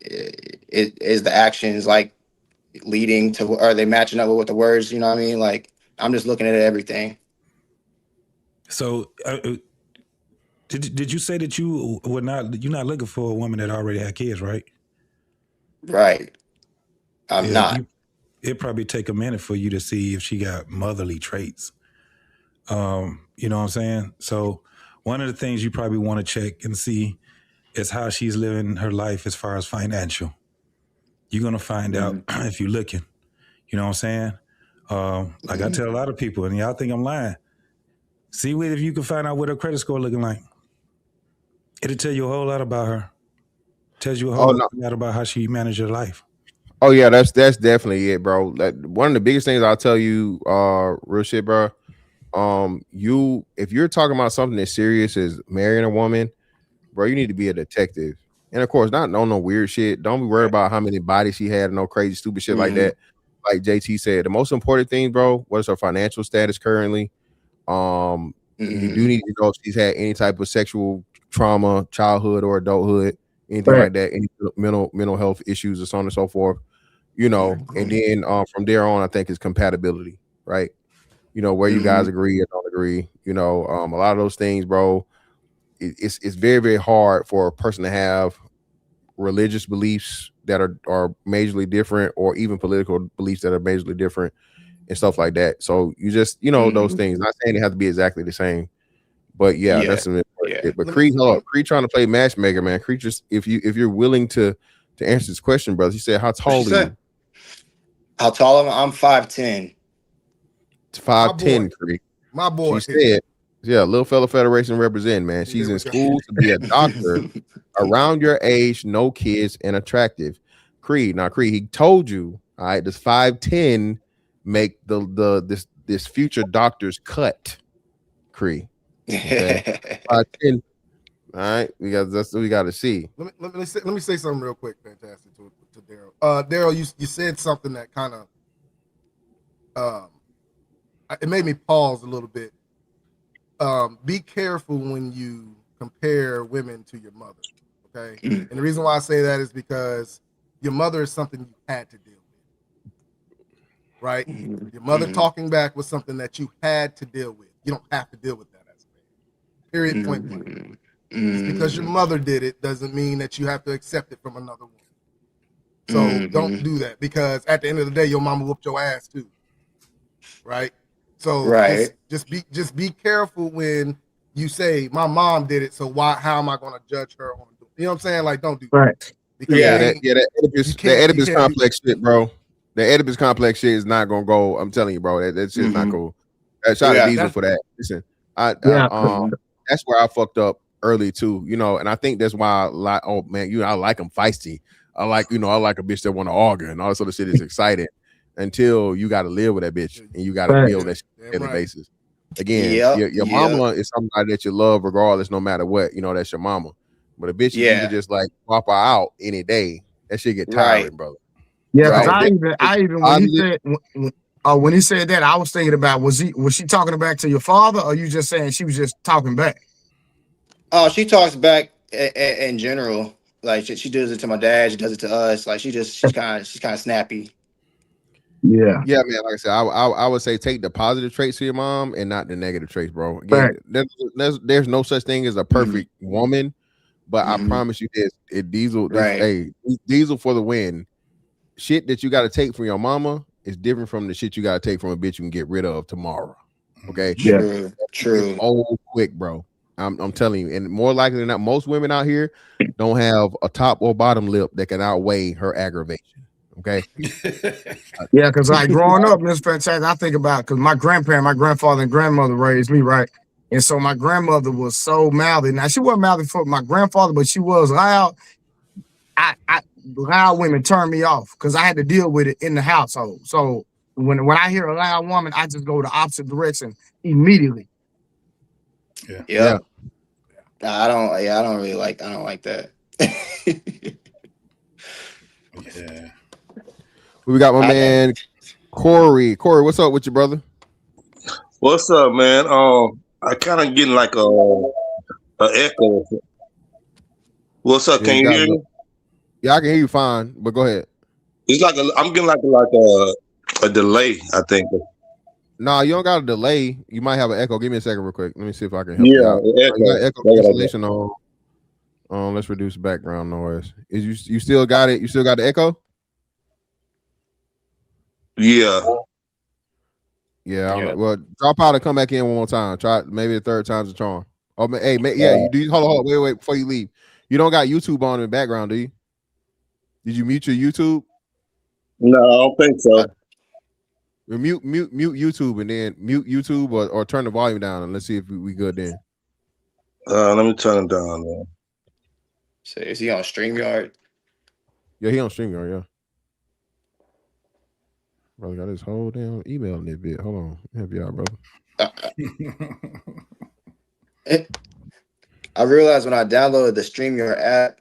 is the actions like leading to? Are they matching up with the words? You know what I mean? Like, I'm just looking at everything. So, did you say that you're not looking for a woman that already had kids, right? Right. I'm not. It'd probably take a minute for you to see if she got motherly traits. You know what I'm saying? So one of the things you probably want to check and see is how she's living her life as far as financial. You're going to find out if you're looking. You know what I'm saying? Like I tell a lot of people, and y'all think I'm lying, See if you can find out what her credit score looking like. It'll tell you a whole lot about her. Tells you a whole lot about how she managed her life. Oh yeah, that's definitely it, bro. Like, one of the biggest things I'll tell you, real shit, bro. If you're talking about something as serious as marrying a woman, bro, you need to be a detective. And of course, not no weird shit. Don't be worried about how many bodies she had, no crazy stupid shit like that. Like JT said, the most important thing, bro, what is her financial status currently? You do need to know if she's had any type of sexual trauma, childhood or adulthood, anything like that, any mental health issues or so on and so forth. You know, and then from there on, I think it's compatibility, right? You know, where you guys agree or don't agree. You know, a lot of those things, bro. It's very, very hard for a person to have religious beliefs that are majorly different, or even political beliefs that are majorly different, and stuff like that. So you just, you know, those things. Not saying they have to be exactly the same, but that's some important shit. But Creed trying to play matchmaker, man. Creed, just if you're willing to answer this question, brother. He said, how tall are you? How tall am I? I'm 5'10". It's 5'10", Creed. My boy. She said, yeah, Little Fella Federation represent, man. She's in school to be a doctor, around your age, no kids, and attractive. Creed, he told you, all right, does 5'10" make this future doctor's cut? Creed. Okay. 5'10". All right, that's what we got to see. Let me say something real quick, fantastic, to Daryl. Daryl, you said something that kind of it made me pause a little bit. Be careful when you compare women to your mother, okay? And the reason why I say that is because your mother is something you had to deal with, right? Your mother talking back was something that you had to deal with. You don't have to deal with that as a man. Period. Point blank. Just because your mother did it doesn't mean that you have to accept it from another woman. So don't do that, because at the end of the day, your mama whooped your ass too, right? So just be careful when you say my mom did it. So how am I going to judge her on? You know what I'm saying? Like, don't do that. Because that Oedipus complex shit, bro. The Oedipus complex shit is not gonna go. I'm telling you, bro. That's just not cool. Shout out to Diesel for that. Listen, that's where I fucked up early too. You know, and I think that's why I like them feisty. I like a bitch that want to argue and all this other shit is exciting. Until you got to live with that bitch and you got to deal with that shit on a daily basis. Again, your mama is somebody that you love regardless, no matter what. You know, that's your mama. But a bitch, you can just like swap her out any day. That shit get tiring, brother. Yeah, because when he said that, I was thinking about was she talking back to your father, or you just saying she was just talking back? Oh, she talks back in general. Like she does it to my dad, she does it to us. Like she's kind of snappy. Yeah, man. Like I said, I would say take the positive traits to your mom and not the negative traits, bro. Again, there's no such thing as a perfect woman, but I promise you this: Diesel for the win. Shit that you got to take from your mama is different from the shit you got to take from a bitch you can get rid of tomorrow. Okay, true. It's old quick, bro. I'm telling you, and more likely than not, most women out here don't have a top or bottom lip that can outweigh her aggravation. Okay. Yeah, because like growing up, Mr. Fantastic, I think about because my grandfather, and grandmother raised me, right? And so my grandmother was so mouthy. Now she wasn't mouthy for my grandfather, but she was loud. Loud women turned me off because I had to deal with it in the household. So when I hear a loud woman, I just go the opposite direction immediately. Yeah. I don't really like. I don't like that. Yeah. We got my man Corey. Corey, what's up with you, brother? What's up, man? I kind of getting like a echo. What's up? Can you hear me? Yeah, I can hear you fine, but go ahead. It's like I'm getting like a delay, I think. No, you don't got a delay. You might have an echo. Give me a second real quick. Let me see if I can help you out. Echo cancellation on. Let's reduce background noise. You still got it? You still got the echo? Yeah. Yeah. Well, drop out and come back in one more time. Try maybe the third time's a charm. Oh, hey, you do. Hold on. Wait before you leave. You don't got YouTube on in the background, do you? Did you mute your YouTube? No, I don't think so. Mute YouTube and then mute YouTube or turn the volume down and let's see if we good then. Let me turn it down, man. So is he on StreamYard? Yeah, he on StreamYard, yeah. Brother got his whole damn email in that bit. Hold on. Help you out, brother. I realized when I downloaded the StreamYard app,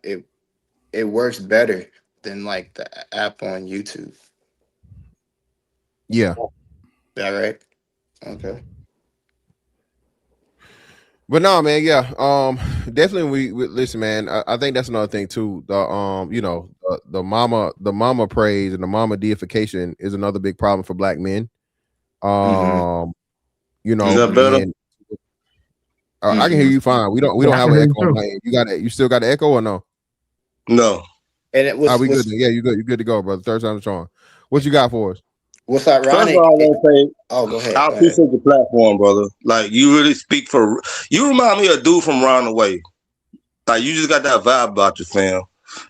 it works better than like the app on YouTube. Yeah. Is that right? Okay. But no, man, yeah. Definitely we listen, man. I think that's another thing too. The mama praise and the mama deification is another big problem for black men. Is that better? I can hear you fine. We don't have an echo on my end. You still got an echo or no? No. And it was we good. Yeah, you good. You good to go, brother. Third time the charm. What you got for us? What's ironic? First of all, I want to say, go ahead. I appreciate the platform, brother. Like, you really speak for. You remind me of a dude from Round the Way. Like, you just got that vibe about your fam,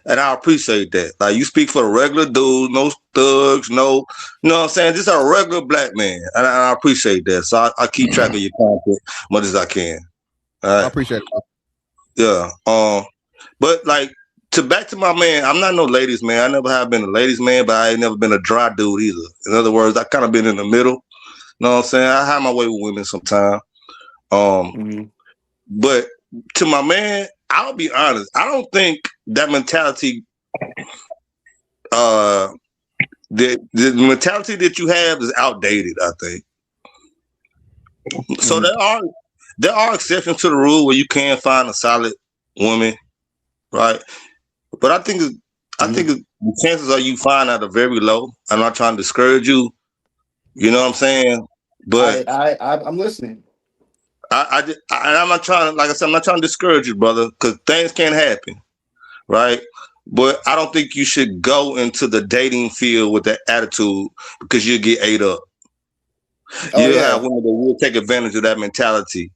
and I appreciate that. Like, you speak for the regular dude, no thugs, no, you know what I'm saying? Just a regular black man, and I appreciate that. So I keep track of your content as much as I can. All right? I appreciate it. Yeah. But like. Back to my man, I'm not no ladies man. I never have been a ladies man, but I ain't never been a dry dude either. In other words, I kind of been in the middle. You know what I'm saying? I have my way with women sometimes. But to my man, I'll be honest. I don't think that mentality, the mentality that you have is outdated. I think so. There are exceptions to the rule where you can find a solid woman, right? But I think the chances are you find out are very low. I'm not trying to discourage you. You know what I'm saying? But I'm listening. I'm not trying, like I said, I'm not trying to discourage you, brother, because things can happen, right? But I don't think you should go into the dating field with that attitude because you'll get ate up. You'll have women that will take advantage of that mentality,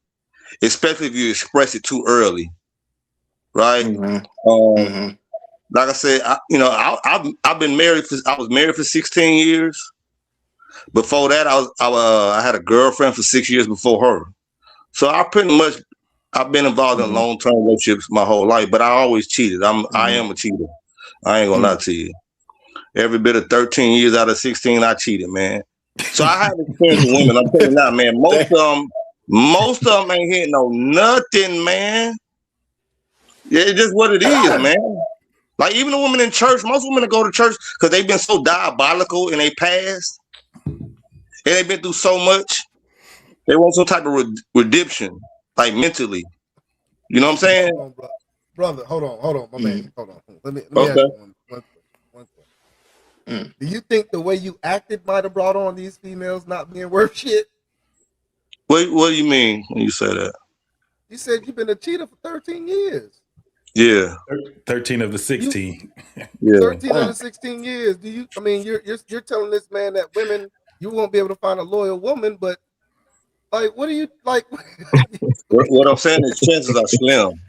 especially if you express it too early, right? Like I said, I've been married. I was married for 16 years. Before that, I had a girlfriend for 6 years before her. So I've been involved in long-term relationships my whole life. But I always cheated. I am a cheater. I ain't gonna lie to you. Every bit of 13 years out of 16, I cheated, man. So I have experience with women. I'm telling you now, man. Most of them ain't hitting no nothing, man. Yeah, it's just what it is, man. Like even the women in church, most women that go to church because they've been so diabolical in their past, and they've been through so much. They want some type of redemption, like mentally. You know what I'm saying, brother? Hold on, my man. Hold on. Let me ask you one question. Do you think the way you acted might have brought on these females not being worth shit? What do you mean when you say that? You said you've been a cheater for 13 years. Yeah, 13 of the 16. 13 out of 16 years. Do you? I mean, you're telling this man that women you won't be able to find a loyal woman, but like, what do you like? What I'm saying is chances are slim.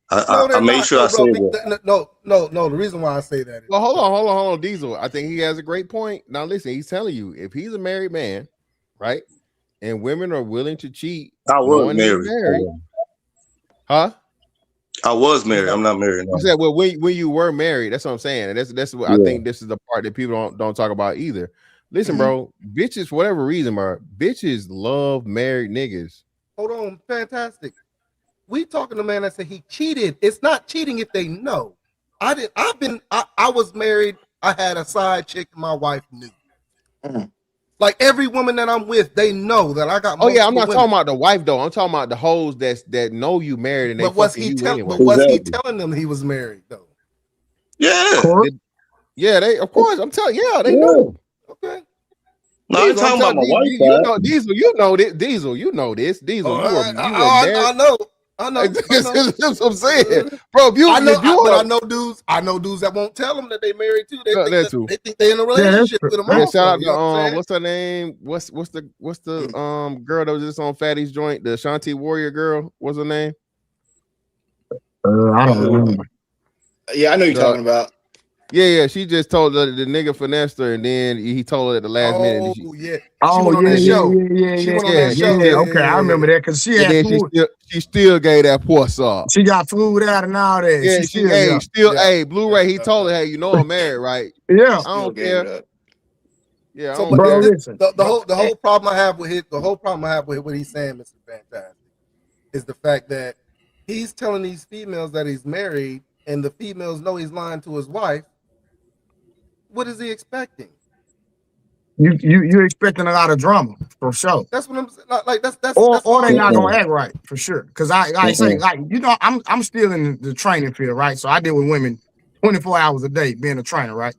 I made sure I say that. No. The reason why I say that is well, hold on, Diesel. I think he has a great point. Now, listen, he's telling you if he's a married man, right, and women are willing to cheat. I was married. Huh? I was married. I'm not married now. I said, well, when you were married, that's what I'm saying, and that's what I think. This is the part that people don't talk about either. Listen, bro, bitches, for whatever reason, bro, bitches love married niggas. Hold on, fantastic. We talking to a man that said he cheated. It's not cheating if they know. I was married. I had a side chick. My wife knew. Like every woman that I'm with, they know that I got. Oh yeah, I'm not talking about the wife though. I'm talking about the hoes that know you married and they. But was he telling? But was he telling them he was married though? Yeah, they of course. I'm telling. Yeah, they know. Okay. No, I'm talking about my wife. You know, Diesel, you know this. Diesel, you know this. Diesel, I know. That's what I'm saying, bro. I know dudes that won't tell them that they married too. They think they're in a relationship with them. Yeah, shout out to what's her name? What's the girl that was just on Fatty's joint? The Shanti Warrior girl. What's her name? I don't remember. Yeah, I know you're talking about. Yeah. She just told the nigga finessed her, and then he told her at the last minute. Oh And yeah. Oh went on yeah, that yeah, show. yeah, She yeah, went on yeah, that show. yeah. Okay, I remember that because she and had then food. she still gave that puss up. She got food out and all that. Yeah, She still, hey, Blu-ray. He told her, hey, you know I'm married, right? Yeah. I don't care. Yeah, I So, don't but care. listen, the whole problem I have with what he's saying, Mr. Fantastic, is the fact that he's telling these females that he's married, and the females know he's lying to his wife. What is he expecting? You expecting a lot of drama for sure. That's what I'm saying. Like that's Or they all- not gonna act right for sure. Because I say, like, you know, I'm still in the training field, right? So I deal with women 24 hours a day being a trainer, right?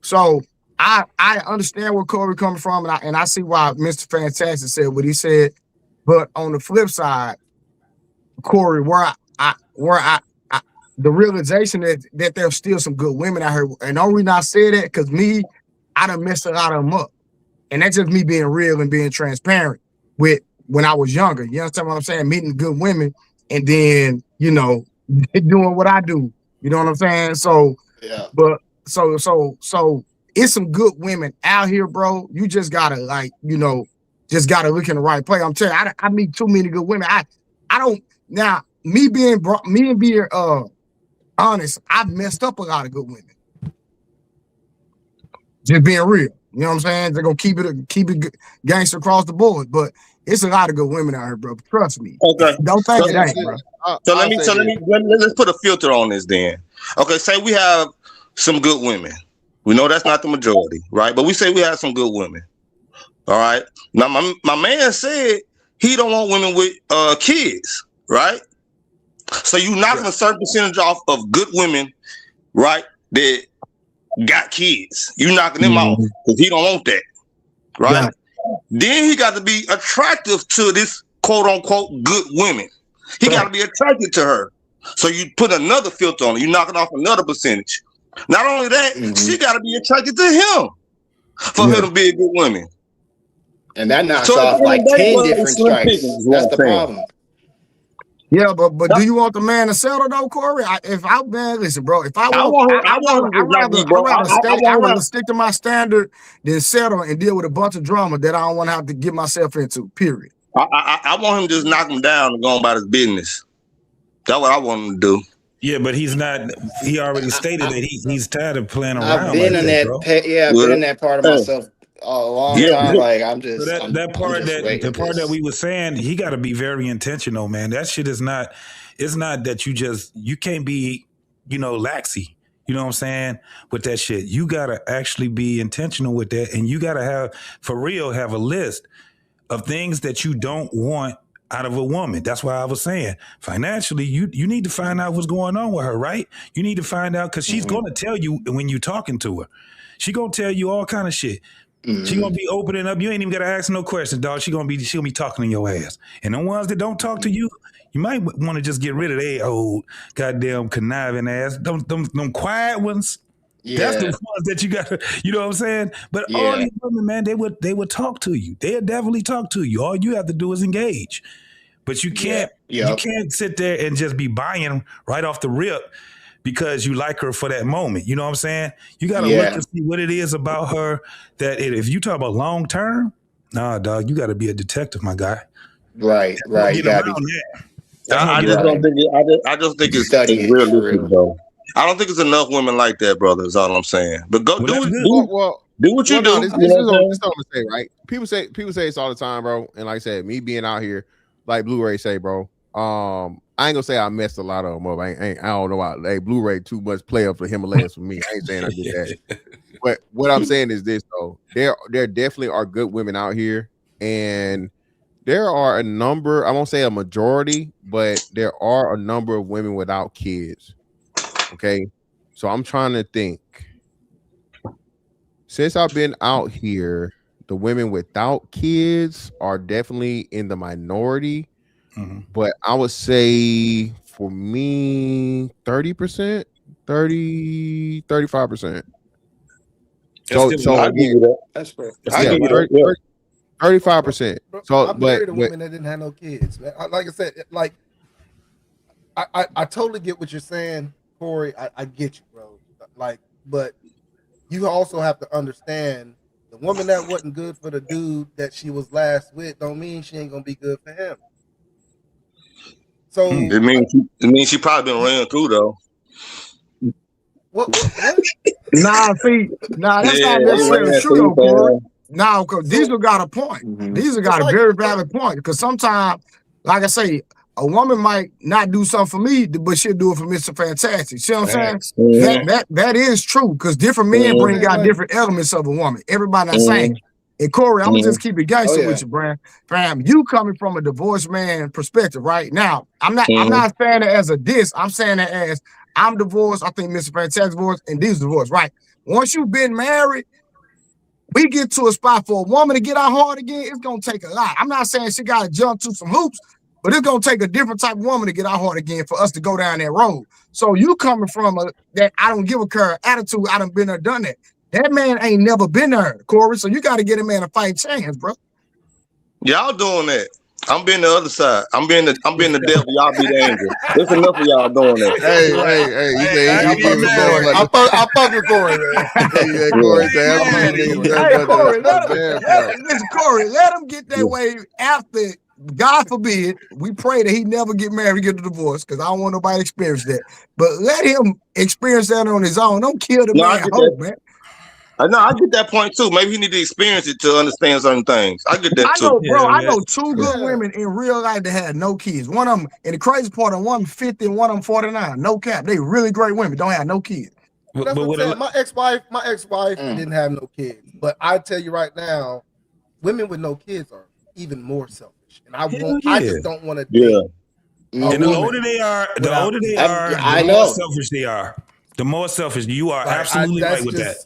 So I understand where Corey coming from, and I see why Mr. Fantastic said what he said. But on the flip side, Corey, where I the realization that there's still some good women out here, and the only reason I say that because I done messed a lot of them up. And that's just me being real and being transparent with when I was younger. You understand what I'm saying? Meeting good women and then, you know, doing what I do. You know what I'm saying? So, yeah. But so it's some good women out here, bro. You just gotta, like, you know, just gotta look in the right place. I'm telling you, I meet too many good women. I don't now me being honest, I've messed up a lot of good women. Just being real. You know what I'm saying? They're gonna keep it gangster across the board, but it's a lot of good women out here, bro. Trust me. Okay. Don't think it ain't, bro. Let's put a filter on this then. Okay, say we have some good women. We know that's not the majority, right? But we say we have some good women. All right. Now my man said he don't want women with kids, right? So you knocking a certain percentage off of good women, right? That got kids. You knocking them off because he don't want that, right? Yeah. Then he got to be attractive to this quote unquote good women. He got to be attracted to her. So you put another filter on it. You knocking off another percentage. Not only that, she got to be attracted to him for her to be a good woman. And that knocks off like 10 different strikes. That's the problem. Yeah, but do you want the man to settle though, Corey? Listen, bro. If I'd rather stick to my standard than settle and deal with a bunch of drama that I don't want to have to get myself into. Period. I want him to just knock him down and go about his business. That's what I want him to do. Yeah, but he's not. He already stated that he's tired of playing around. I've been in that. I've been in that part of myself a long time. Like I'm just so that part that we were saying, he got to be very intentional, man. That shit is not. It's not that you can't be, you know, laxy. You know what I'm saying? With that shit, you gotta actually be intentional with that, and you gotta have a list of things that you don't want out of a woman. That's why I was saying financially, you need to find out what's going on with her, right? You need to find out because she's going to tell you when you're talking to her. She gonna tell you all kind of shit. She gonna be opening up. You ain't even gotta ask no questions, dog. She gonna be talking in your ass. And the ones that don't talk to you, you might want to just get rid of their old goddamn conniving ass. Them quiet ones. Yeah. That's the ones that you got. You know what I'm saying? But all these women, man, they would talk to you. They'll definitely talk to you. All you have to do is engage. But you can't you can't sit there and just be buying right off the rip because you like her for that moment. You know what I'm saying? You got to look and see what it is about her that if you talk about long term, nah, dog, you got to be a detective, my guy. Right. You gotta be. I just think it's realistic, though. I don't think it's enough women like that, brother. Is all I'm saying. But go do what you do. This is what I'm saying, right? People say it's all the time, bro. And like I said, me being out here, like Blu-ray say, bro. I ain't gonna say I messed a lot of them up. I don't know why. Hey, Blu-ray too much play up for Himalayas for me. I ain't saying I did that. But what I'm saying is this though: there definitely are good women out here, and there are a number. I won't say a majority, but there are a number of women without kids. Okay, so I'm trying to think. Since I've been out here, the women without kids are definitely in the minority. But I would say for me, 30%, 35%. So I'll give you that. That's fair. 35%. So, I married a woman that didn't have no kids. Man. Like I said, like I totally get what you're saying, Corey. I get you, bro. Like but you also have to understand the woman that wasn't good for the dude that she was last with don't mean she ain't gonna be good for him. So It means she probably been ran through though. what? Nah, that's not necessarily true though, Corey. Nah, because Diesel got a point. Diesel got a very valid point. Because sometimes, like I say, a woman might not do something for me, but she'll do it for Mr. Fantastic. See what I'm saying? That is true. Because different men bring out different elements of a woman. Everybody not saying. And Corey, I'm gonna just keep it gangster with you, Brian. Fam, you coming from a divorced man perspective, right? Now, I'm not saying it as a diss. I'm saying it as I'm divorced. I think Mr. Fantastic divorced and Diesel divorced, right? Once you've been married, we get to a spot for a woman to get out hard again. It's gonna take a lot. I'm not saying she gotta jump to some hoops, but it's gonna take a different type of woman to get out hard again for us to go down that road. So you coming from that I don't give a care attitude. I done been there, done that. That man ain't never been there, Corey. So you got to get a man a fight chance, bro. Y'all doing that. I'm being the other side. I'm being the devil. Y'all be the angel. There's enough of y'all doing that. Hey, you say I fuck with Corey, man. Corey, let him get that way after. God forbid, we pray that he never get married, get a divorce, because I don't want nobody to experience that. But let him experience that on his own. Don't kill the man. Man. No, I get that point too. Maybe he need to experience it to understand certain things. I get that too. I know two good women in real life that had no kids. One of them, and the crazy part, one 50 and one of them 49. No cap. They really great women. Don't have no kids. That's what I'm saying. My ex-wife didn't have no kids. But I tell you right now, women with no kids are even more selfish. And I just don't want to date. And the older they are, the more selfish they are. The more selfish. You are absolutely right with that.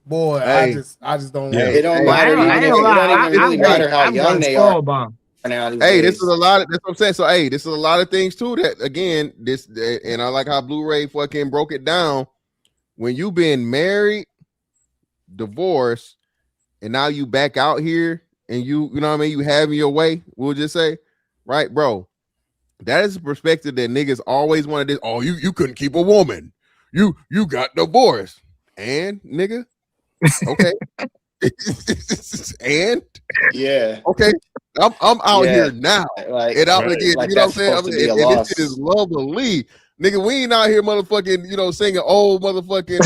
Boy, I just don't. It don't matter. It don't even really matter how young they are. Hey, this is a lot of. That's what I'm saying. So, hey, this is a lot of things too. That again, and I like how Blu-ray fucking broke it down. When you been married, divorced, and now you back out here, and you know what I mean, you having your way. We'll just say, right, bro. That is a perspective that niggas always wanted. This. Oh, you couldn't keep a woman. You got divorced, and nigga. Okay. And okay, I'm out here now. Like, and I'm again, you know what I'm saying? And this shit is love or leave. Nigga, we ain't out here motherfucking, singing old motherfucking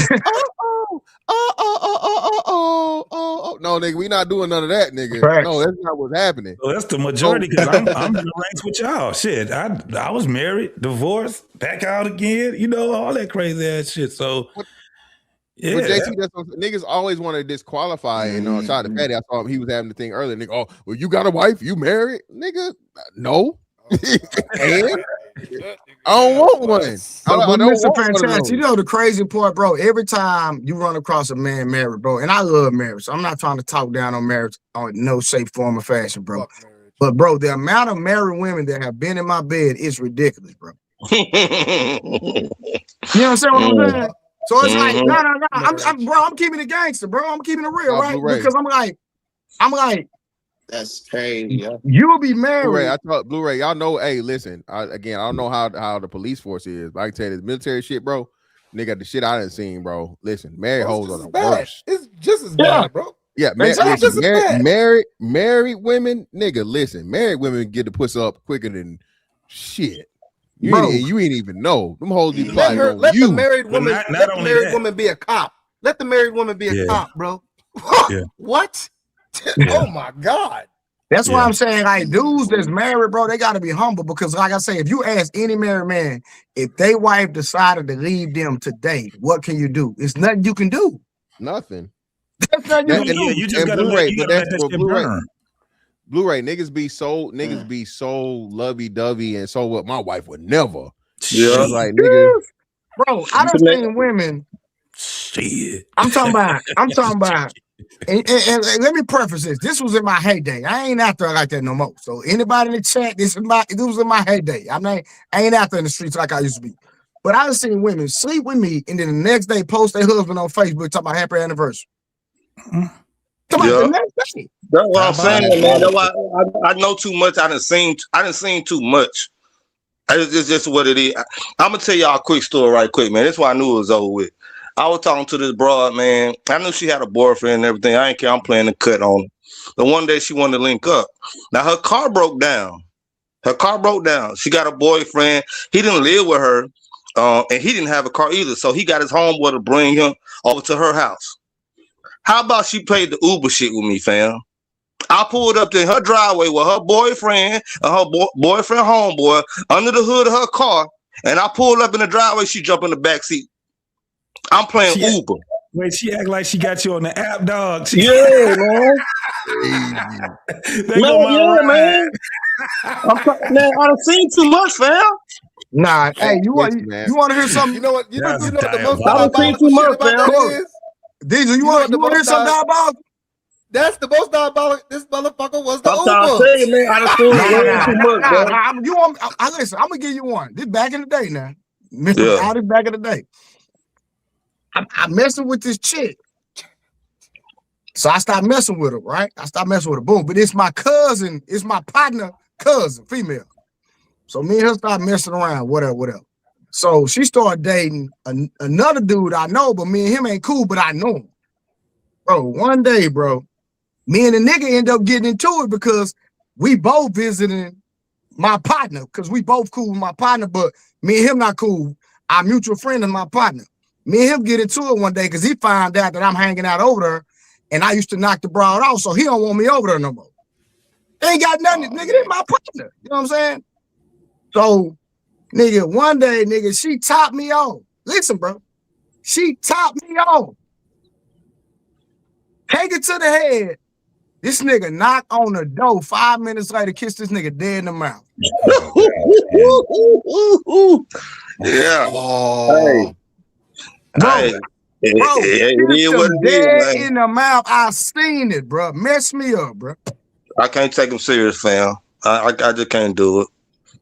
oh. No, nigga, we not doing none of that, nigga. Right. No, that's not what's happening. Well, that's the majority because I'm in the ranks with y'all. Shit, I was married, divorced, back out again, all that crazy ass shit. So yeah, but JT, that's what niggas always want to disqualify. And shout out to Patty. I saw him. He was having the thing earlier. Nigga, oh, well, you got a wife? You married? Nigga, no. And I don't want one. I don't Mr. Fantastic, the crazy part, bro. Every time you run across a man married, bro, and I love marriage. So I'm not trying to talk down on marriage on no shape, form, or fashion, bro. But bro, the amount of married women that have been in my bed is ridiculous, bro. You know what I'm saying? So it's like, no. I'm keeping it gangster, bro. I'm keeping it real, right? Blu-ray. Because I'm like, that's crazy. Yeah. You'll be married. Blu-ray, I thought Blu-ray. Y'all know, hey, listen. I don't know how the police force is, but I can tell you this military shit, bro. Nigga, the shit I done seen, bro. Listen, married hoes are the worst. It's just as bad, bro. Yeah, married women, nigga. Listen, married women get the pussy up quicker than shit. You ain't even know. Them hoes be let the married woman. Let the married woman be a cop. Let the married woman be a cop, bro. What? Oh my God. That's why I'm saying, like, dudes that's married, bro, they gotta be humble because, like I say, if you ask any married man, if they wife decided to leave them today, what can you do? It's nothing you can do. Nothing. That's nothing you can do. You just gotta let that shit burn. Blu-ray niggas be so lovey-dovey and so what my wife would never. Yeah, like nigga. Bro, I done seen women. Shit. I'm talking about. And let me preface this. This was in my heyday. I ain't out there like that no more. So anybody in the chat, this was in my heyday. I ain't out there in the streets like I used to be. But I done seen women sleep with me and then the next day post their husband on Facebook talking about happy anniversary. The next day. That's what I'm saying, man. That's why I know too much. I done seen too much. It's just what it is. I'm gonna tell y'all a quick story right quick, man. That's why I knew it was over with. I was talking to this broad, man. I knew she had a boyfriend and everything. I ain't care. I'm playing the cut on her. But one day she wanted to link up. Now her car broke down. She got a boyfriend. He didn't live with her, and he didn't have a car either. So he got his homeboy to bring him over to her house. How about she played the Uber shit with me, fam? I pulled up to her driveway with her boyfriend and her boyfriend homeboy under the hood of her car, and I pulled up in the driveway. She jumped in the back seat. I'm playing Uber. Wait, she act like she got you on the app, dog. Yeah, man. Man. Man, I done seen too much, fam. Nah, hey, you want to hear something? You know what? You know what the most I done seen too much, fam. Diesel, you want to hear something diabolical? That's the most diabolical. This motherfucker was the I'm trying to Uber. tell you, man. I done seen too much, bro. Listen, I'm gonna give you one. This back in the day now. Yeah. All this back in the day. I messing with this chick. So I stopped messing with her, right? I stopped messing with her. Boom. But it's my cousin, it's my partner cousin, female. So me and her started messing around, whatever. So she started dating another dude I know, but me and him ain't cool, but I know him. Bro, one day, bro, me and the nigga end up getting into it because we both visiting my partner, because we both cool with my partner, but me and him not cool. Our mutual friend is my partner. Me and him get into it one day because he found out that I'm hanging out over there, and I used to knock the broad off, so he don't want me over there no more. They ain't got nothing, nigga. They my partner. You know what I'm saying? So, nigga, one day, nigga, she topped me off. Listen, bro. She topped me off. Take it to the head. This nigga knocked on the door. 5 minutes later, kissed this nigga dead in the mouth. Yeah. Oh. Bro, it is what it is, man. In the mouth, I seen it, bro. Mess me up, bro. I can't take him serious, fam. I just can't do it.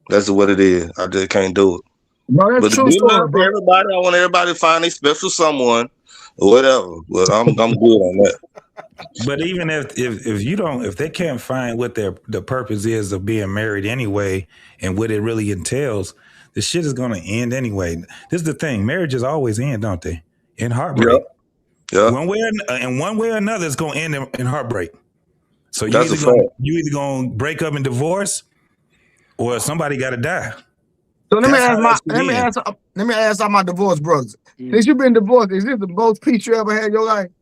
That's what it is. I just can't do it. Bro, that's true story, bro. Everybody, I want everybody to find a special someone or whatever. But I'm good on that. But even if they can't find what the purpose is of being married anyway and what it really entails, the shit is gonna end anyway. This is the thing. Marriages always end, don't they? In heartbreak. Yeah. One way or another, it's gonna end in heartbreak. So you either gonna break up and divorce, or somebody gotta die. So let me ask all my divorced brothers. Since you've been divorced, is this the most peace you ever had in your life?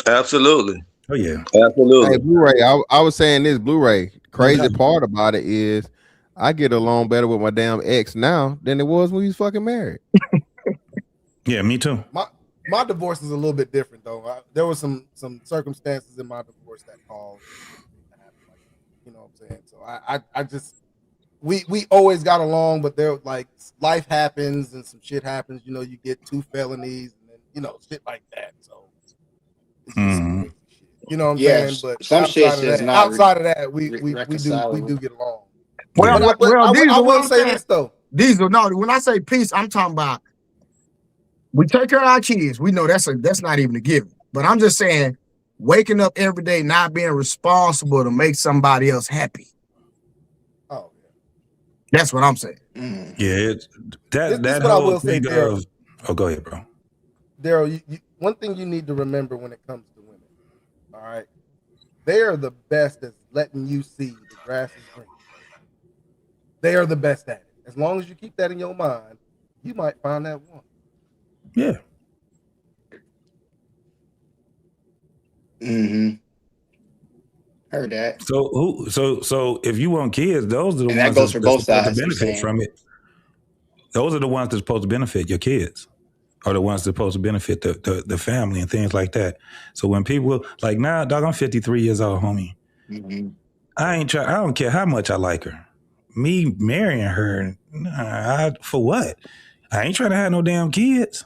Absolutely. Oh yeah. Absolutely. Hey, Blu-ray, I was saying this, Blu-ray. Crazy part about it is I get along better with my damn ex now than it was when we was fucking married. Yeah, me too. My divorce is a little bit different though. There was some circumstances in my divorce that caused, you know what I'm saying. So I just we always got along, but there like life happens and some shit happens. You know, you get 2 felonies and then shit like that. So it's just you know what I'm saying. But some shit is not outside of that, we do get along. Well, I will say this though. Diesel, no, when I say peace, I'm talking about we take care of our kids. We know that's not even a given. But I'm just saying, waking up every day not being responsible to make somebody else happy. Oh, yeah. That's what I'm saying. Yeah, that what I whole will say, thing Daryl. of. Oh, go ahead, bro. Daryl, one thing you need to remember when it comes to women, all right, they are the best at letting you see the grass is green. They are the best at it. As long as you keep that in your mind, you might find that one. Yeah. Heard that. So if you want kids, those are the ones that goes for both sides. To benefit from it. Those are the ones that's supposed to benefit your kids, or the ones that's supposed to benefit the family and things like that. So when people like now, dog, I'm 53 years old, homie. I don't care how much I like her. Me marrying her, for what? I ain't trying to have no damn kids.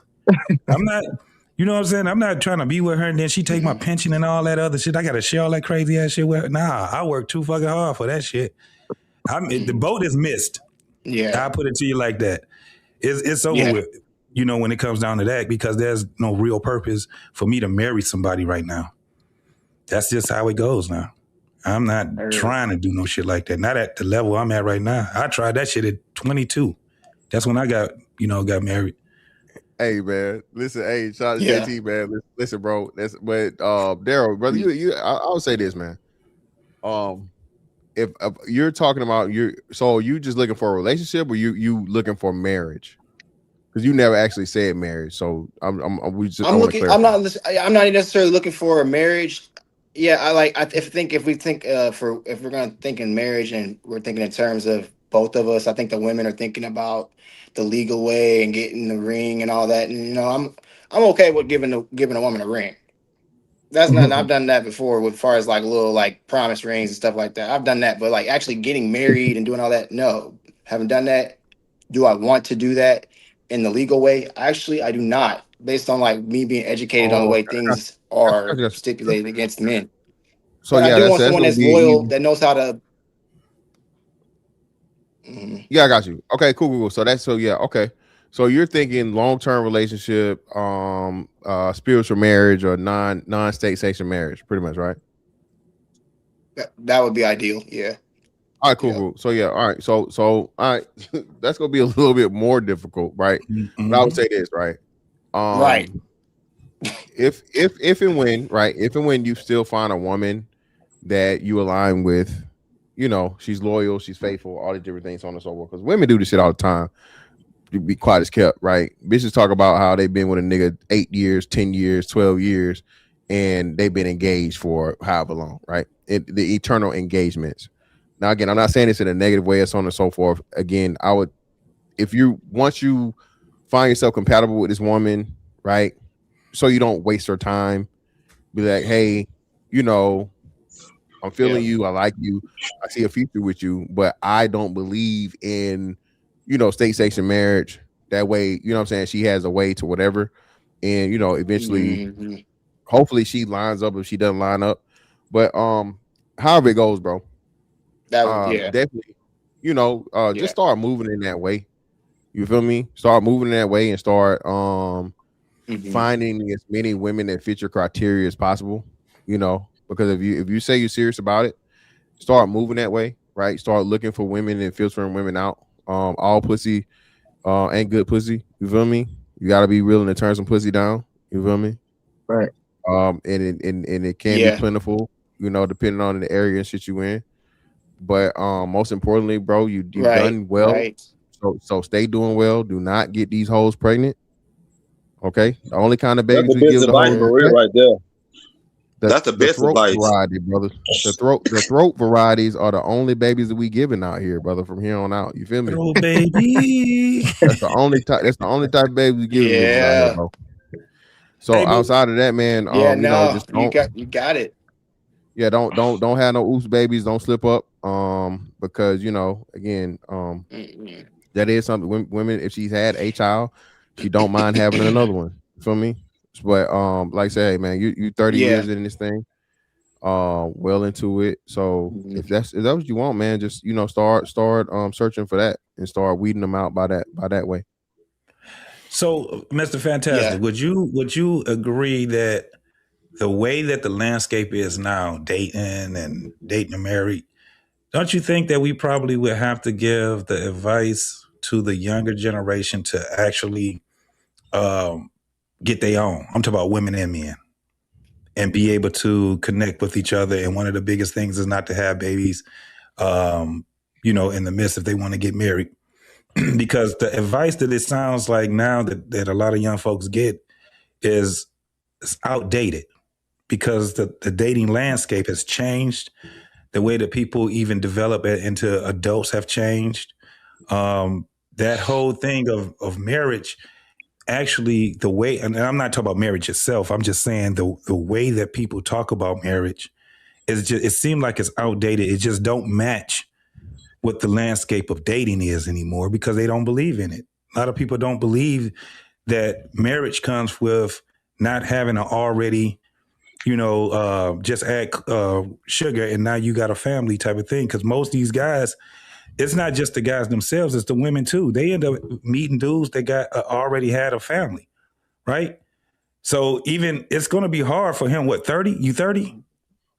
I'm not, you know what I'm saying? I'm not trying to be with her and then she take my pension and all that other shit. I got to share all that crazy ass shit with her. Nah, I work too fucking hard for that shit. The boat is missed. Yeah. I'll put it to you like that. It's over with, when it comes down to that, because there's no real purpose for me to marry somebody right now. That's just how it goes now. I'm not trying to do no shit like that. Not at the level I'm at right now. I tried that shit at 22. That's when I got married. Hey man, listen. Hey, shout out to Yeah. JT, man. Listen, bro. But Daryl, brother, I'll say this, man. If you're talking about so you just looking for a relationship, or you looking for marriage? Because you never actually said marriage, so I want to clarify. I'm not necessarily looking for a marriage. Yeah, if we think if we're gonna think in marriage and we're thinking in terms of both of us, I think the women are thinking about the legal way and getting the ring and all that. And I'm okay with giving a woman a ring. That's not. I've done that before with far as like little like promise rings and stuff like that. I've done that, but like actually getting married and doing all that, no, haven't done that. Do I want to do that in the legal way? Actually, I do not. Based on like me being educated on the way things are stipulated against men. So but yeah, I do want that's someone gonna that's be loyal, easy. that knows how to. Yeah, I got you. Okay, cool. So okay. So you're thinking long-term relationship, spiritual marriage, or non-state sanctioned marriage, pretty much, right? That would be ideal. Yeah. All right, cool. So yeah, all right. So all right, that's gonna be a little bit more difficult, right? But I would say this, right? Right. If and when you still find a woman that you align with, she's loyal, she's faithful, all these different things, so on and so forth. Because women do this shit all the time. You be quiet as kept, right? Bitches talk about how they've been with a nigga 8 years, 10 years, 12 years, and they've been engaged for however long, right? The eternal engagements. Now, again, I'm not saying this in a negative way, so on and so forth. Again, once you find yourself compatible with this woman, right? So you don't waste her time. Be like, hey, I'm feeling you. I like you. I see a future with you, but I don't believe in, state sanctioned marriage. That way, you know what I'm saying? She has a way to whatever. And, eventually, hopefully she lines up if she doesn't line up. But however it goes, bro. Definitely, just start moving in that way. You feel me? Start moving in that way and start finding as many women that fit your criteria as possible. Because if you say you're serious about it, start moving that way, right? Start looking for women and filtering women out. All pussy ain't good pussy. You feel me? You gotta be willing to turn some pussy down. You feel me? Right. And it can be plentiful, depending on the area and shit you in. But most importantly, bro, you've done well. Right. So stay doing well. Do not get these hoes pregnant. Okay, the only kind of babies That's the we give best the advice hoes for real right there. That's the best throat advice. variety, brother. The throat varieties are the only babies that we giving out here, brother. From here on out, you feel me? Oh, baby. That's the only type. That's the only type of baby we giving bitches out here, bro. So outside of that, man, just don't. You got it. Yeah, don't have no oops babies. Don't slip up. Because again, that is something. Women, if she's had a child, she don't mind having another one. You feel me? But like I say, hey, man, you 30 years in this thing, well into it. So if that's what you want, man, just start searching for that and start weeding them out by that way. So, Mr. Fantastic, would you agree that the way that the landscape is now, dating and married, don't you think that we probably would have to give the advice to the younger generation to actually get their own? I'm talking about women and men, and be able to connect with each other. And one of the biggest things is not to have babies, in the midst if they want to get married. Because the advice that it sounds like now that a lot of young folks get is outdated, because the dating landscape has changed. The way that people even develop into adults have changed. That whole thing of marriage, actually, the way, and I'm not talking about marriage itself, I'm just saying the way that people talk about marriage is just, it seems like it's outdated. It just don't match what the landscape of dating is anymore, because they don't believe in it. A lot of people don't believe that marriage comes with not having an already, just add sugar and now you got a family type of thing. Because most of these guys, it's not just the guys themselves, it's the women too. They end up meeting dudes that got already had a family, right? So even it's going to be hard for him. What, 30? You 30,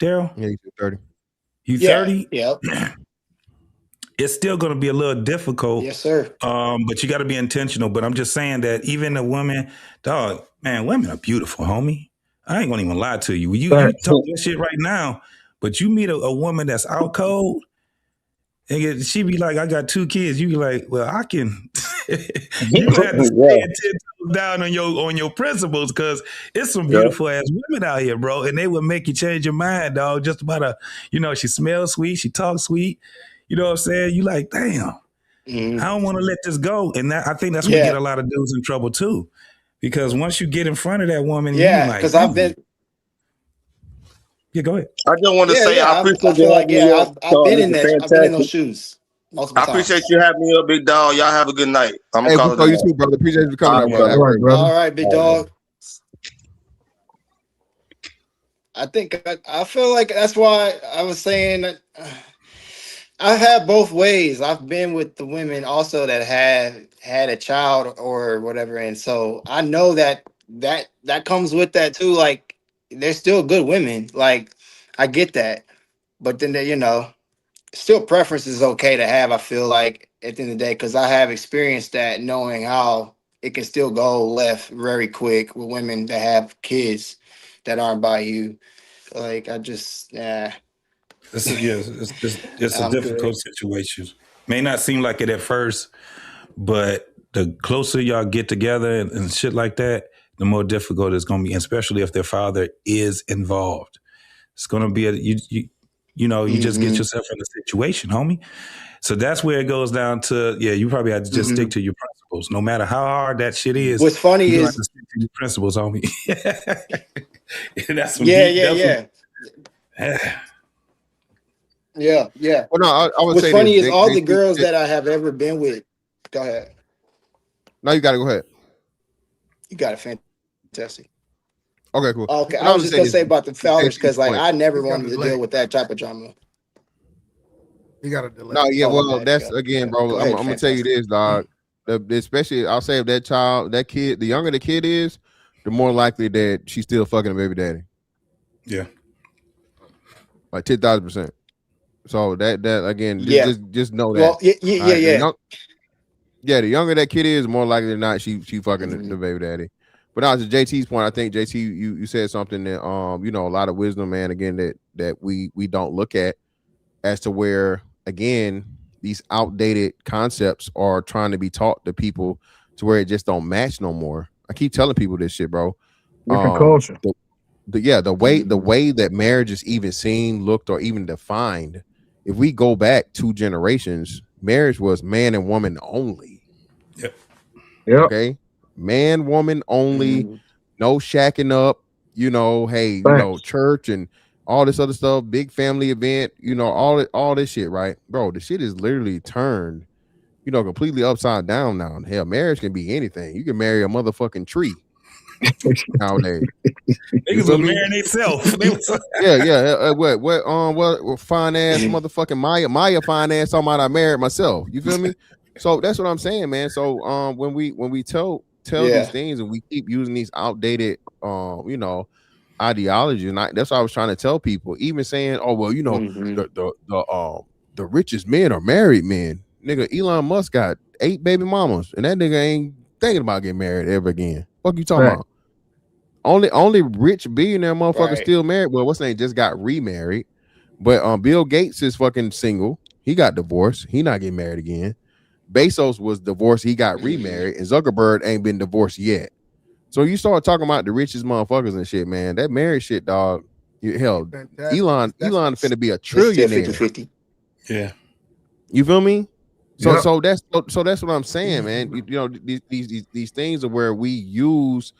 Daryl? Yeah, you 30. You 30? Yeah. it's still going to be a little difficult. Yes, sir. But you got to be intentional. But I'm just saying that even a woman, dog, man, women are beautiful, homie. I ain't gonna even lie to you. You talk that shit right now, but you meet a woman that's out cold, and she be like, I got 2 kids. You be like, well, I can. You gonna have to stay 10 toes down on your principles, because it's some beautiful ass women out here, bro, and they will make you change your mind, dog. Just about she smells sweet, she talks sweet. You know what I'm saying? You like, damn, I don't want to let this go, and I think that's what get a lot of dudes in trouble too, because once you get in front of that woman, because I've been. Yeah, go ahead. I just want to say I appreciate I feel like I've been in that. I've been in those shoes. I appreciate you having me up, big dog. Y'all have a good night. I'm gonna call it you too, brother. Appreciate you coming up, brother. All right, big dog. I think I feel like that's why I was saying that I have both ways. I've been with the women also that had a child or whatever, and so I know that comes with that too. Like, they're still good women. Like, I get that, but then still preference is okay to have. I feel like at the end of the day, because I have experienced that, knowing how it can still go left very quick with women that have kids that aren't by you. Like, I just It's a difficult situation. May not seem like it at first, but the closer y'all get together and shit like that, the more difficult it's going to be, especially if their father is involved. It's going to be you just get yourself in a situation, homie. So that's where it goes down to, you probably have to just stick to your principles. No matter how hard that shit is. What's funny you is have to stick to your principles, homie. That's Yeah. Well, no, I would What's say funny this, is all the girls that I have ever been with. Go ahead. No, you got to go ahead. You got it, fantastic. Okay, cool. Okay, I was just gonna say about the fathers, because like I never wanted to deal with that type of drama. You got to delay. No, yeah, well, that's again, bro. I'm gonna tell you this, dog. Especially, I'll say if that child, that kid, the younger the kid is, the more likely that she's still fucking a baby daddy. Yeah, like 10,000%. So that again, just know that. Well, yeah. The younger that kid is, more likely than not, she fucking the baby daddy. But now to JT's point, I think JT, you said something that a lot of wisdom, man. Again, that we don't look at, as to where again these outdated concepts are trying to be taught to people to where it just don't match no more. I keep telling people this shit, bro. Different culture. The way that marriage is even seen, looked, or even defined. If we go back 2 generations, marriage was man and woman only. Yep. Okay. Man, woman only, no shacking up, church and all this other stuff, big family event, all this shit, right? Bro, the shit is literally turned, completely upside down now. Hell, marriage can be anything. You can marry a motherfucking tree nowadays. Niggas will marry themselves. What fine ass motherfucking Maya fine ass talking about I married myself. You feel me? So that's what I'm saying, man. So when we tell these things and we keep using these outdated ideology, and that's what I was trying to tell people, even saying, the richest men are married men. Nigga, Elon Musk got 8 baby mamas, and that nigga ain't thinking about getting married ever again. What you talking about? Only rich billionaire motherfucker still married. Well, what's his name just got remarried, but Bill Gates is fucking single. He got divorced. He not getting married again. Bezos was divorced. He got remarried, and Zuckerberg ain't been divorced yet. So you start talking about the richest motherfuckers and shit, man. That marriage shit, dog. Hell, Elon finna be a trillionaire. 50-50. Yeah. You feel me? So that's what I'm saying, man. These things are where we use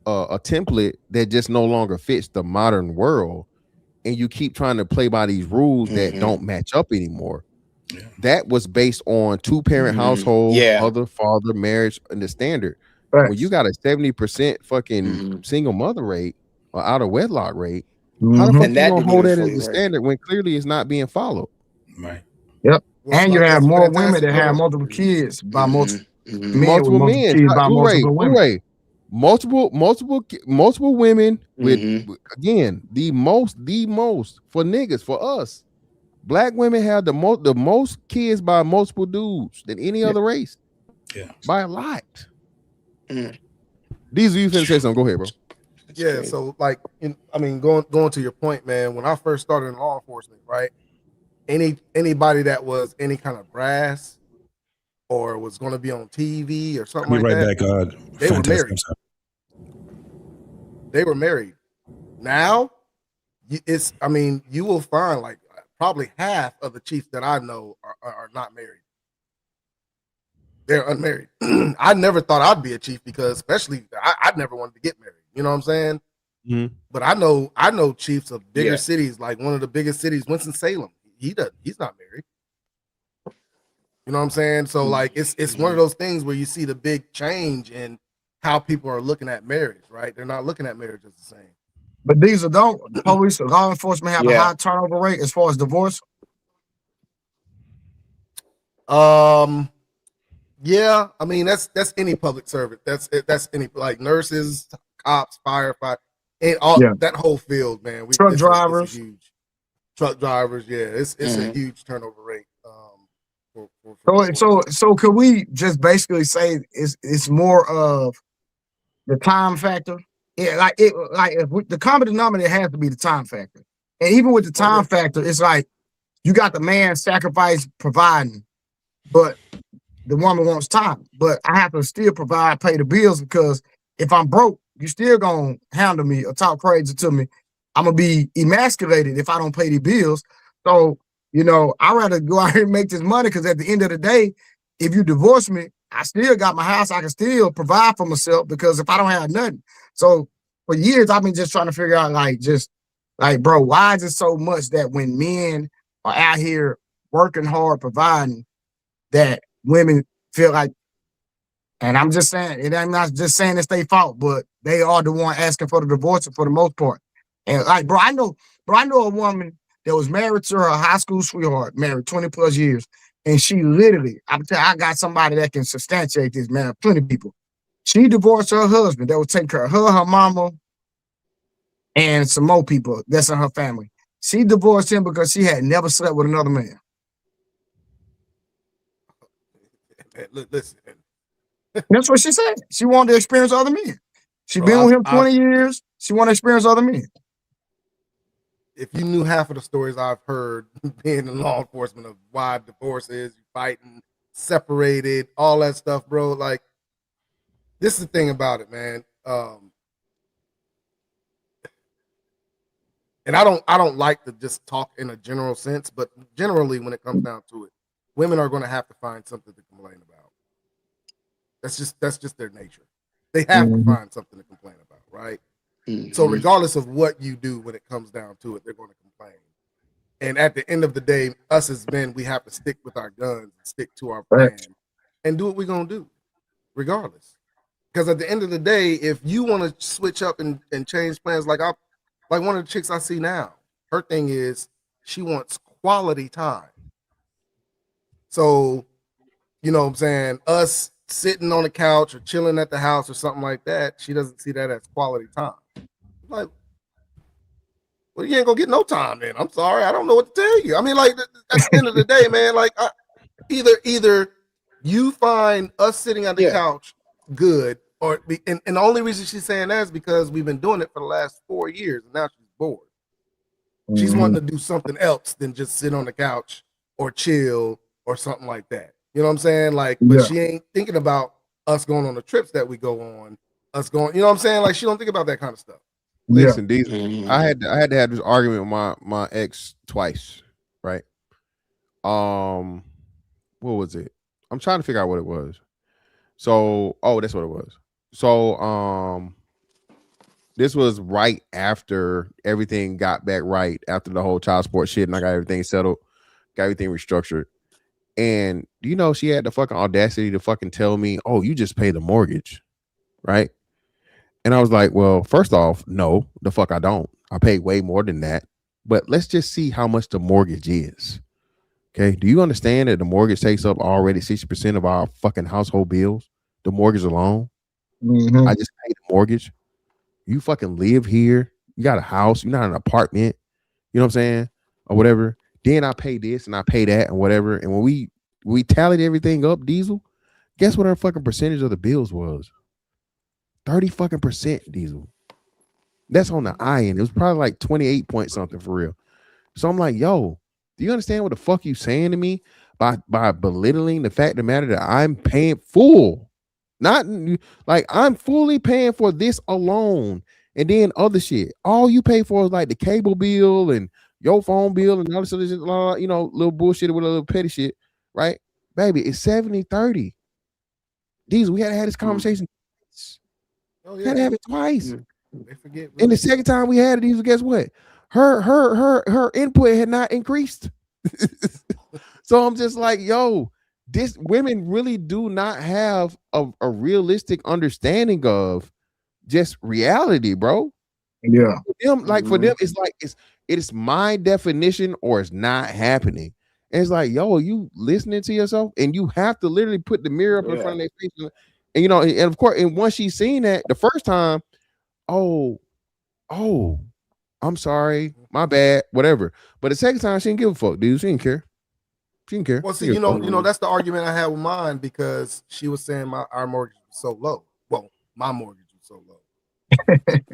a template that just no longer fits the modern world, and you keep trying to play by these rules that don't match up anymore. Yeah. That was based on 2-parent household, mother, father, marriage, and the standard. Right. When you got a 70% fucking single mother rate or out of wedlock rate, how the fuck you gonna hold that as the standard when clearly it's not being followed? Right. Yep. Well, and you have more women that have multiple kids by multiple men. Multiple women with again the most for niggas, for us, Black women have the most kids by multiple dudes than any other race. Yeah, by a lot. These you finna say something. Go ahead, bro. Yeah, so like, I mean, going to your point, man. When I first started in law enforcement, right? Anybody that was any kind of brass or was going to be on TV or something I'll be like right that, back. they were Fantastic. married. They were married. Now, it's. I mean, you will find like probably half of the chiefs that I know are not married. They're unmarried. I never thought I'd be a chief because, especially, I never wanted to get married. You know what I'm saying? Mm-hmm. But I know chiefs of bigger cities, like one of the biggest cities, Winston-Salem. He's not married. You know what I'm saying? So like, it's one of those things where you see the big change in how people are looking at marriage. Right? They're not looking at marriage as the same. But these don't police or law enforcement have a high turnover rate as far as divorce? Yeah, I mean that's any public servant. That's any like nurses, cops, firefighters, and all that whole field, man. Truck drivers, it's huge. Truck drivers, yeah, it's a huge turnover rate. So could we just basically say it's more of the time factor? The common denominator has to be the time factor, and even with the time factor, it's like you got the man sacrifice providing, but the woman wants time, but I have to still pay the bills because if I'm broke, you still gonna handle me or talk crazy to me. I'm gonna be emasculated if I don't pay the bills. So, I'd rather go out here and make this money because at the end of the day, if you divorce me, I still got my house. I can still provide for myself because if I don't have nothing. So for years, I've been just trying to figure out bro, why is it so much that when men are out here working hard, providing, that women feel like, and I'm just saying, I'm not just saying it's their fault, but they are the one asking for the divorce for the most part. And like, bro, I know a woman that was married to her high school sweetheart, married 20 plus years. And she literally, I got somebody that can substantiate this, man, plenty of people. She divorced her husband that would take care of her mama, and some more people that's in her family. She divorced him because she had never slept with another man. Listen. That's what she said. She wanted to experience other men. She's been with him 20 years. She wanted to experience other men. If you knew half of the stories I've heard being in law enforcement of why divorce is, you fighting, separated, all that stuff, bro. Like, this is the thing about it, man. And I don't like to just talk in a general sense, but generally when it comes down to it, women are going to have to find something to complain about. That's just their nature. They have to find something to complain about, right? So regardless of what you do when it comes down to it, they're going to complain. And at the end of the day, us as men, we have to stick with our guns and stick to our plan and do what we're going to do, regardless. Because at the end of the day, if you want to switch up and change plans, like one of the chicks I see now, her thing is she wants quality time. So, you know what I'm saying? Us sitting on the couch or chilling at the house or something like that, she doesn't see that as quality time. Like, well, you ain't gonna get no time then. I'm sorry, I don't know what to tell you. I mean, like, at the end of the day, man, like, either you find us sitting on the couch good, or and the only reason she's saying that is because we've been doing it for the last 4 years, and now she's bored. She's wanting to do something else than just sit on the couch or chill or something like that. You know what I'm saying? Like, but she ain't thinking about us going on the trips that we go on, us going, you know what I'm saying? Like, she don't think about that kind of stuff. Listen, I had to have this argument with my ex twice, right? What was it? I'm trying to figure out what it was. So, that's what it was. So, this was right after everything got back right, after the whole child support shit, and I got everything settled, got everything restructured. And she had the fucking audacity to fucking tell me, "Oh, you just pay the mortgage," right? And I was like, well, first off, no, the fuck I don't. I pay way more than that. But let's just see how much the mortgage is. Okay. Do you understand that the mortgage takes up already 60% of our fucking household bills? The mortgage alone. I just pay the mortgage. You fucking live here. You got a house. You're not an apartment. You know what I'm saying? Or whatever. Then I pay this and I pay that and whatever. And when we tallied everything up, Diesel, guess what our fucking percentage of the bills was? 30% Diesel. That's on the eye end. It was probably like 28 point something for real. So I'm like, yo, do you understand what the fuck you saying to me by belittling the fact of the matter that I'm paying full? Not like I'm fully paying for this alone, and then other shit. All you pay for is like the cable bill and your phone bill and all this other shit, you know, little bullshit with a little petty shit, right? Baby, it's 70-30. Diesel, we had to have this conversation. Oh, We had to have it twice. They forget. And the second time we had it, Diesel, guess what? Her input had not increased. So I'm just like, yo, this women really do not have a realistic understanding of just reality, bro. Yeah. For them, like for them, it's like it's my definition or it's not happening. And it's like, yo, are you listening to yourself? And you have to literally put the mirror up in front of their face. And you know, and of course, and once she's seen that the first time, oh, I'm sorry, my bad, whatever. But the second time, she didn't give a fuck, dude. She didn't care. She didn't care. Well, see, you know, that's the argument I had with mine because she was saying our mortgage was so low. Well, my mortgage was so low.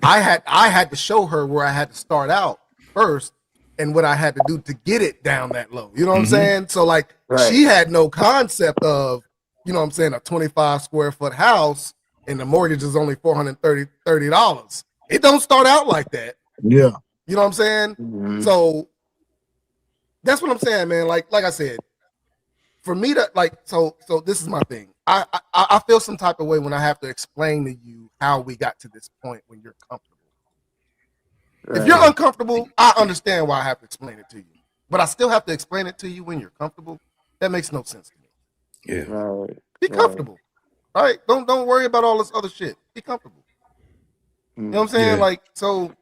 I had to show her where I had to start out first and what I had to do to get it down that low. You know what I'm saying? So like she had no concept of, you know what I'm saying, a 25 square foot house and the mortgage is only $430. It don't start out like that. Yeah. You know what I'm saying? So that's what I'm saying, man. Like I said, for me to so this is my thing. I feel some type of way when I have to explain to you how we got to this point when you're comfortable. If you're uncomfortable, I understand why I have to explain it to you. But I still have to explain it to you when you're comfortable. That makes no sense to me. Yeah. Be comfortable. All right? Don't worry about all this other shit. Be comfortable. You know what I'm saying? Yeah. Like, so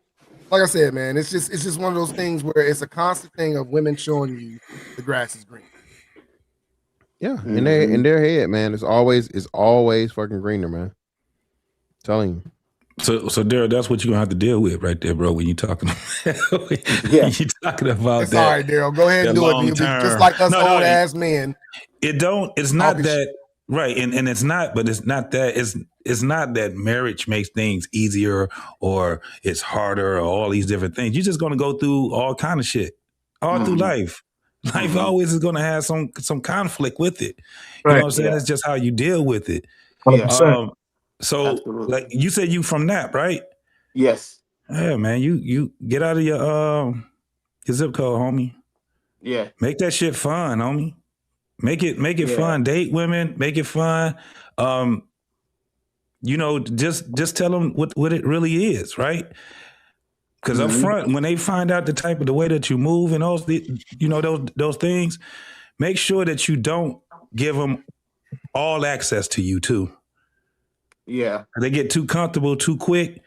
like I said, man, it's just one of those things where it's a constant thing of women showing you the grass is green. Yeah, in their head, man, it's always fucking greener, man. I'm telling you. So Daryl, that's what you're gonna have to deal with right there, bro, when you're talking about you're talking about It's that. all right, Daryl. Go ahead and do it. You'll be just like us old ass men. It's not that right, and it's not, but it's not that it's not that marriage makes things easier or it's harder or all these different things. You're just gonna go through all kind of shit all through life. Life always is gonna have some conflict with it. You know what I'm saying? It's just how you deal with it. 100%. So like you said, you from Nap, right? Yes. Yeah, man. You get out of your zip code, homie. Yeah. Make that shit fun, homie. Make it fun. Date women. Make it fun. You know, just tell them what it really is, right? Because up front, when they find out the way that you move and those things, make sure that you don't give them all access to you too. Yeah. They get too comfortable too quick.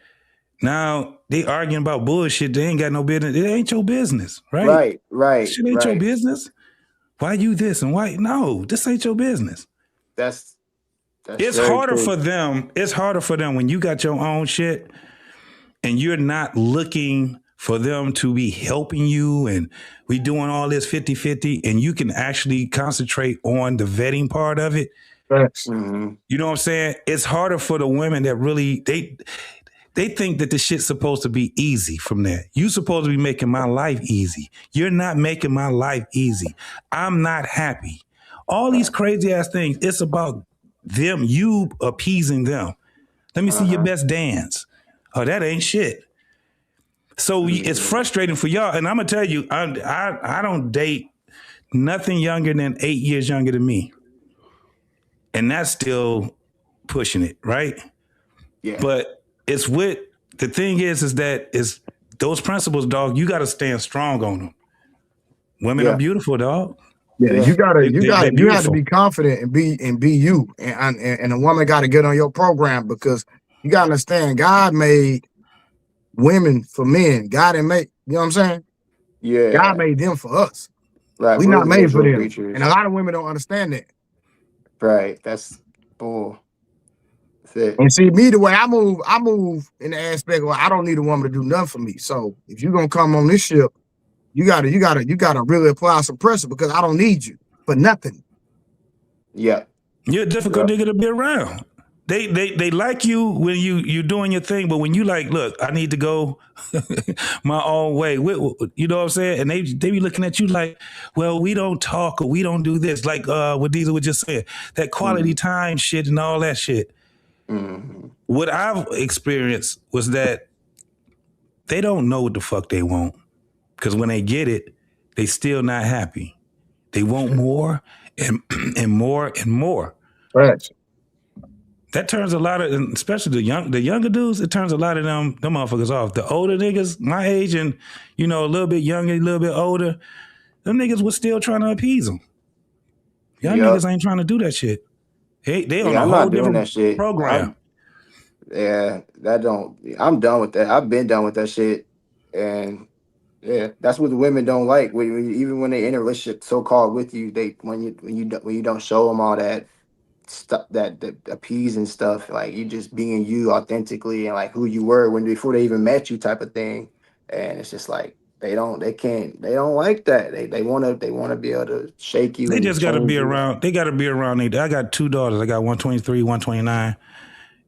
Now they arguing about bullshit. They ain't got no business. It ain't your business, right? Right. Shit ain't your business. Why you this and why? No, this ain't your business. It's harder for them. It's harder for them when you got your own shit and you're not looking for them to be helping you and we doing all this 50-50 and you can actually concentrate on the vetting part of it. You know what I'm saying? It's harder for the women that really, they think that the shit's supposed to be easy from there. You supposed to be making my life easy. You're not making my life easy. I'm not happy. All these crazy ass things, it's about them, you appeasing them. Let me see your best dance. Oh, that ain't shit. So it's frustrating for y'all. And I'm gonna tell you, I don't date nothing younger than 8 years younger than me. And that's still pushing it, right? Yeah. But it's the thing is that is those principles, dog, you gotta stand strong on them. Women are beautiful, dog. Yeah, you have to beautiful. be confident and be you, and a woman got to get on your program because you got to understand God made women for men. God didn't make, you know what I'm saying? Yeah, God made them for us. Right, We're not made for them, creatures. and a lot of women don't understand that. Right, that's bull. That's it. And see me the way I move in the aspect where I don't need a woman to do nothing for me. So if you're gonna come on this ship, You gotta really apply some pressure because I don't need you for nothing. Yeah. You're a difficult nigga to be around. They like you when you doing your thing, but when you like, look, I need to go my own way. You know what I'm saying? And they be looking at you like, well, we don't talk or we don't do this. Like what Diesel was just saying, that quality time shit and all that shit. What I've experienced was that they don't know what the fuck they want. Because when they get it, they still not happy. They want more and more and more. Right. That turns a lot of, especially the younger dudes, it turns a lot of them motherfuckers off. The older niggas, my age and, a little bit younger, a little bit older, them niggas was still trying to appease them. Young niggas ain't trying to do that shit. They on a whole different program. I'm done with that. I've been done with that shit. And yeah, that's what the women don't like. Even when they in a relationship so-called with you, when you don't show them all that stuff, that appeasing stuff, like you just being you authentically and like who you were before they even met you type of thing. And it's just like they don't like that. They want to be able to shake you. They just got to be around. They got to be around. I got 2 daughters. I got 123, 129,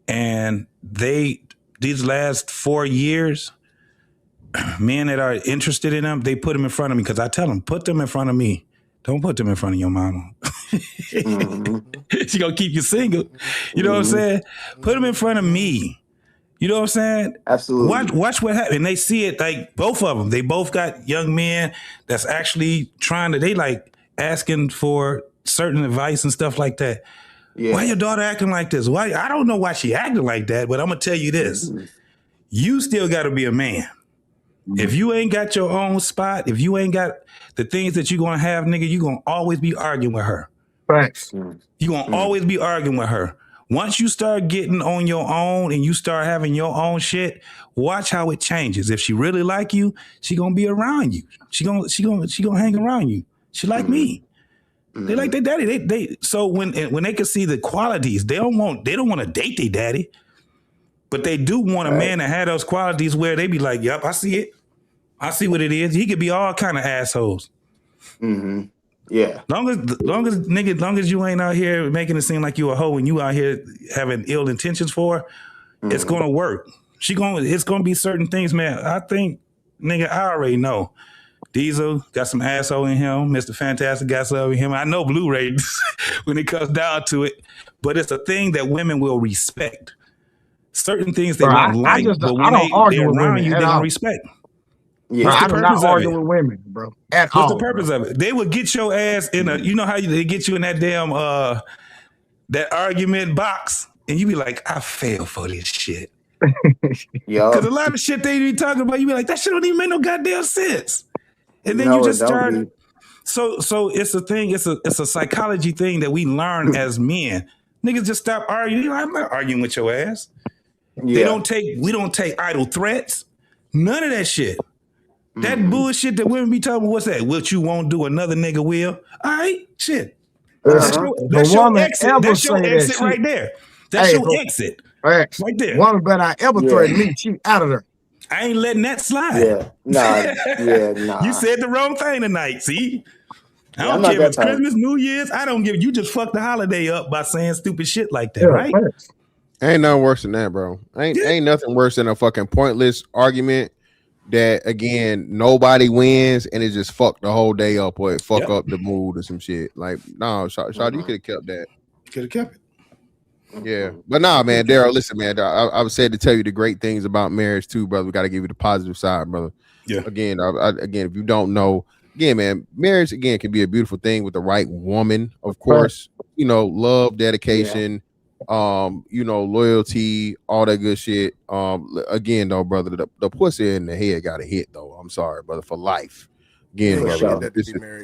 and these last 4 years, men that are interested in them, they put them in front of me because I tell them, put them in front of me. Don't put them in front of your mama. She gonna keep you single. You know what I'm saying? Put them in front of me. You know what I'm saying? Absolutely. Watch what happens. And they see it, like both of them. They both got young men that's actually they like asking for certain advice and stuff like that. Yeah. Why your daughter acting like this? Why? I don't know why she acting like that, but I'm gonna tell you this. You still gotta be a man. If you ain't got your own spot, if you ain't got the things that you're going to have, nigga, you're going to always be arguing with her. Thanks. You're going to always be arguing with her. Once you start getting on your own and you start having your own shit, watch how it changes. If she really like you, she going to be around you. She going to hang around you. She like me. They like their daddy. So when they can see the qualities, they don't want to date their daddy, but they do want a man that had those qualities where they be like, yep, I see it. I see what it is. He could be all kind of assholes. Yeah. Long as you ain't out here making it seem like you a hoe and you out here having ill intentions for her, it's gonna work. It's gonna be certain things, man. I think, nigga, I already know. Diesel got some asshole in him. Mr. Fantastic got some in him. I know Blu-ray when it comes down to it, but it's a thing that women will respect. Certain things they won't like, but when they're around you, they're gonna respect. Yeah, I do not argue with women, bro. What's the purpose of it? They would get your ass in you know how they get you in that damn that argument box, and you be like, I fail for this shit. Because a lot of shit they be talking about, you be like, that shit don't even make no goddamn sense. And then you just start. So it's a thing. It's a psychology thing that we learn as men. Niggas just stop arguing. I'm not arguing with your ass. Yeah. We don't take idle threats. None of that shit. That bullshit that women be talking, what's that? What you won't do, another nigga will. All right, shit. That's your exit. That's your exit right there. That's your exit. Right there. Woman better ever threaten me. She out of there. I ain't letting that slide. Yeah. Nah. You said the wrong thing tonight. See? I don't care if it's Christmas, New Year's. I don't give. You just fucked the holiday up by saying stupid shit like that, right? Ain't nothing worse than that, bro. Ain't nothing worse than a fucking pointless argument that, again, nobody wins and it just fucked the whole day up or it fuck up the mood or some shit. Like, no, Shawty, you could have kept that. Could have kept it. Yeah. But nah, man, Daryl, listen, man, I've said to tell you the great things about marriage too, brother. We got to give you the positive side, brother. Yeah. Again, again, if you don't know, again, man, marriage, again, can be a beautiful thing with the right woman, of course. You know, love, dedication, loyalty, all that good shit. Again, though, brother, the pussy in the head got to hit, though. I'm sorry, brother, for life. Again, brother,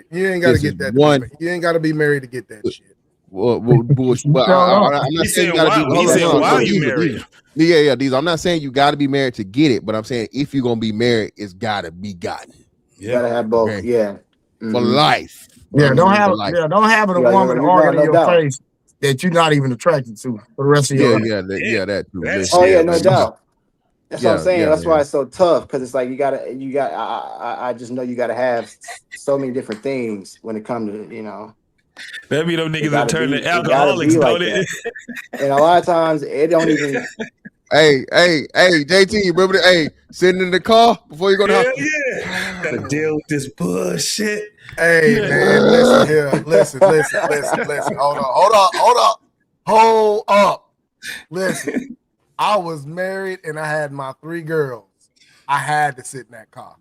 you ain't got to get that. You ain't got to be married to get that shit. Well, I'm not saying you got to be. He said, "Why are you married?" Yeah. These, I'm not saying you got to be married to get it, but I'm saying if you're gonna be married, it's got to be gotten. You gotta have both. Okay. Yeah, for life. Yeah, don't have it a woman arguing in your face that you're not even attracted to for the rest of your life. Yeah, that too. Oh yeah, no doubt. That's what I'm saying. yeah, That's why man. it's so tough, because it's like I just know you gotta have so many different things when it comes to, you know. That be them It niggas that gotta turn be, to it gotta be alcoholics, like don't it? that. And a lot of times it don't even. Hey, JT, remember the sitting in the car before you go to the Hell hospital? yeah. Gotta deal with this bullshit. Hey, Yeah. man, listen here. Listen. Hold up. Listen, I was married and I had my 3 girls. I had to sit in that car.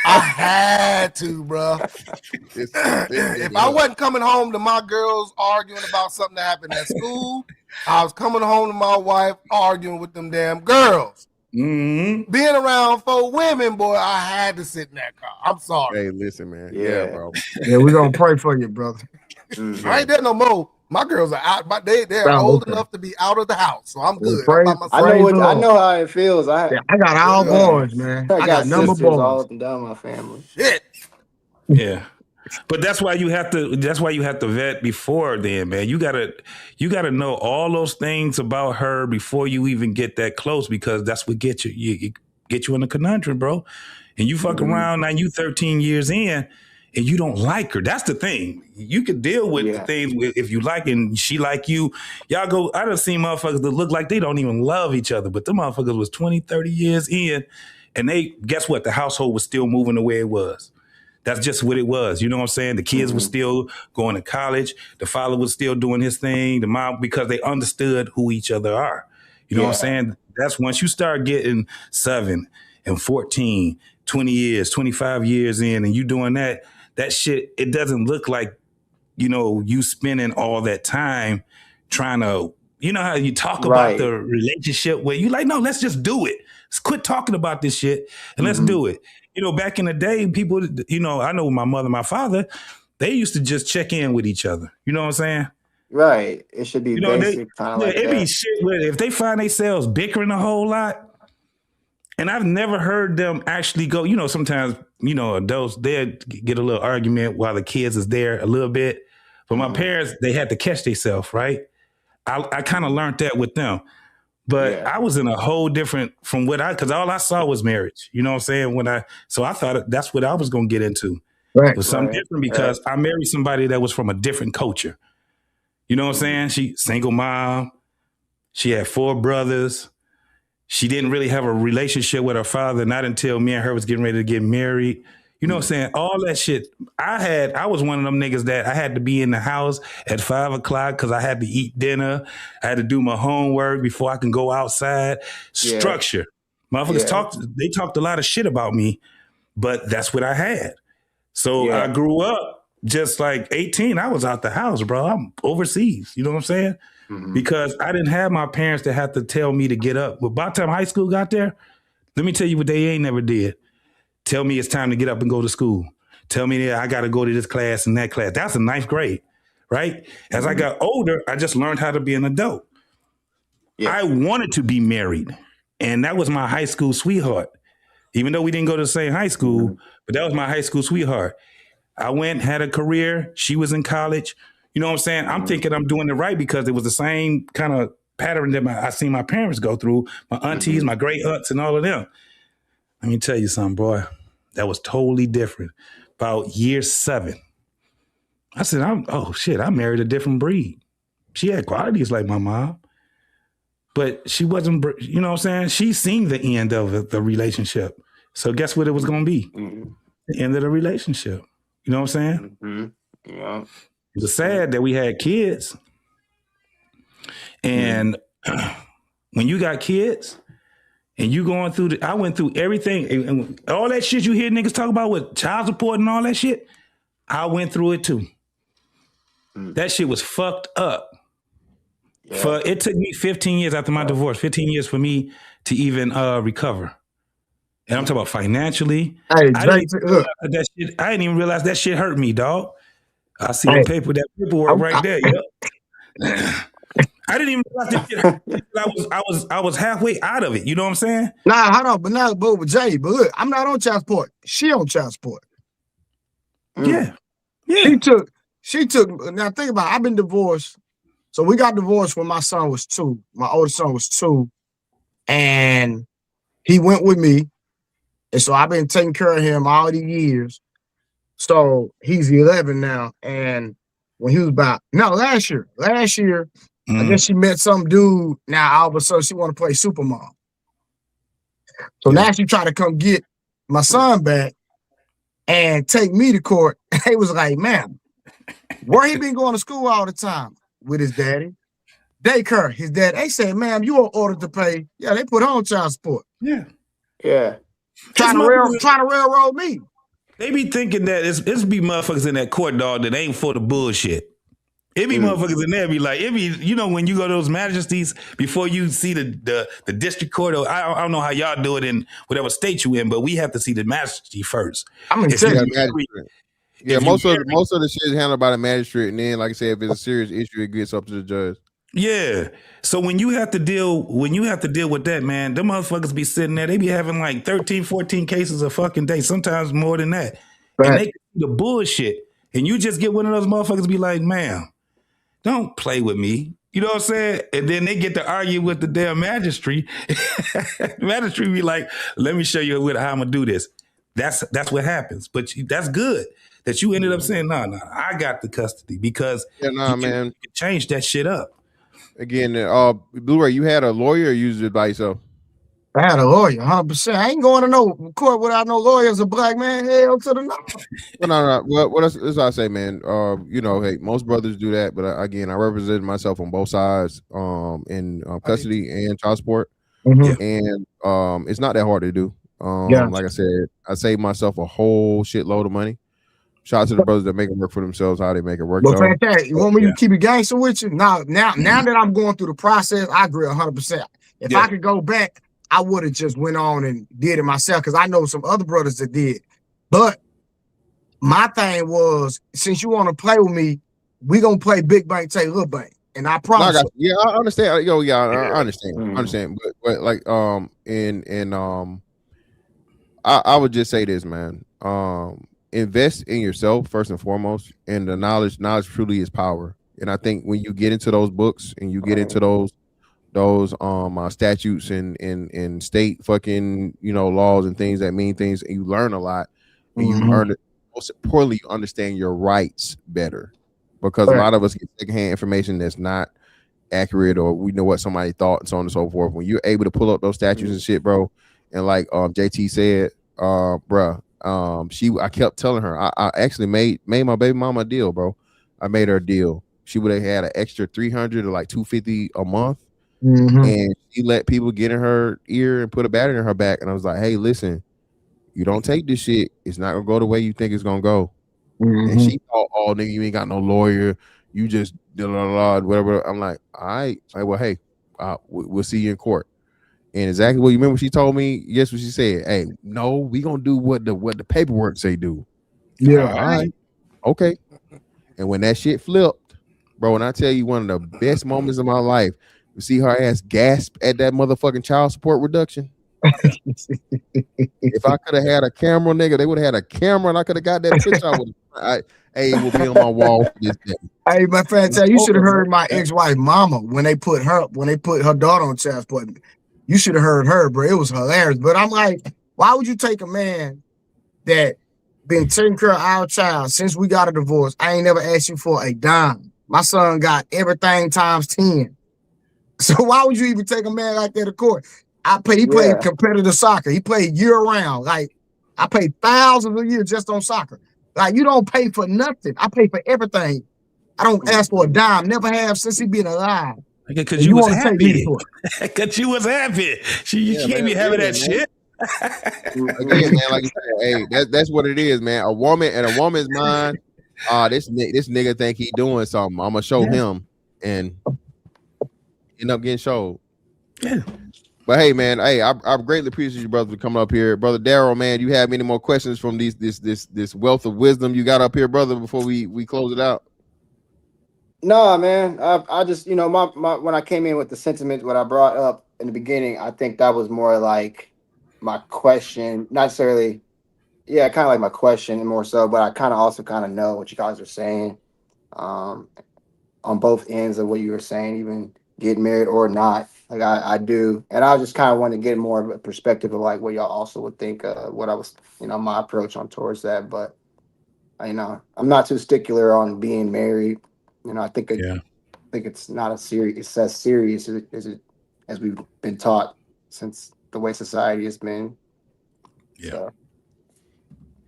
I had to, bro. If I wasn't coming home to my girls arguing about something that happened at school, I was coming home to my wife arguing with them damn girls. Mm-hmm. Being around 4 women, boy, I had to sit in that car. I'm sorry. Hey, listen, man. Yeah, bro. Yeah, we're gonna pray for you, brother. I ain't there no more. My girls are out, but they're old enough to be out of the house, so I'm good. I'm by myself. I know how it feels. I got all boys, man. I got number sisters all boys. up and down my family. Shit. Yeah. But that's why you have to vet before then, man. You gotta know all those things about her before you even get that close, because that's what get you in a conundrum, bro. And you fuck around now, you 13 years in and you don't like her. That's the thing. You can deal with the things if you like and she like you. Y'all go, I done seen motherfuckers that look like they don't even love each other, but them motherfuckers was 20, 30 years in, and they, guess what? The household was still moving the way it was. That's just what it was. You know what I'm saying? The kids were still going to college. The father was still doing his thing. The mom, because they understood who each other are. You know what I'm saying? That's once you start getting 7 and 14, 20 years, 25 years in, and you doing that shit, it doesn't look like, you know, you spending all that time trying to, you know how you talk about the relationship where you like, no, let's just do it. Let's quit talking about this shit and let's do it. You know, back in the day, people, you know, I know my mother, my father, they used to just check in with each other. You know what I'm saying? Right. It should be basic, kind of like it that. be shit where if they find themselves bickering a whole lot, and I've never heard them actually go, you know, sometimes, you know, adults, they'll get a little argument while the kids is there a little bit. But my parents, they had to catch themselves, right? I kind of learned that with them. But I was in a whole different from because all I saw was marriage. You know what I'm saying? So I thought that's what I was going to get into. Right. It was something different because I married somebody that was from a different culture. You know what I'm saying? She single mom. She had 4 brothers. She didn't really have a relationship with her father, not until me and her was getting ready to get married. You know what I'm saying? All that shit. I was one of them niggas that I had to be in the house at 5 o'clock because I had to eat dinner. I had to do my homework before I can go outside. Structure. Motherfuckers talked a lot of shit about me, but that's what I had. So I grew up just like 18. I was out the house, bro. I'm overseas. You know what I'm saying? Because I didn't have my parents that had to tell me to get up. But by the time high school got there, let me tell you what they ain't never did. Tell me it's time to get up and go to school. Tell me that I got to go to this class and that class. That's a 9th grade, right? As I got older, I just learned how to be an adult. I wanted to be married, and that was my high school sweetheart. Even though we didn't go to the same high school, but that was my high school sweetheart. I went, had a career. She was in college. You know what I'm saying? I'm thinking I'm doing it right because it was the same kind of pattern that I seen my parents go through, my aunties, my great aunts, and all of them. Let me tell you something, boy. That was totally different. About year 7, I said, I married a different breed. She had qualities like my mom, but she wasn't, you know what I'm saying? She seen the end of the relationship. So guess what it was going to be? The end of the relationship. You know what I'm saying? Yeah. It was sad that we had kids. And when you got kids, and you going through I went through everything and all that shit you hear niggas talk about with child support and all that shit. I went through it too. That shit was fucked up. It took me 15 years after my divorce, 15 years for me to even recover. And I'm talking about financially. Hey, I didn't even realize that shit hurt me, dog. I see that paperwork right there. Yep. I didn't even realize that shit hurt me. I was halfway out of it. You know what I'm saying? Nah, hold on, but Jay, but look, I'm not on child support. She on child support. Yeah. She took. Now think about it, I've been divorced. So we got divorced when my son was 2. My oldest son was 2. and he went with me. And so I've been taking care of him all these years. So he's 11 now. And when he was last year, I guess she met some dude. Now all of a sudden she want to play Supermom. So now she try to come get my son back and take me to court. He was like, man, where he been going to school all the time? With his daddy. Daycare, his dad. They said, ma'am, you are ordered to pay. Yeah, they put her on child support. Yeah. Trying to railroad me. They be thinking that it's be motherfuckers in that court, dog, that ain't for the bullshit. It be motherfuckers in there be like, it be, you know, when you go to those majesties before you see the district court, or I don't know how y'all do it in whatever state you in, but we have to see the majesty first. I'm in Yeah, most of the shit is handled by the magistrate, and then, like I said, if it's a serious issue, it gets up to the judge. Yeah. So when you have to deal with that, man, them motherfuckers be sitting there, they be having like 13, 14 cases a fucking day, sometimes more than that. Right. And they the bullshit. And you just get one of those motherfuckers be like, ma'am, don't play with me. You know what I'm saying? And then they get to argue with the damn magistrate. The magistrate be like, let me show you how I'm gonna do this. That's what happens. But that's good that you ended up saying, no, I got the custody, because man, you can change that shit up. Again, Blu-ray, you had a lawyer or you used it by yourself? I had a lawyer, 100%. I ain't going to no court without no lawyer as a black man. Hell to the no. No. Well, that's what I say, man. You know, hey, most brothers do that, but again, I represented myself on both sides, in custody and child support, and it's not that hard to do. Like I said, I saved myself a whole shitload of money. Shout out to the brothers that make it work for themselves, how they make it work. But fantastic. You want me to keep it gangster with you? Now that I'm going through the process, I agree 100%. If I could go back, I would have just went on and did it myself, because I know some other brothers that did. But my thing was, since you want to play with me, we gonna play big bank, take little bank, and I promise. I understand. I understand. I understand. But like I would just say this, man. Invest in yourself first and foremost, and the knowledge truly is power. And I think when you get into those books and you get into those statutes and state fucking, you know, laws and things that mean things, and you learn a lot, and you learn it. Most importantly, you understand your rights better, because a lot of us get secondhand information that's not accurate, or we know what somebody thought, and so on and so forth. When you're able to pull up those statutes and shit, bro, and like JT said, bruh, I kept telling her, I actually made my baby mama a deal, bro. I made her a deal. She would have had an extra $300 or like $250 a month, and she let people get in her ear and put a battery in her back. And I was like, hey, listen, you don't take this shit, it's not gonna go the way you think it's gonna go. And she thought, oh, nigga, you ain't got no lawyer, you just whatever. I'm like, all right, well, hey, we'll see you in court. And exactly what you remember she told me, guess what she said? Hey, no, we gonna do what the paperwork say do. Yeah. All right. Okay. And when that shit flipped, bro, and I tell you, one of the best moments of my life, you see her ass gasp at that motherfucking child support reduction. If I could have had a camera, nigga, they would have had a camera, and I could have got that picture. It will be on my wall for this day. Hey, my friend, you should have heard my ex-wife mama when they put her daughter on child support. You should have heard her, bro. It was hilarious. But I'm like, why would you take a man that been taking care of our child since we got a divorce? I ain't never asked you for a dime. My son got everything times 10. So why would you even take a man like that to court? He played competitive soccer. He played year round. Like, I paid thousands a year just on soccer. Like, you don't pay for nothing. I pay for everything. I don't ask for a dime. Never have since he been alive. Because you was happy. Because you was happy. She can't be having that shit. Again, man, like you said, hey, that's what it is, man. A woman in a woman's mind, this nigga think he doing something. I'm gonna show him, and end up getting showed. Yeah. But hey, man, hey, I greatly appreciate you, brother, for coming up here, brother Daryl. Man, you have any more questions from this wealth of wisdom you got up here, brother? Before we close it out. No, man. I just, you know, my when I came in with the sentiment, what I brought up in the beginning, I think that was more like my question, not necessarily, kind of like my question more so, but I kind of also kind of know what you guys are saying, on both ends of what you were saying, even getting married or not. Like I do, and I just kind of want to get more of a perspective of like what y'all also would think. What I was, my approach on towards that. But I'm not too stickler on being married. I think it's not as serious as we've been taught since the way society has been. Yeah. So.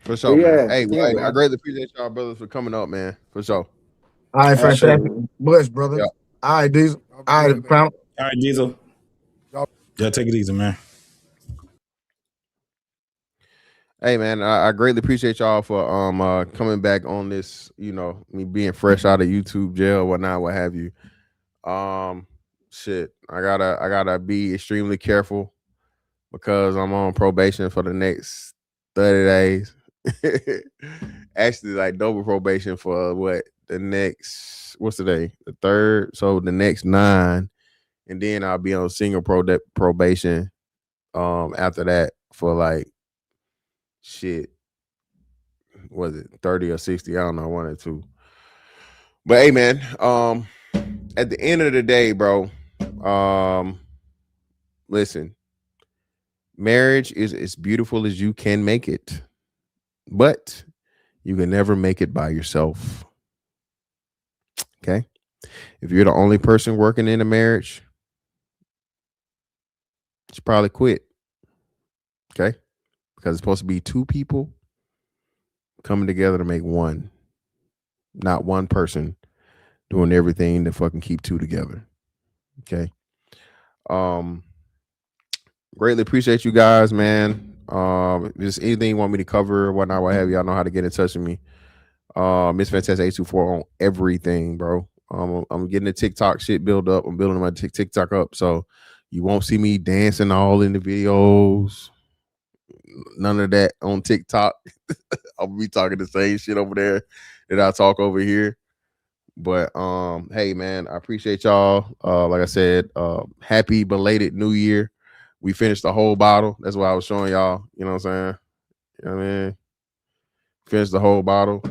For sure. Yeah, Hey, yeah, I man. greatly appreciate y'all brothers for coming up, man. For sure. All right, fantastic. Absolutely. Bless, brother. Yeah. All right, Diesel. All right, Pound. All right, Diesel. Yeah, take it easy, man. Hey man, I greatly appreciate y'all for coming back on this, me being fresh out of YouTube jail, whatnot, what have you. Shit. I gotta be extremely careful because I'm on probation for the next 30 days. Actually, like double probation for what's today? The 3rd. So the next 9, and then I'll be on single probation after that for like shit. Was it 30 or 60? I don't know, 1 or 2. But hey man, at the end of the day, bro, listen, marriage is as beautiful as you can make it, but you can never make it by yourself. Okay? If you're the only person working in a marriage, you should probably quit. Okay? Because it's supposed to be 2 people coming together to make one, not one person doing everything to fucking keep 2 together. Okay? Greatly appreciate you guys, man. If there's anything you want me to cover, whatnot, what have you, y'all know how to get in touch with me. Miss Fantastic 824 on everything, bro. I'm getting the TikTok shit built up. I'm building my TikTok up, so you won't see me dancing all in the videos. None of that on TikTok. I'll be talking the same shit over there that I talk over here. But hey man, I appreciate y'all. Like I said, happy belated New Year. We finished the whole bottle. That's what I was showing y'all. You know what I'm saying? You know what I mean? Finished the whole bottle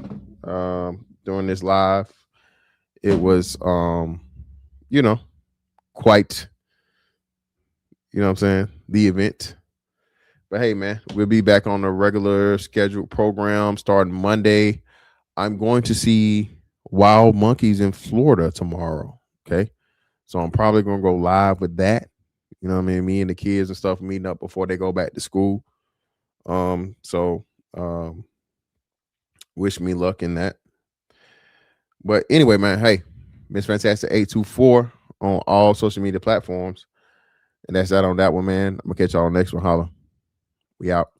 doing this live. It was quite, you know what I'm saying, the event. But hey man, we'll be back on the regular scheduled program starting Monday. I'm going to see Wild Monkeys in Florida tomorrow. Okay. So I'm probably gonna go live with that. You know what I mean? Me and the kids and stuff meeting up before they go back to school. Wish me luck in that. But anyway, man, hey, Miss Fantastic 824 on all social media platforms. And that's that on that one, man. I'm gonna catch y'all on the next one. Holla. We out.